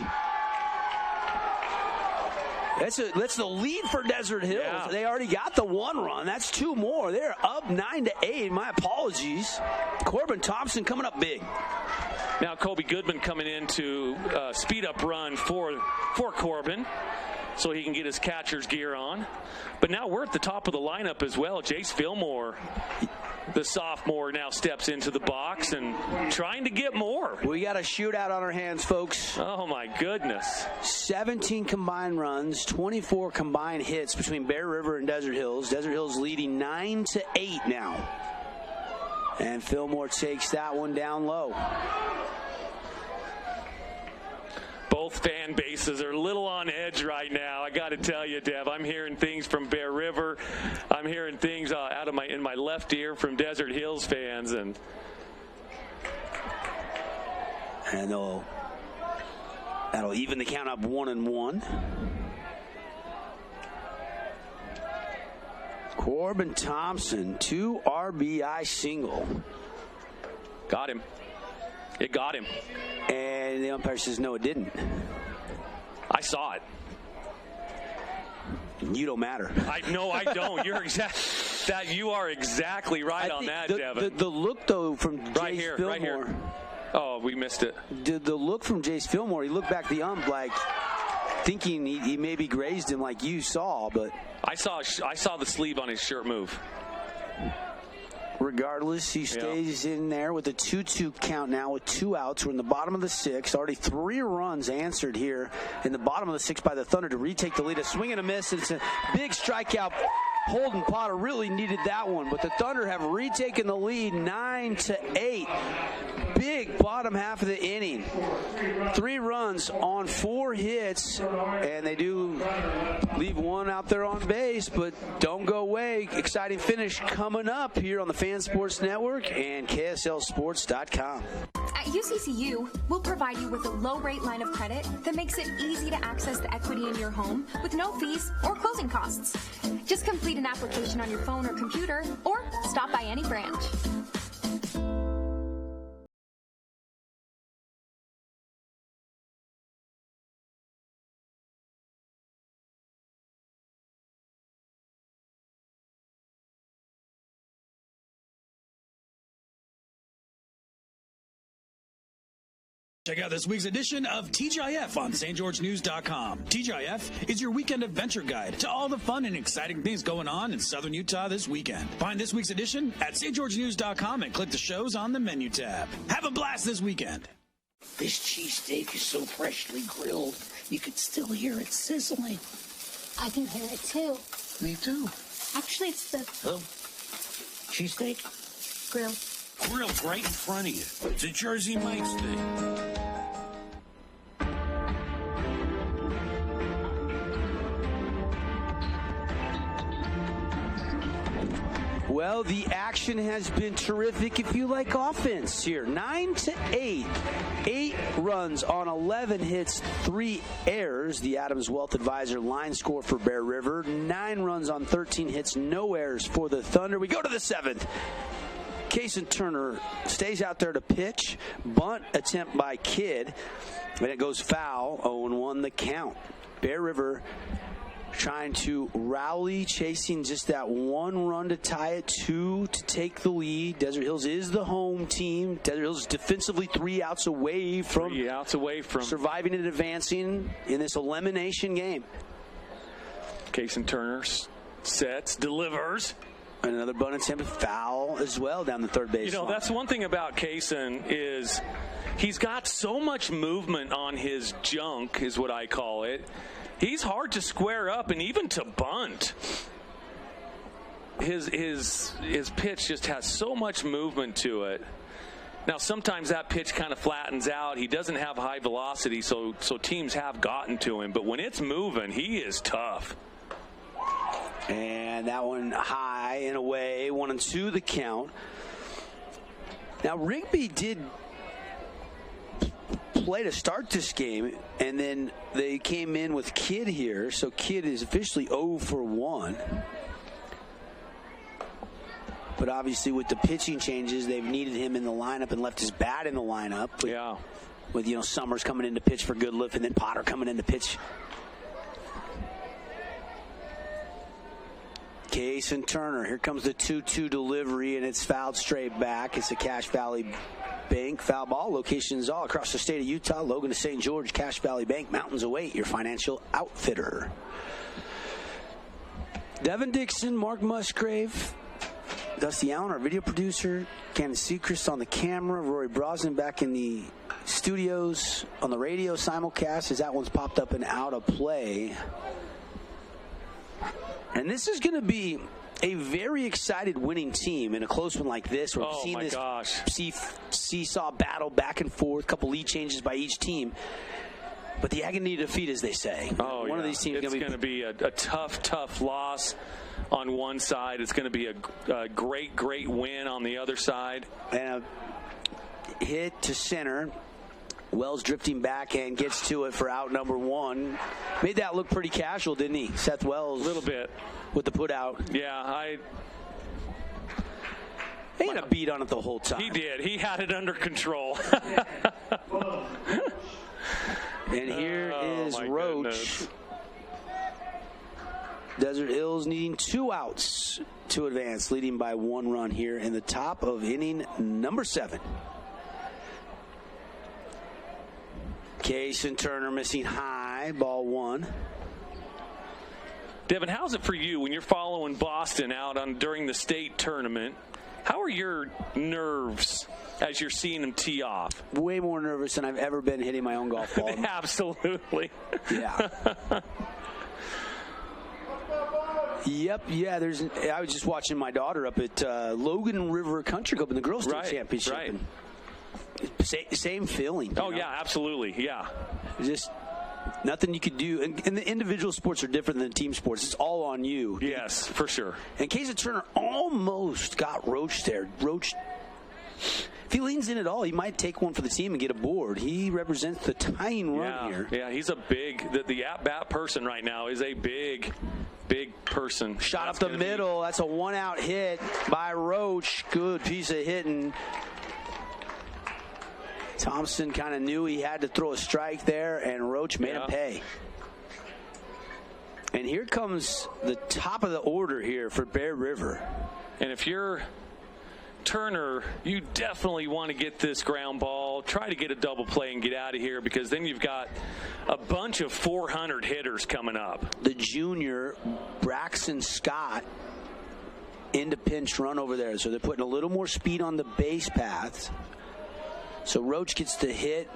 Speaker 1: That's the lead for Desert Hills. Yeah. They already got the 1 run. That's 2 more. They're up 9-8. My apologies. Corbin Thompson coming up big.
Speaker 2: Now Kobe Goodman coming in to speed up run for Corbin so he can get his catcher's gear on. But now we're at the top of the lineup as well. Jace Fillmore, the sophomore, now steps into the box and trying to get more.
Speaker 1: We got a shootout on our hands, folks.
Speaker 2: Oh, my goodness.
Speaker 1: 17 combined runs, 24 combined hits between Bear River and Desert Hills. Desert Hills leading 9-8 now. And Fillmore takes that one down low.
Speaker 2: Both fan bases are a little on edge right now. I got to tell you, Dev, I'm hearing things from Bear River. I'm hearing things out of in my left ear from Desert Hills fans, and
Speaker 1: that'll even the count up 1-1. Corbin Thompson, 2 RBI single.
Speaker 2: Got him. It got him.
Speaker 1: And the umpire says, no, it didn't.
Speaker 2: I saw it.
Speaker 1: You don't matter.
Speaker 2: No, I don't. You are exactly right on that, Devin.
Speaker 1: The look, though, from Jace Fillmore.
Speaker 2: Right here. Oh, we missed it.
Speaker 1: The look from Jace Fillmore, he looked back the ump like thinking he maybe grazed him like you saw, but
Speaker 2: I saw the sleeve on his shirt move.
Speaker 1: Regardless, he stays in there with a 2-2 count now with 2 outs. We're in the bottom of the 6th. Already 3 runs answered here in the bottom of the 6th by the Thunder to retake the lead. A swing and a miss. It's a big strikeout. Holden Potter really needed that one, but the Thunder have retaken the lead 9-8. Big bottom half of the inning. 3 runs on 4 hits, and they do leave 1 out there on base, but don't go away. Exciting finish coming up here on the Fan Sports Network and KSLSports.com.
Speaker 19: At UCCU, we'll provide you with a low-rate line of credit that makes it easy to access the equity in your home with no fees or closing costs. Just complete an application on your phone or computer, or stop by any branch.
Speaker 18: Check out this week's edition of TGIF on StGeorgeNews.com. TGIF is your weekend adventure guide to all the fun and exciting things going on in Southern Utah this weekend. Find this week's edition at StGeorgeNews.com and click the shows on the menu tab. Have a blast this weekend.
Speaker 4: This cheesesteak is so freshly grilled, you could still hear it sizzling.
Speaker 5: I can hear it too.
Speaker 4: Me too.
Speaker 5: Actually, it's the
Speaker 4: Cheesesteak?
Speaker 5: grill.
Speaker 6: Grilled right in front of you. It's a Jersey Mike's thing.
Speaker 1: Well, the action has been terrific if you like offense here. 9-8. 8 runs on 11 hits, 3 errors. The Adams Wealth Advisor line score for Bear River. 9 runs on 13 hits, no errors for the Thunder. We go to the 7th. Cason Turner stays out there to pitch. Bunt attempt by Kidd. And it goes foul. 0-1 the count. Bear River trying to rally, chasing just that 1 run to tie it, 2 to take the lead. Desert Hills is the home team. Desert Hills is defensively 3 outs away from surviving and advancing in this elimination game.
Speaker 2: Cason Turner sets, delivers.
Speaker 1: Another bunt attempt, foul as well down the third base line.
Speaker 2: That's one thing about Cason is he's got so much movement on his junk, is what I call it. He's hard to square up and even to bunt. His pitch just has so much movement to it. Now, sometimes that pitch kind of flattens out. He doesn't have high velocity, so teams have gotten to him. But when it's moving, he is tough.
Speaker 1: And that one high and away, 1-2 the count. Now, Rigby did play to start this game, and then they came in with Kidd here, so Kidd is officially 0 for 1. But obviously with the pitching changes, they've needed him in the lineup and left his bat in the lineup. With Summers coming in to pitch for Goodliff, and then Potter coming in to pitch. Cason Turner, here comes the 2-2 delivery, and it's fouled straight back. It's a Cache Valley Bank foul ball. Locations all across the state of Utah. Logan to St. George, Cache Valley Bank, Mountains await, your financial outfitter. Devin Dixon, Mark Musgrave, Dusty Allen, our video producer, Candace Sechrist on the camera, Rory Brosnan back in the studios on the radio simulcast as that one's popped up and out of play. And this is going to be a very excited winning team in a close one like this, where we've seen this seesaw battle back and forth, couple lead changes by each team. But the agony of defeat, as they say. One of these teams
Speaker 2: is going to be a tough loss on one side. It's going to be a great win on the other side.
Speaker 1: And a hit to center. Wells drifting back and gets to it for out number 1. Made that look pretty casual, didn't he? Seth Wells.
Speaker 2: A little bit.
Speaker 1: With the put out.
Speaker 2: Yeah,
Speaker 1: he had a beat on it the whole time.
Speaker 2: He did. He had it under control.
Speaker 1: And here is Roach.
Speaker 2: Goodness.
Speaker 1: Desert Hills needing 2 outs to advance, leading by 1 run here in the top of inning number 7. Cason Turner missing high, ball 1.
Speaker 2: Devin, how's it for you when you're following Boston out during the state tournament? How are your nerves as you're seeing them tee off?
Speaker 1: Way more nervous than I've ever been hitting my own golf ball.
Speaker 2: Absolutely.
Speaker 1: Yeah. Yep. Yeah. I was just watching my daughter up at Logan River Country Club in the Girls State Championship.
Speaker 2: Right.
Speaker 1: Same feeling.
Speaker 2: Oh, yeah, absolutely. Yeah.
Speaker 1: Just nothing you could do. And the individual sports are different than team sports. It's all on you.
Speaker 2: Yes, for sure.
Speaker 1: And Cason Turner almost got Roach there. Roach, if he leans in at all, he might take one for the team and get a board. He represents the tying run here.
Speaker 2: Yeah, he's a the at-bat person right now is a big person.
Speaker 1: Shot up the middle. That's a 1-out hit by Roach. Good piece of hitting. Thompson kind of knew he had to throw a strike there, and Roach made him pay. And here comes the top of the order here for Bear River.
Speaker 2: And if you're Turner, you definitely want to get this ground ball, try to get a double play and get out of here, because then you've got a bunch of 400 hitters coming up.
Speaker 1: The junior, Braxton Scott, into pinch run over there. So they're putting a little more speed on the base paths. So Roach gets the hit.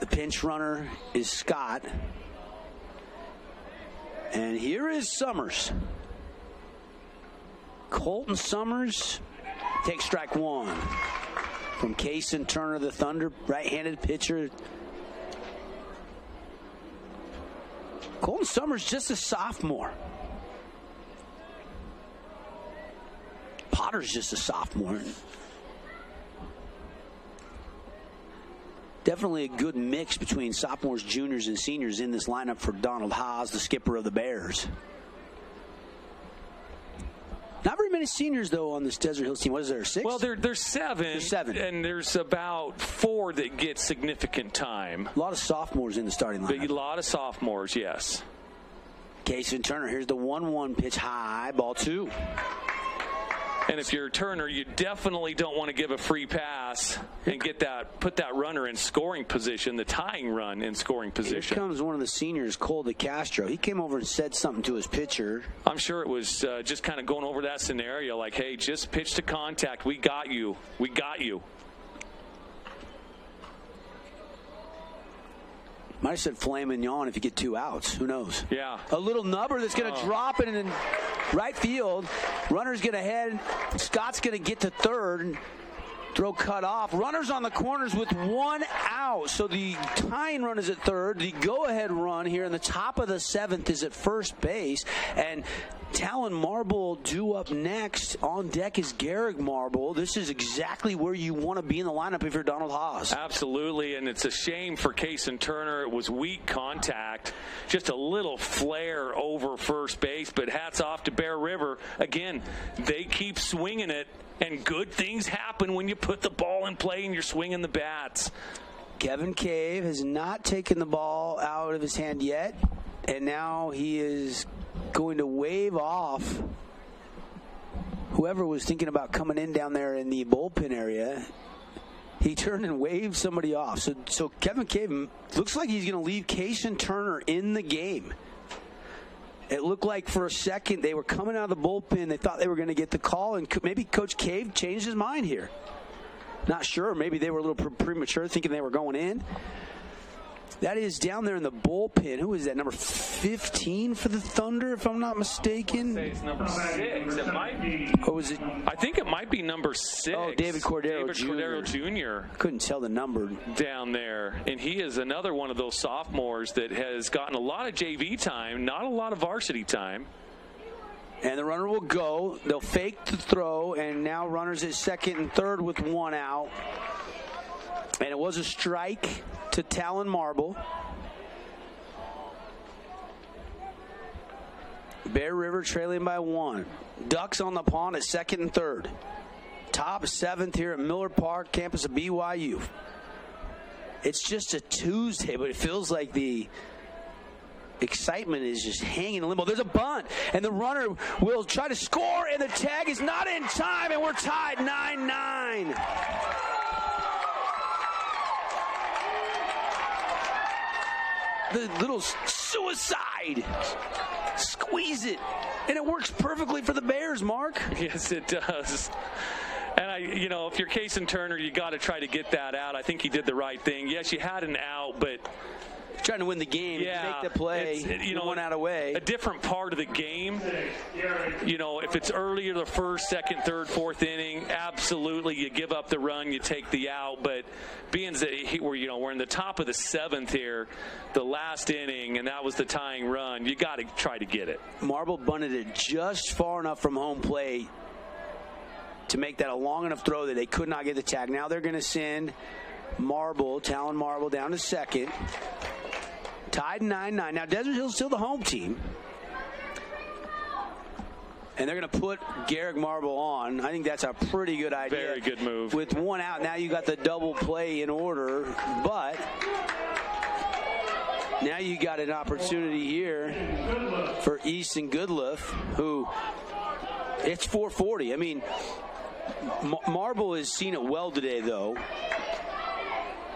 Speaker 1: The pinch runner is Scott. And here is Summers. Colton Summers takes strike one from Kaysen Turner, the Thunder, right-handed pitcher. Colton Summers just a sophomore. Potter's just a sophomore. Definitely a good mix between sophomores, juniors, and seniors in this lineup for Donald Haas, the skipper of the Bears. Not very many seniors, though, on this Desert Hills team. What is there, 6?
Speaker 2: Well, there's 7.
Speaker 1: There's 7.
Speaker 2: And there's about 4 that get significant time.
Speaker 1: A lot of sophomores in the starting lineup.
Speaker 2: A lot of sophomores, yes.
Speaker 1: Kaysen Turner, here's the 1-1 pitch high, ball 2.
Speaker 2: And if you're Turner, you definitely don't want to give a free pass and put that runner in scoring position, the tying run in scoring position.
Speaker 1: Here comes one of the seniors, Cole DeCastro. He came over and said something to his pitcher.
Speaker 2: I'm sure it was just kind of going over that scenario, like, hey, just pitch to contact. We got you. We got you.
Speaker 1: Might have said filet mignon if you get 2 outs. Who knows?
Speaker 2: Yeah.
Speaker 1: A little nubber that's going to drop it in right field. Runner's going to head. Scott's going to get to third. Throw cut off. Runners on the corners with 1 out. So the tying run is at third. The go-ahead run here in the top of the 7th is at first base. And Talon Marble due up next. On deck is Garrick Marble. This is exactly where you want to be in the lineup if you're Donald Haas.
Speaker 2: Absolutely, and it's a shame for Kaysen Turner. It was weak contact, just a little flare over first base, but hats off to Bear River. Again, they keep swinging it, and good things happen when you put the ball in play and you're swinging the bats.
Speaker 1: Kevin Cave has not taken the ball out of his hand yet, and now he is going to wave off whoever was thinking about coming in down there in the bullpen area. He turned and waved somebody off. So Kevin Cave looks like he's going to leave Kaysen Turner in the game. It looked like for a second they were coming out of the bullpen. They thought they were going to get the call, and maybe Coach Cave changed his mind here. Not sure. Maybe they were a little premature thinking they were going in. That is down there in the bullpen. Who is that? Number 15 for the Thunder, if I'm not mistaken.
Speaker 2: I'd say it's number 6. It might be.
Speaker 1: Oh, was it?
Speaker 2: I think it might be number 6.
Speaker 1: Oh, David Cordero
Speaker 2: Jr.
Speaker 1: Couldn't tell the number
Speaker 2: down there, and he is another one of those sophomores that has gotten a lot of JV time, not a lot of varsity time.
Speaker 1: And the runner will go. They'll fake the throw, and now runners at second and third with 1 out. And it was a strike to Talon Marble. Bear River trailing by 1. Ducks on the pond at second and third. Top 7th here at Miller Park, campus of BYU. It's just a Tuesday, but it feels like the excitement is just hanging in limbo. There's a bunt, and the runner will try to score, and the tag is not in time, and we're tied 9-9. The little suicide. Squeeze it. And it works perfectly for the Bears, Mark.
Speaker 2: Yes, it does. And, if you're Kaysen Turner, you got to try to get that out. I think he did the right thing. Yes, you had an out, but
Speaker 1: trying to win the game.
Speaker 2: Yeah,
Speaker 1: make the play, one out away.
Speaker 2: A different part of the game. If it's earlier, the first, second, third, fourth inning, absolutely, you give up the run, you take the out. But being that we're in the top of the 7th here, the last inning, and that was the tying run, you got to try to get it.
Speaker 1: Marble bunted it just far enough from home plate to make that a long enough throw that they could not get the tag. Now they're going to send Talon Marble down to second. Tied 9-9. Now Desert Hill's still the home team. And they're going to put Garrick Marble on. I think that's a pretty good idea.
Speaker 2: Very good move.
Speaker 1: With 1 out, now you got the double play in order. But now you got an opportunity here for Easton Goodliff, who it's 440. I mean, Marble has seen it well today, though.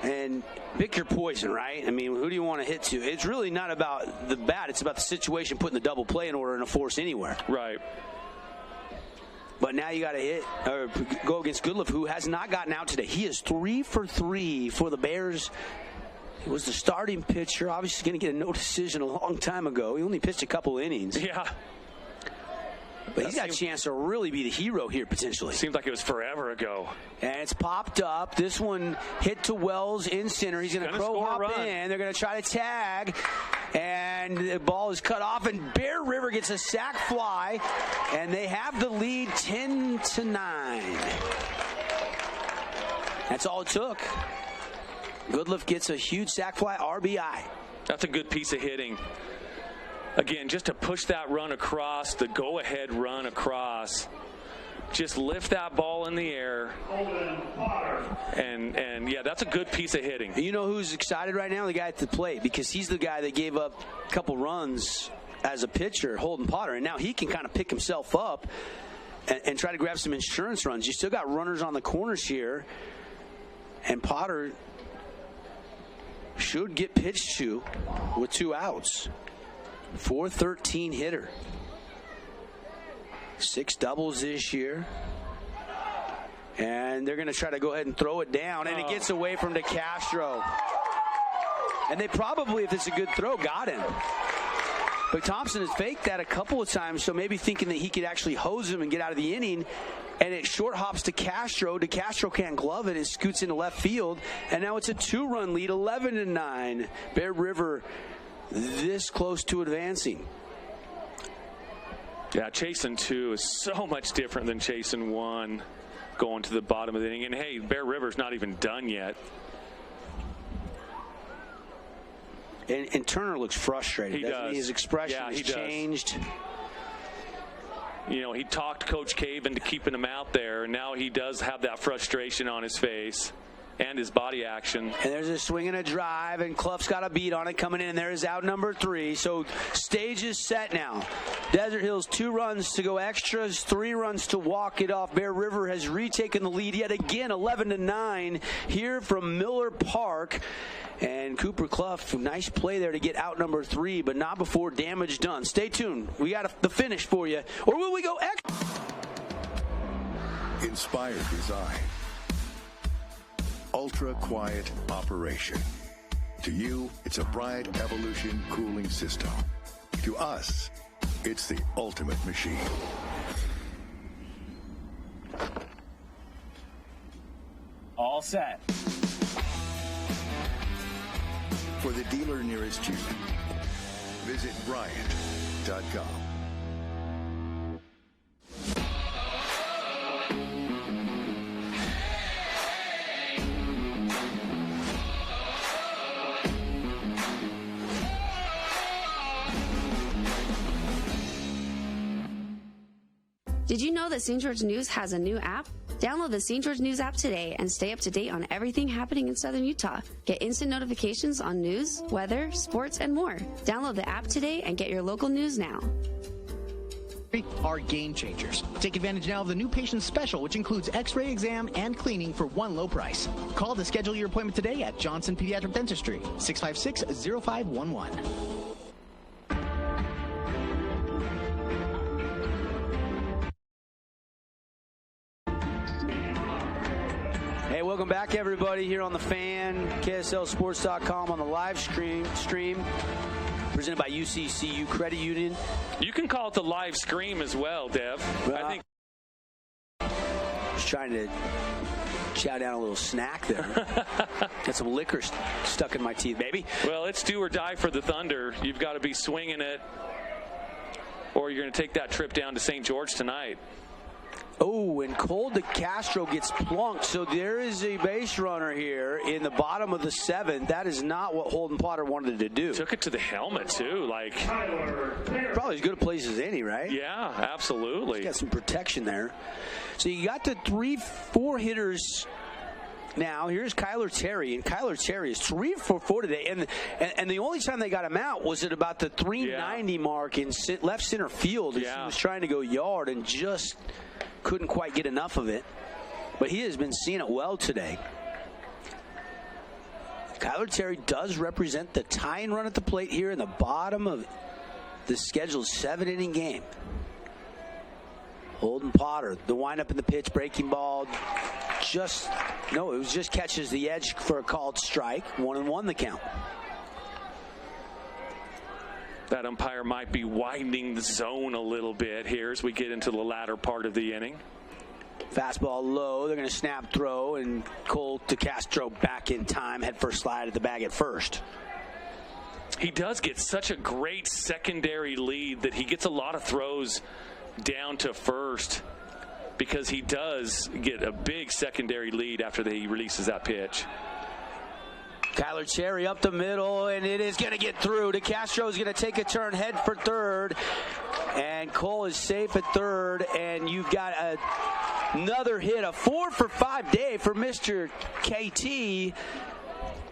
Speaker 1: And pick your poison, right? I mean, who do you want to hit to? It's really not about the bat. It's about the situation, putting the double play in order in a force anywhere.
Speaker 2: Right.
Speaker 1: But now you got to hit or go against Goodliff, who has not gotten out today. He is 3 for 3 for the Bears. He was the starting pitcher. Obviously going to get a no decision a long time ago. He only pitched a couple innings.
Speaker 2: Yeah.
Speaker 1: But he's got a chance to really be the hero here, potentially.
Speaker 2: Seems like it was forever ago.
Speaker 1: And it's popped up. This one hit to Wells in center. He's going to crow hop in. They're going to try to tag. And the ball is cut off. And Bear River gets a sac fly. And they have the lead 10-9. That's all it took. Goodliff gets a huge sac fly RBI.
Speaker 2: That's a good piece of hitting. Again, just to push that run across, the go-ahead run across, just lift that ball in the air, and yeah, that's a good piece of hitting.
Speaker 1: You know who's excited right now? The guy at the plate, because he's the guy that gave up a couple runs as a pitcher, Holden Potter, and now he can kind of pick himself up and try to grab some insurance runs. You still got runners on the corners here, and Potter should get pitched to with 2 outs. 413 hitter. 6 doubles this year. And they're going to try to go ahead and throw it down. And it gets away from DeCastro. And they probably, if it's a good throw, got him. But Thompson has faked that a couple of times, so maybe thinking that he could actually hose him and get out of the inning. And it short hops to Castro. DeCastro can't glove it. It scoots into left field. And now it's a 2-run lead, 11-9. Bear River this close to advancing.
Speaker 2: Yeah, chasing 2 is so much different than chasing 1 going to the bottom of the inning. And, hey, Bear River's not even done yet.
Speaker 1: And Turner looks frustrated.
Speaker 2: He does.
Speaker 1: His expression has changed.
Speaker 2: You know, he talked Coach Cave into keeping him out there, and now he does have that frustration on his face and his body action.
Speaker 1: And there's a swing and a drive, and Clough's got a beat on it coming in, and there is out number 3. So stage is set now. Desert Hills 2 runs to go extras, 3 runs to walk it off. Bear River has retaken the lead yet again, 11-9 here from Miller Park. And Cooper Clough, nice play there to get out number 3, but not before damage done. Stay tuned. We got the finish for you. Or will we go extra?
Speaker 20: Inspired design. Ultra quiet operation. To you, it's a Bride Evolution cooling system. To us, it's the ultimate machine.
Speaker 21: All set.
Speaker 20: For the dealer nearest you, visit Bryant.com.
Speaker 7: Did you know that St. George News has a new app? Download the St. George News app today and stay up to date on everything happening in Southern Utah. Get instant notifications on news, weather, sports, and more. Download the app today and get your local news now.
Speaker 16: Are game changers. Take advantage now of the new patient special, which includes x-ray exam and cleaning for one low price. Call to schedule your appointment today at Johnson Pediatric Dentistry, 656-0511.
Speaker 1: Hey, welcome back, everybody, here on the Fan, KSLSports.com on the live stream, presented by UCCU Credit Union.
Speaker 2: You can call it the live scream as well, Dev. I think.
Speaker 1: Just trying to chow down a little snack there. Got some liquor stuck in my teeth, baby.
Speaker 2: Well, it's do or die for the Thunder. You've got to be swinging it, or you're going to take that trip down to St. George tonight.
Speaker 1: Oh, and Cole DeCastro gets plunked. So there is a base runner here in the bottom of the 7th. That is not what Holden Potter wanted to do.
Speaker 2: Took it to the helmet, too. Like,
Speaker 1: probably as good a place as any, right?
Speaker 2: Yeah, absolutely.
Speaker 1: He's got some protection there. So you got the 3-4 hitters. Now, here's Kyler Terry, and Kyler Terry is 3 for 4 today. And the only time they got him out was at about the 390 mark in left center field. He was trying to go yard and just couldn't quite get enough of it. But he has been seeing it well today. Kyler Terry does represent the tying run at the plate here in the bottom of the scheduled 7-inning game. Holden Potter, the windup in the pitch, breaking ball. It was just catches the edge for a called strike. 1-1 the count.
Speaker 2: That umpire might be widening the zone a little bit here as we get into the latter part of the inning.
Speaker 1: Fastball low. They're going to snap throw, and Cole DeCastro back in time. Head first slide at the bag at first.
Speaker 2: He does get such a great secondary lead that he gets a lot of throws down to first because he does get a big secondary lead after he releases that pitch.
Speaker 1: Kyler Cherry up the middle, and it is going to get through. DeCastro is going to take a turn, head for third, and Cole is safe at third, and you've got another hit, a 4-for-5 day for Mr. KT,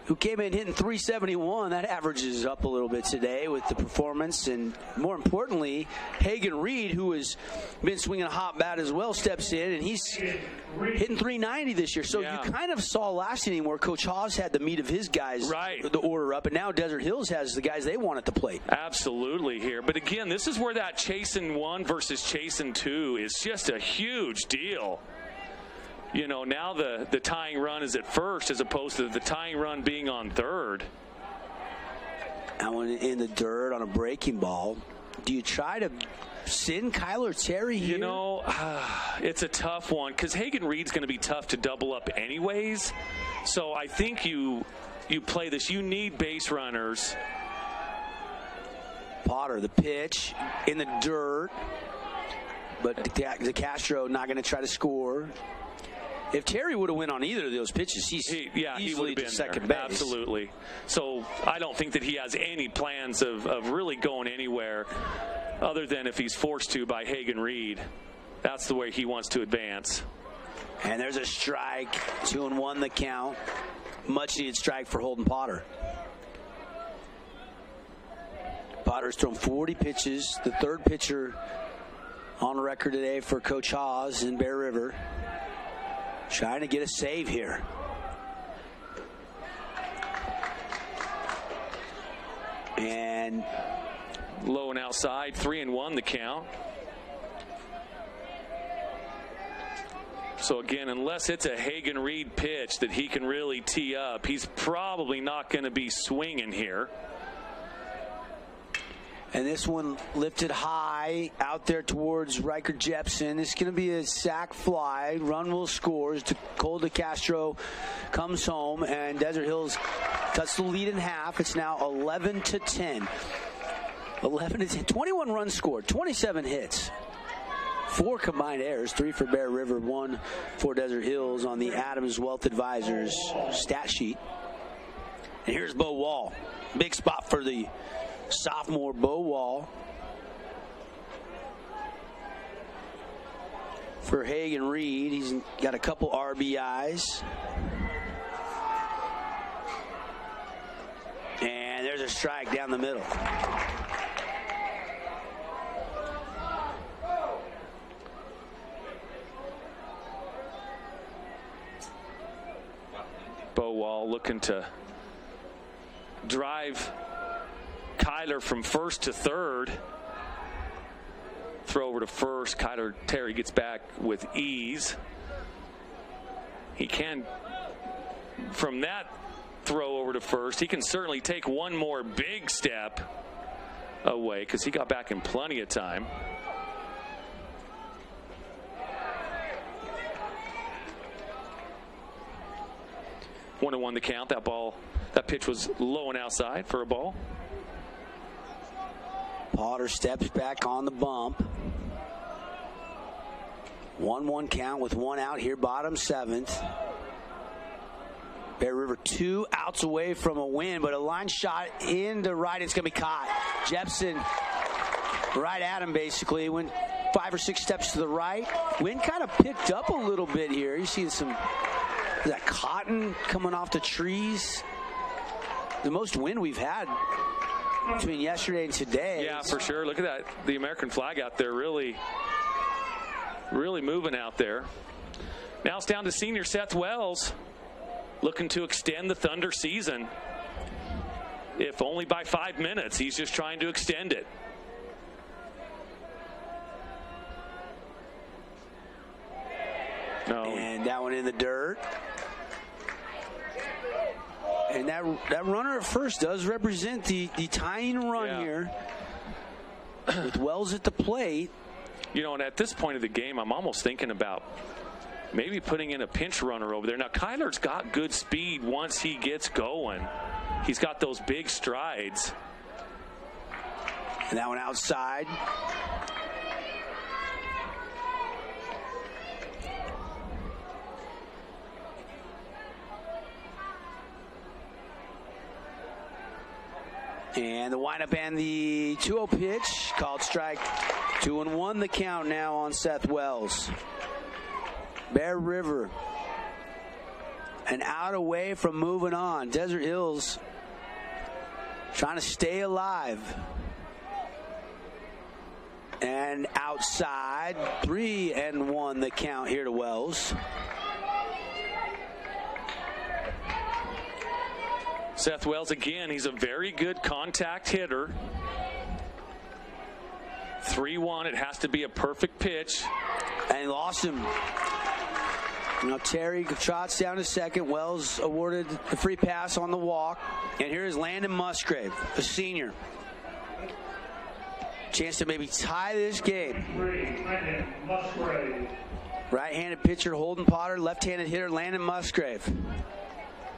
Speaker 1: who came in hitting 371. That averages up a little bit today with the performance. And more importantly, Hagen Reed, who has been swinging a hot bat as well, steps in, and he's hitting 390 this year. So you kind of saw last inning where Coach Haas had the meat of his guys, the order up, and now Desert Hills has the guys they want at the plate.
Speaker 2: Absolutely here. But again, this is where that chasing 1 versus chasing 2 is just a huge deal. You know, now the tying run is at first as opposed to the tying run being on third.
Speaker 1: That one in the dirt on a breaking ball. Do you try to send Kyler Terry here?
Speaker 2: You know, it's a tough one because Hagen Reed's going to be tough to double up anyways. So I think you play this. You need base runners.
Speaker 1: Potter, the pitch in the dirt. But DeCastro not going to try to score. If Terry would have went on either of those pitches, he would have been second base.
Speaker 2: Absolutely. So I don't think that he has any plans of really going anywhere other than if he's forced to by Hagen Reed. That's the way he wants to advance.
Speaker 1: And there's a strike. 2-1 the count. Much needed strike for Holden Potter. Potter's thrown 40 pitches. The third pitcher on record today for Coach Haas in Bear River. Trying to get a save here. And
Speaker 2: low and outside, 3-1 the count. So again, unless it's a Hagen Reed pitch that he can really tee up, he's probably not going to be swinging here.
Speaker 1: And this one lifted high out there towards Riker Jepson. It's going to be a sac fly. Run will score. Cole DeCastro comes home, and Desert Hills cuts the lead in half. It's now 11-10. 11-10. 21 runs scored, 27 hits. 4 combined errors, 3 for Bear River, 1 for Desert Hills on the Adams Wealth Advisors stat sheet. And here's Bo Wall. Big spot for the sophomore Bo Wall. For Hagen Reed, he's got a couple RBIs. And there's a strike down the middle.
Speaker 2: Bo Wall looking to drive Kyler from first to third. Throw over to first. Kyler Terry gets back with ease. He can, from that throw over to first, he can certainly take one more big step away because he got back in plenty of time. One and one the count. That pitch was low and outside for a ball.
Speaker 1: Potter steps back on the bump. 1-1 count with 1 out here, bottom 7th. Bear River 2 outs away from a win, but a line shot into right. It's going to be caught. Jepson right at him, basically. Went 5 or 6 steps to the right. Wind kind of picked up a little bit here. You see some that cotton coming off the trees. The most wind we've had between yesterday and today.
Speaker 2: Yeah, for sure. Look at that. The American flag out there really moving out there. Now it's down to senior Seth Wells, looking to extend the Thunder season. If only by 5 minutes, he's just trying to extend it. No.
Speaker 1: And that one in the dirt. And that runner at first does represent the tying run here with Wells at the plate.
Speaker 2: You know, and at this point of the game, I'm almost thinking about maybe putting in a pinch runner over there. Now, Kyler's got good speed once he gets going. He's got those big strides.
Speaker 1: And that one outside. And the windup and the 2-0 pitch, called strike. 2-1 the count now on Seth Wells. Bear River, an out away from moving on. Desert Hills trying to stay alive. And outside, 3-1 the count here to Wells.
Speaker 2: Seth Wells, again, he's a very good contact hitter. 3-1, it has to be a perfect pitch.
Speaker 1: And lost him. Now Terry trots down to second. Wells awarded the free pass on the walk. And here is Landon Musgrave, the senior. Chance to maybe tie this game. Right-handed pitcher Holden Potter, left-handed hitter Landon Musgrave.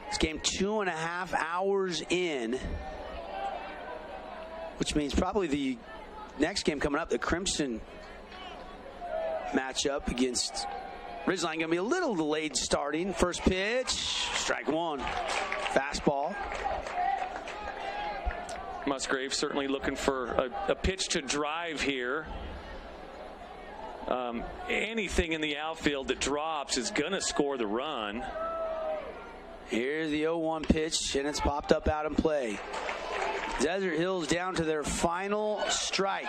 Speaker 1: This game 2.5 hours in, which means probably the next game coming up, the Crimson matchup against Ridgeline, going to be a little delayed starting. First pitch, strike one, fastball.
Speaker 2: Musgrave certainly looking for a pitch to drive here. Anything in the outfield that drops is going to score the run.
Speaker 1: Here's the 0-1 pitch, and it's popped up out in play. Desert Hills down to their final strike.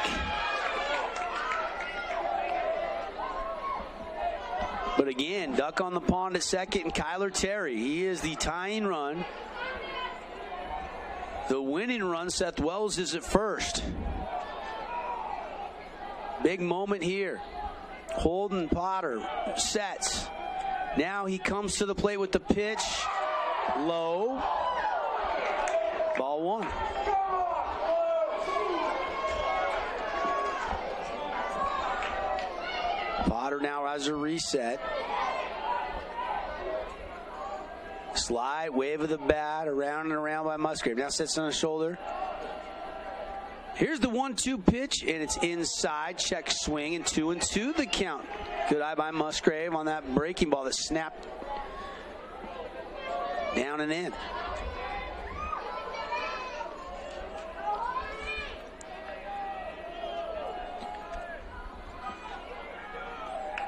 Speaker 1: But again, duck on the pond at second, and Kyler Terry. He is the tying run. The winning run, Seth Wells, is at first. Big moment here. Holden Potter sets. Now he comes to the plate with the pitch. Low. Ball one. Potter now has a reset. Slide, wave of the bat, around and around by Musgrave. Now sets on his shoulder. Here's the 1-2 pitch, and it's inside. Check swing, and 2-2 the count. Good eye by Musgrave on that breaking ball that snapped down and in.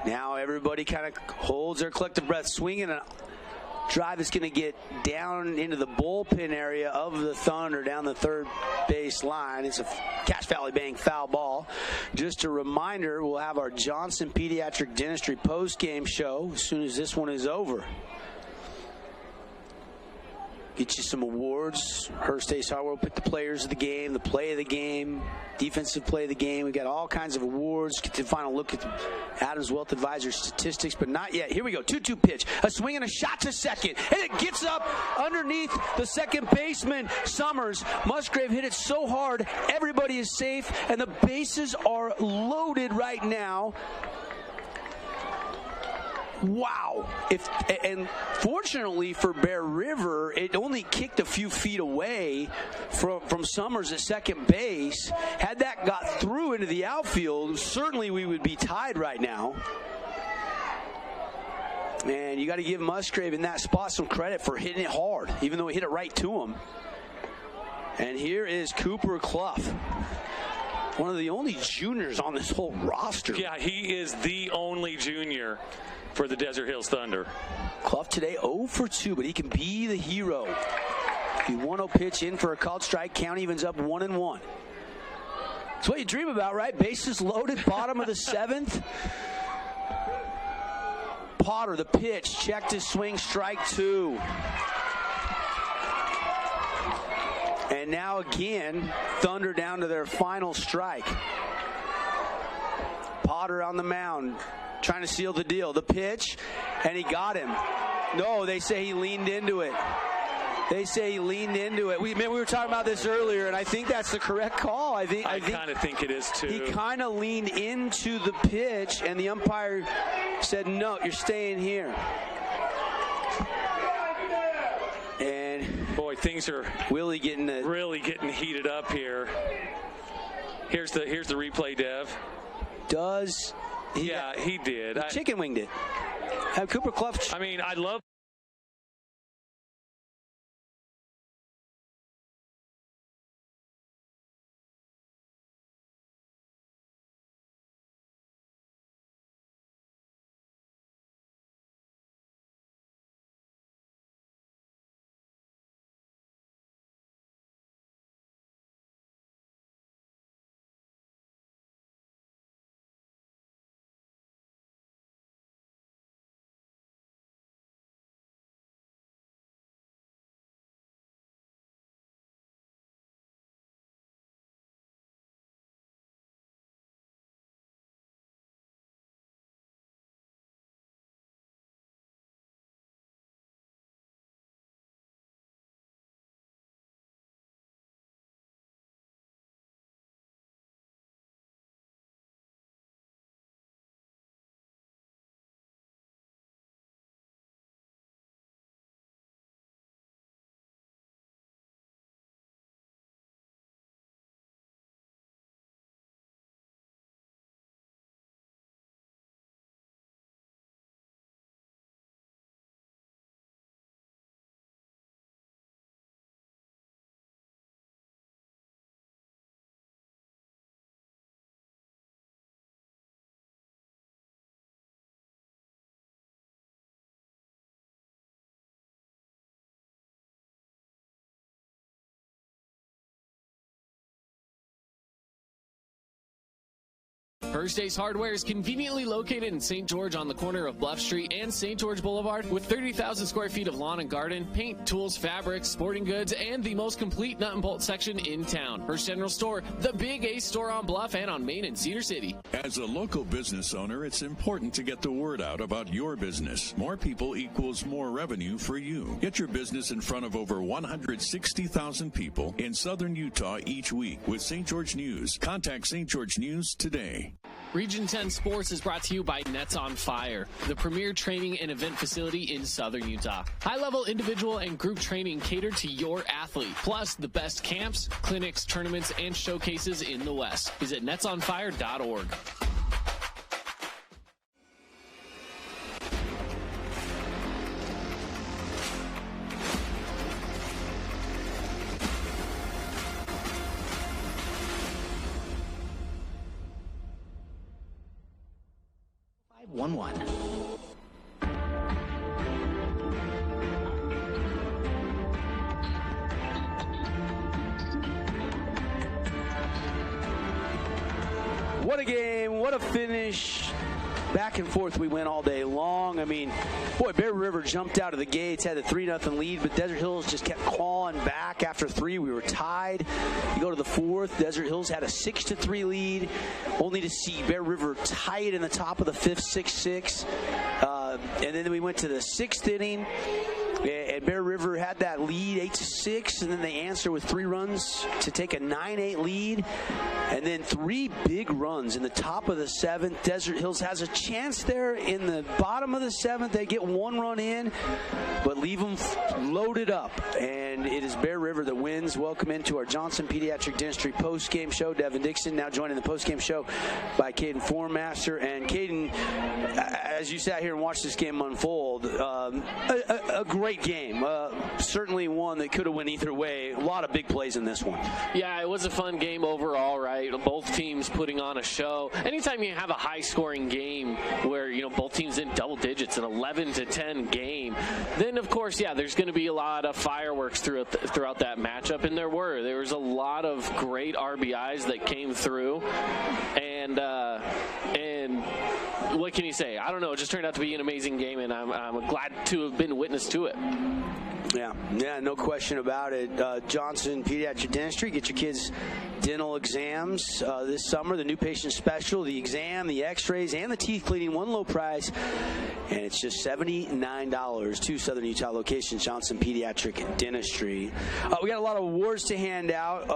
Speaker 1: Now everybody kind of holds their collective breath, swinging a drive is going to get down into the bullpen area of the Thunder down the third base line. It's a Cache Valley Bank foul ball. Just a reminder, we'll have our Johnson Pediatric Dentistry post-game show as soon as this one is over. Get you some awards. Hearst Ace Hardware will pick the players of the game, the play of the game, defensive play of the game. We got all kinds of awards. Get the final look at the Adams Wealth Advisor statistics, but not yet. Here we go. 2-2 pitch. A swing and a shot to second. And it gets up underneath the second baseman, Summers. Musgrave hit it so hard, everybody is safe, and the bases are loaded right now. Wow. And fortunately for Bear River, it only kicked a few feet away from Summers at second base. Had that got through into the outfield, certainly we would be tied right now. And you got to give Musgrave in that spot some credit for hitting it hard, even though he hit it right to him. And here is Cooper Clough, one of the only juniors on this whole roster.
Speaker 2: Yeah, he is the only junior for the Desert Hills Thunder.
Speaker 1: Clough today 0 for 2, but he can be the hero. The 1-0 pitch in for a called strike. Count evens up 1-1. That's what you dream about, right? Bases loaded, bottom of the seventh. Potter, the pitch, checked his swing, strike two. And now again, Thunder down to their final strike. Potter on the mound. trying to seal the deal. The pitch, and he got him. No, they say he leaned into it. They say he leaned into it. We were talking about this earlier, and I think that's the correct call. I
Speaker 2: kind of think it is, too.
Speaker 1: He kind of leaned into the pitch, and the umpire said, no, you're staying here. And
Speaker 2: boy, things are
Speaker 1: really getting
Speaker 2: heated up here. Here's the replay, Dev.
Speaker 1: Does he?
Speaker 2: Yeah, he did.
Speaker 1: Chicken winged it. Cooper Clough.
Speaker 2: I mean, I love.
Speaker 8: First Ace Hardware is conveniently located in St. George on the corner of Bluff Street and St. George Boulevard with 30,000 square feet of lawn and garden, paint, tools, fabrics, sporting goods, and the most complete nut and bolt section in town. First General Store, the Big Ace store on Bluff and on Main in Cedar City.
Speaker 10: As a local business owner, it's important to get the word out about your business. More people equals more revenue for you. Get your business in front of over 160,000 people in southern Utah each week with St. George News. Contact St. George News today.
Speaker 8: Region 10 Sports is brought to you by Nets on Fire, the premier training and event facility in southern Utah. High-level individual and group training catered to your athlete, plus the best camps, clinics, tournaments, and showcases in the West. Visit netsonfire.org.
Speaker 1: What a game, what a finish. Back and forth we went all day long. I mean, boy, Bear River jumped out of the gates, had a 3-0 lead, but Desert Hills just kept clawing back. After 3, we were tied. You go to the 4th, Desert Hills had a 6-3 lead, only to see Bear River tie it in the top of the 5th, 6-6. And then we went to the 6th inning, and Bear River had that lead 8-6, and then they answer with 3 runs to take a 9-8 lead, and then 3 big runs in the top of the 7th. Desert Hills has a chance there in the bottom of the 7th. They get 1 run in, but leave them loaded up, and it is Bear River that wins. Welcome into our Johnson Pediatric Dentistry post-game show. Devin Dixon now joining the post-game show by Caden Formaster. And Caden, as you sat here and watched this game unfold, a great game. Certainly one that could have went either way. A lot of big plays in this one.
Speaker 8: Yeah, it was a fun game overall, right? Both teams putting on a show. Anytime you have a high-scoring game where, both teams in double digits, an 11-10 game, then, of course, yeah, there's going to be a lot of fireworks throughout that matchup, and there was a lot of great RBIs that came through, and what can you say? I don't know. It just turned out to be an amazing game, and I'm glad to have been witness to it.
Speaker 1: Yeah, no question about it. Johnson Pediatric Dentistry, get your kids dental exams this summer. The new patient special, the exam, the x-rays, and the teeth cleaning, one low price. And it's just $79. 2 Southern Utah locations, Johnson Pediatric Dentistry. We got a lot of awards to hand out.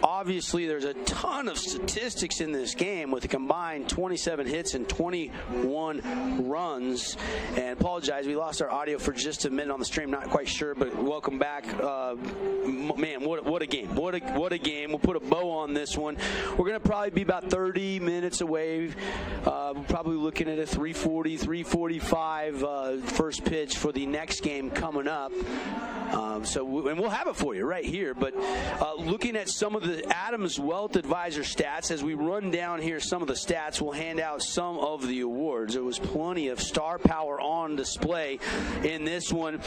Speaker 1: Obviously, there's a ton of statistics in this game with a combined 27 hits and 21 runs. And apologize, we lost our audio for just a minute on the stream. Not quite sure, but welcome back. Man, what a game. What a game. We'll put a bow on this one. We're going to probably be about 30 minutes away. We're probably looking at a 3:40, 3:45 first pitch for the next game coming up. And we'll have it for you right here. But looking at some of the Adams Wealth Advisor stats, as we run down here some of the stats, we'll hand out some of the awards. There was plenty of star power on display in this one.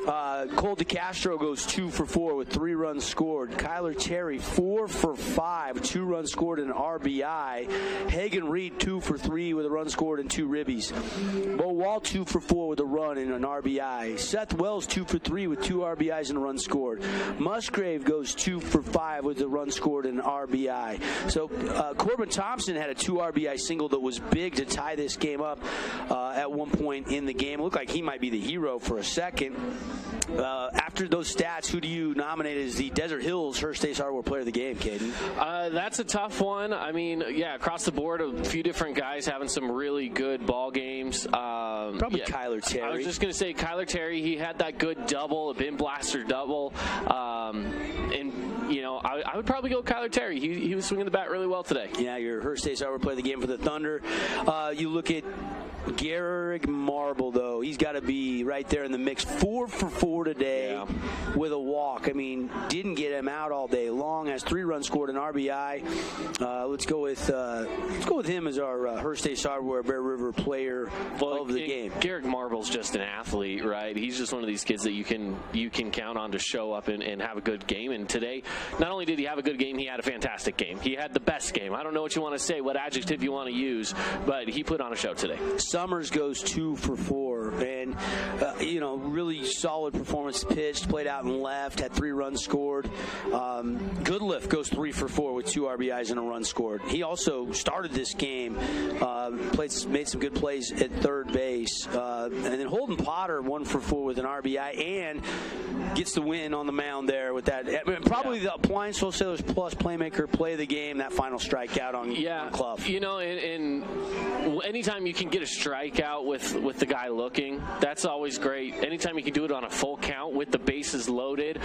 Speaker 1: Cole DeCastro goes 2 for 4 with 3 runs scored. Kyler Terry 4 for 5, 2 runs scored and an RBI. Hagan Reed 2 for 3 with a run scored and 2 ribbies. Bo Wall 2 for 4 with a run and an RBI. Seth Wells 2 for 3 with 2 RBIs and a run scored. Musgrave goes 2 for 5 with a run scored and an RBI. So Corbin Thompson had a 2 RBI single that was big to tie this game up at one point in the game. It looked like he might be the hero for a second. After those stats, who do you nominate as the Desert Hills Hearst Days Hardware Player of the Game, Caden?
Speaker 8: That's a tough one. I mean, yeah, across the board, a few different guys having some really good ball games.
Speaker 1: Probably Kyler Terry.
Speaker 8: I was just going to say Kyler Terry. He had that good double, a bin blaster double. I would probably go Kyler Terry. He was swinging the bat really well today.
Speaker 1: Yeah, your Hearst Days Hardware Player of the Game for the Thunder. You look at Garrick Marble, though. He's got to be right there in the mix. 4 for 4 today with a walk. I mean, didn't get him out all day long. Has 3 runs scored, an RBI. Let's go with him as our Hearst Days Hardware Bear River Player of the Game.
Speaker 8: Garrick Marble's just an athlete, right? He's just one of these kids that you can count on to show up and have a good game. And today, not only did he have a good game, he had a fantastic game. He had the best game. I don't know what you want to say, what adjective you want to use, but he put on a show today.
Speaker 1: Summers goes 2 for 4, and really solid performance. Pitched, played out and left, had 3 runs scored. Goodliff goes 3 for 4 with 2 RBIs and a run scored. He also started this game, made some good plays at third base, and then Holden Potter 1 for 4 with an RBI and gets the win on the mound there with that. I mean, probably the Appliance Wholesalers Plus Playmaker Play of the Game. That final strikeout on Clough.
Speaker 8: And anytime you can get a strikeout with the guy looking, that's always great. Anytime you can do it on a full count with the bases loaded,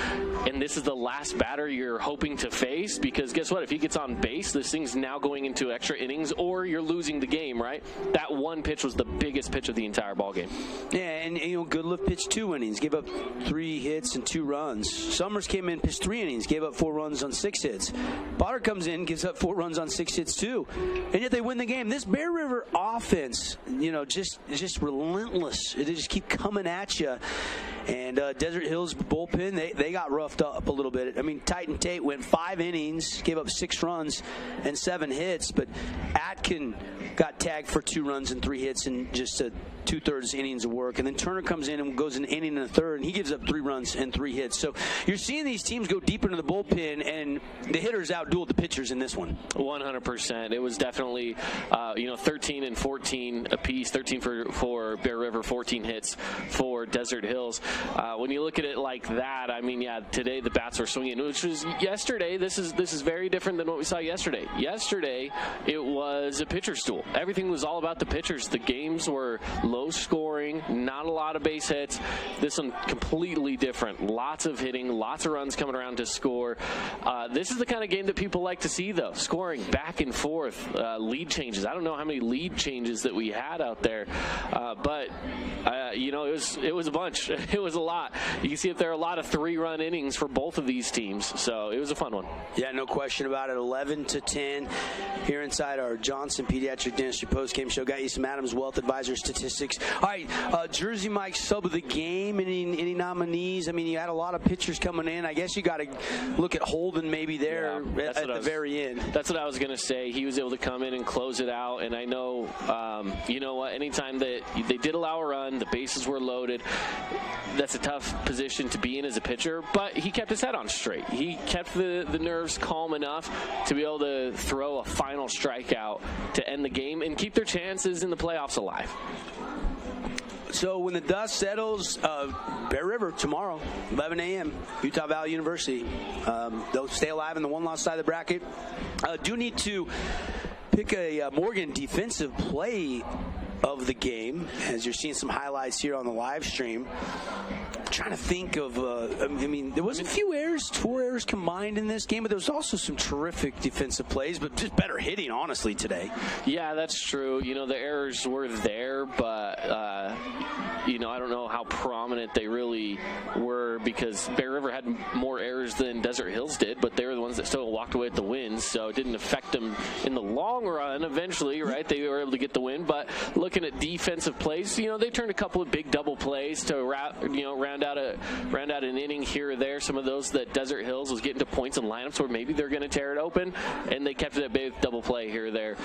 Speaker 8: and this is the last batter you're hoping to face, because guess what? If he gets on base, this thing's now going into extra innings, or you're losing the game, right? That one pitch was the biggest pitch of the entire ball game.
Speaker 1: Yeah, and Goodliff pitched 2 innings, gave up 3 hits and 2 runs. Summers came in, pitched 3 innings, gave up 4 runs on 6 hits. Potter comes in, gives up 4 runs on 6 hits too, and yet they win the game. This Bear River offense, just relentless. They just keep coming at you. And Desert Hills bullpen, they got roughed up a little bit. I mean, Titan Tate went 5 innings, gave up 6 runs and 7 hits, but Atkin got tagged for 2 runs and 3 hits in just 2/3 innings of work. And then Turner comes in and goes an inning and a third, and he gives up 3 runs and 3 hits. So you're seeing these teams go deep into the bullpen, and the hitters outdueled the pitchers in this one.
Speaker 8: 100%. It was definitely, 13 and 14 apiece. 13 for Bear River, 14 hits for Desert Hills. When you look at it like that, I mean, yeah, today the bats were swinging, which was yesterday. This is very different than what we saw yesterday. Yesterday, it was a pitcher's duel. Everything was all about the pitchers. The games were low scoring, not a lot of base hits. This one completely different. Lots of hitting, lots of runs coming around to score. This is the kind of game that people like to see, though. Scoring back and forth, lead changes. I don't know how many lead changes that we had out there, but it was a bunch. It was a lot. You can see if there are a lot of 3-run innings for both of these teams, so it was a fun one.
Speaker 1: Yeah, no question about it. 11-10 here inside our Johnson Pediatric Dentistry postgame show. Got you some Adams Wealth Advisor statistics. All right, Jersey Jersey Mike sub of the game? Any nominees? I mean, you had a lot of pitchers coming in. I guess you got to look at Holden maybe there at the very end.
Speaker 8: That's what I was going to say. He was able to come in and close it out. And I know, you know what, anytime that they did allow a run, the bases were loaded, that's a tough position to be in as a pitcher. But he kept his head on straight. He kept the nerves calm enough to be able to throw a final strikeout to end the game and keep their chances in the playoffs alive.
Speaker 1: So when the dust settles, Bear River tomorrow, 11 a.m., Utah Valley University. They'll stay alive in the one-loss side of the bracket. Do need to pick a Morgan defensive play of the game, as you're seeing some highlights here on the live stream. I'm trying to think of, I mean, there was a few errors, 4 errors combined in this game, but there was also some terrific defensive plays, but just better hitting, honestly, today.
Speaker 8: Yeah, that's true. You know, the errors were there, but, you know, I don't know how prominent they really were, because Bear River had more errors than Desert Hills did, but they were the ones that still walked away with the win, so it didn't affect them in the long run eventually, right? They were able to get the win, but looking at defensive plays, you know, they turned a couple of big double plays to round out an inning here or there. Some of those that Desert Hills was getting to points and lineups where maybe they're going to tear it open, and they kept it a big double play here or there.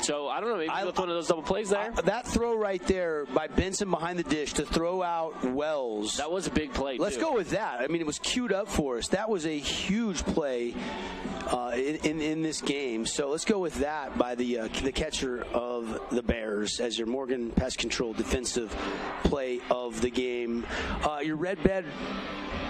Speaker 8: So I don't know, maybe with one of those double plays there.
Speaker 1: That throw right there by Benson behind the dish to throw out Wells.
Speaker 8: That was a big play,
Speaker 1: Let's go with that. I mean, it was queued up for us. That was a huge play in this game. So let's go with that by the catcher of the Bears as your Morgan Pest Control defensive play of the game. Your Red Bed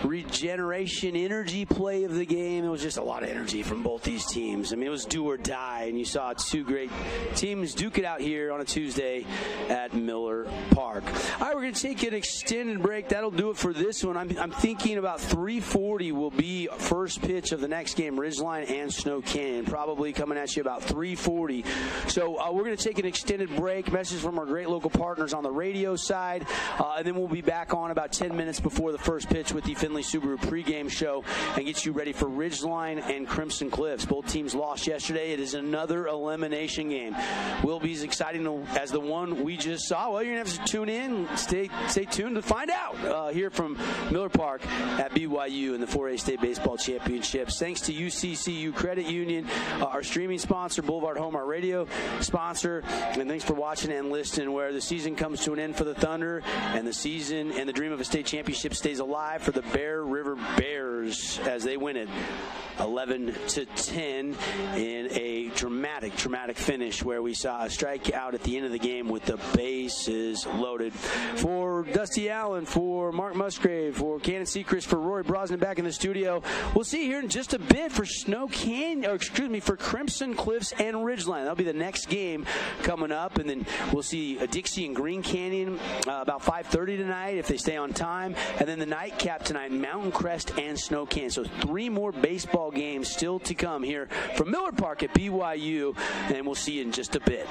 Speaker 1: regeneration energy play of the game. It was just a lot of energy from both these teams. I mean, it was do or die, and you saw two great teams duke it out here on a Tuesday at Miller Park. All right, we're going to take an extended break. That'll do it for this one. I'm thinking about 3:40 will be first pitch of the next game, Ridgeline and Snow Canyon, probably coming at you about 3:40. So we're going to take an extended break, message from our great local partners on the radio side, and then we'll be back on about 10 minutes before the first pitch with the Finley Subaru pregame show and get you ready for Ridgeline and Crimson Cliffs. Both teams lost yesterday. It is another elimination game. Will be as exciting as the one we just saw. Well, you're going to have to tune in. Stay tuned to find out here from Miller Park at BYU in the 4A State Baseball Championships. Thanks to UCCU Credit Union, our streaming sponsor, Boulevard Home, our radio sponsor, and thanks for watching and listening, where the season comes to an end for the Thunder, and the season and the dream of a state championship stays alive for the Bear River Bears as they win it 11-10 in a dramatic finish where we saw a strikeout at the end of the game with the bases loaded. For Dusty Allen, for Mark Musgrave, for Cannon Seacrest, for Rory Brosnan back in the studio. We'll see you here in just a bit for for Crimson Cliffs and Ridgeline. That'll be the next game coming up, and then we'll see Dixie and Green Canyon about 5:30 tonight if they stay on time, and then the nightcap tonight, Mountain Crest and Snow Canyon. So 3 more baseball games still to come here from Miller Park at BYU, and we'll see you in just a bit.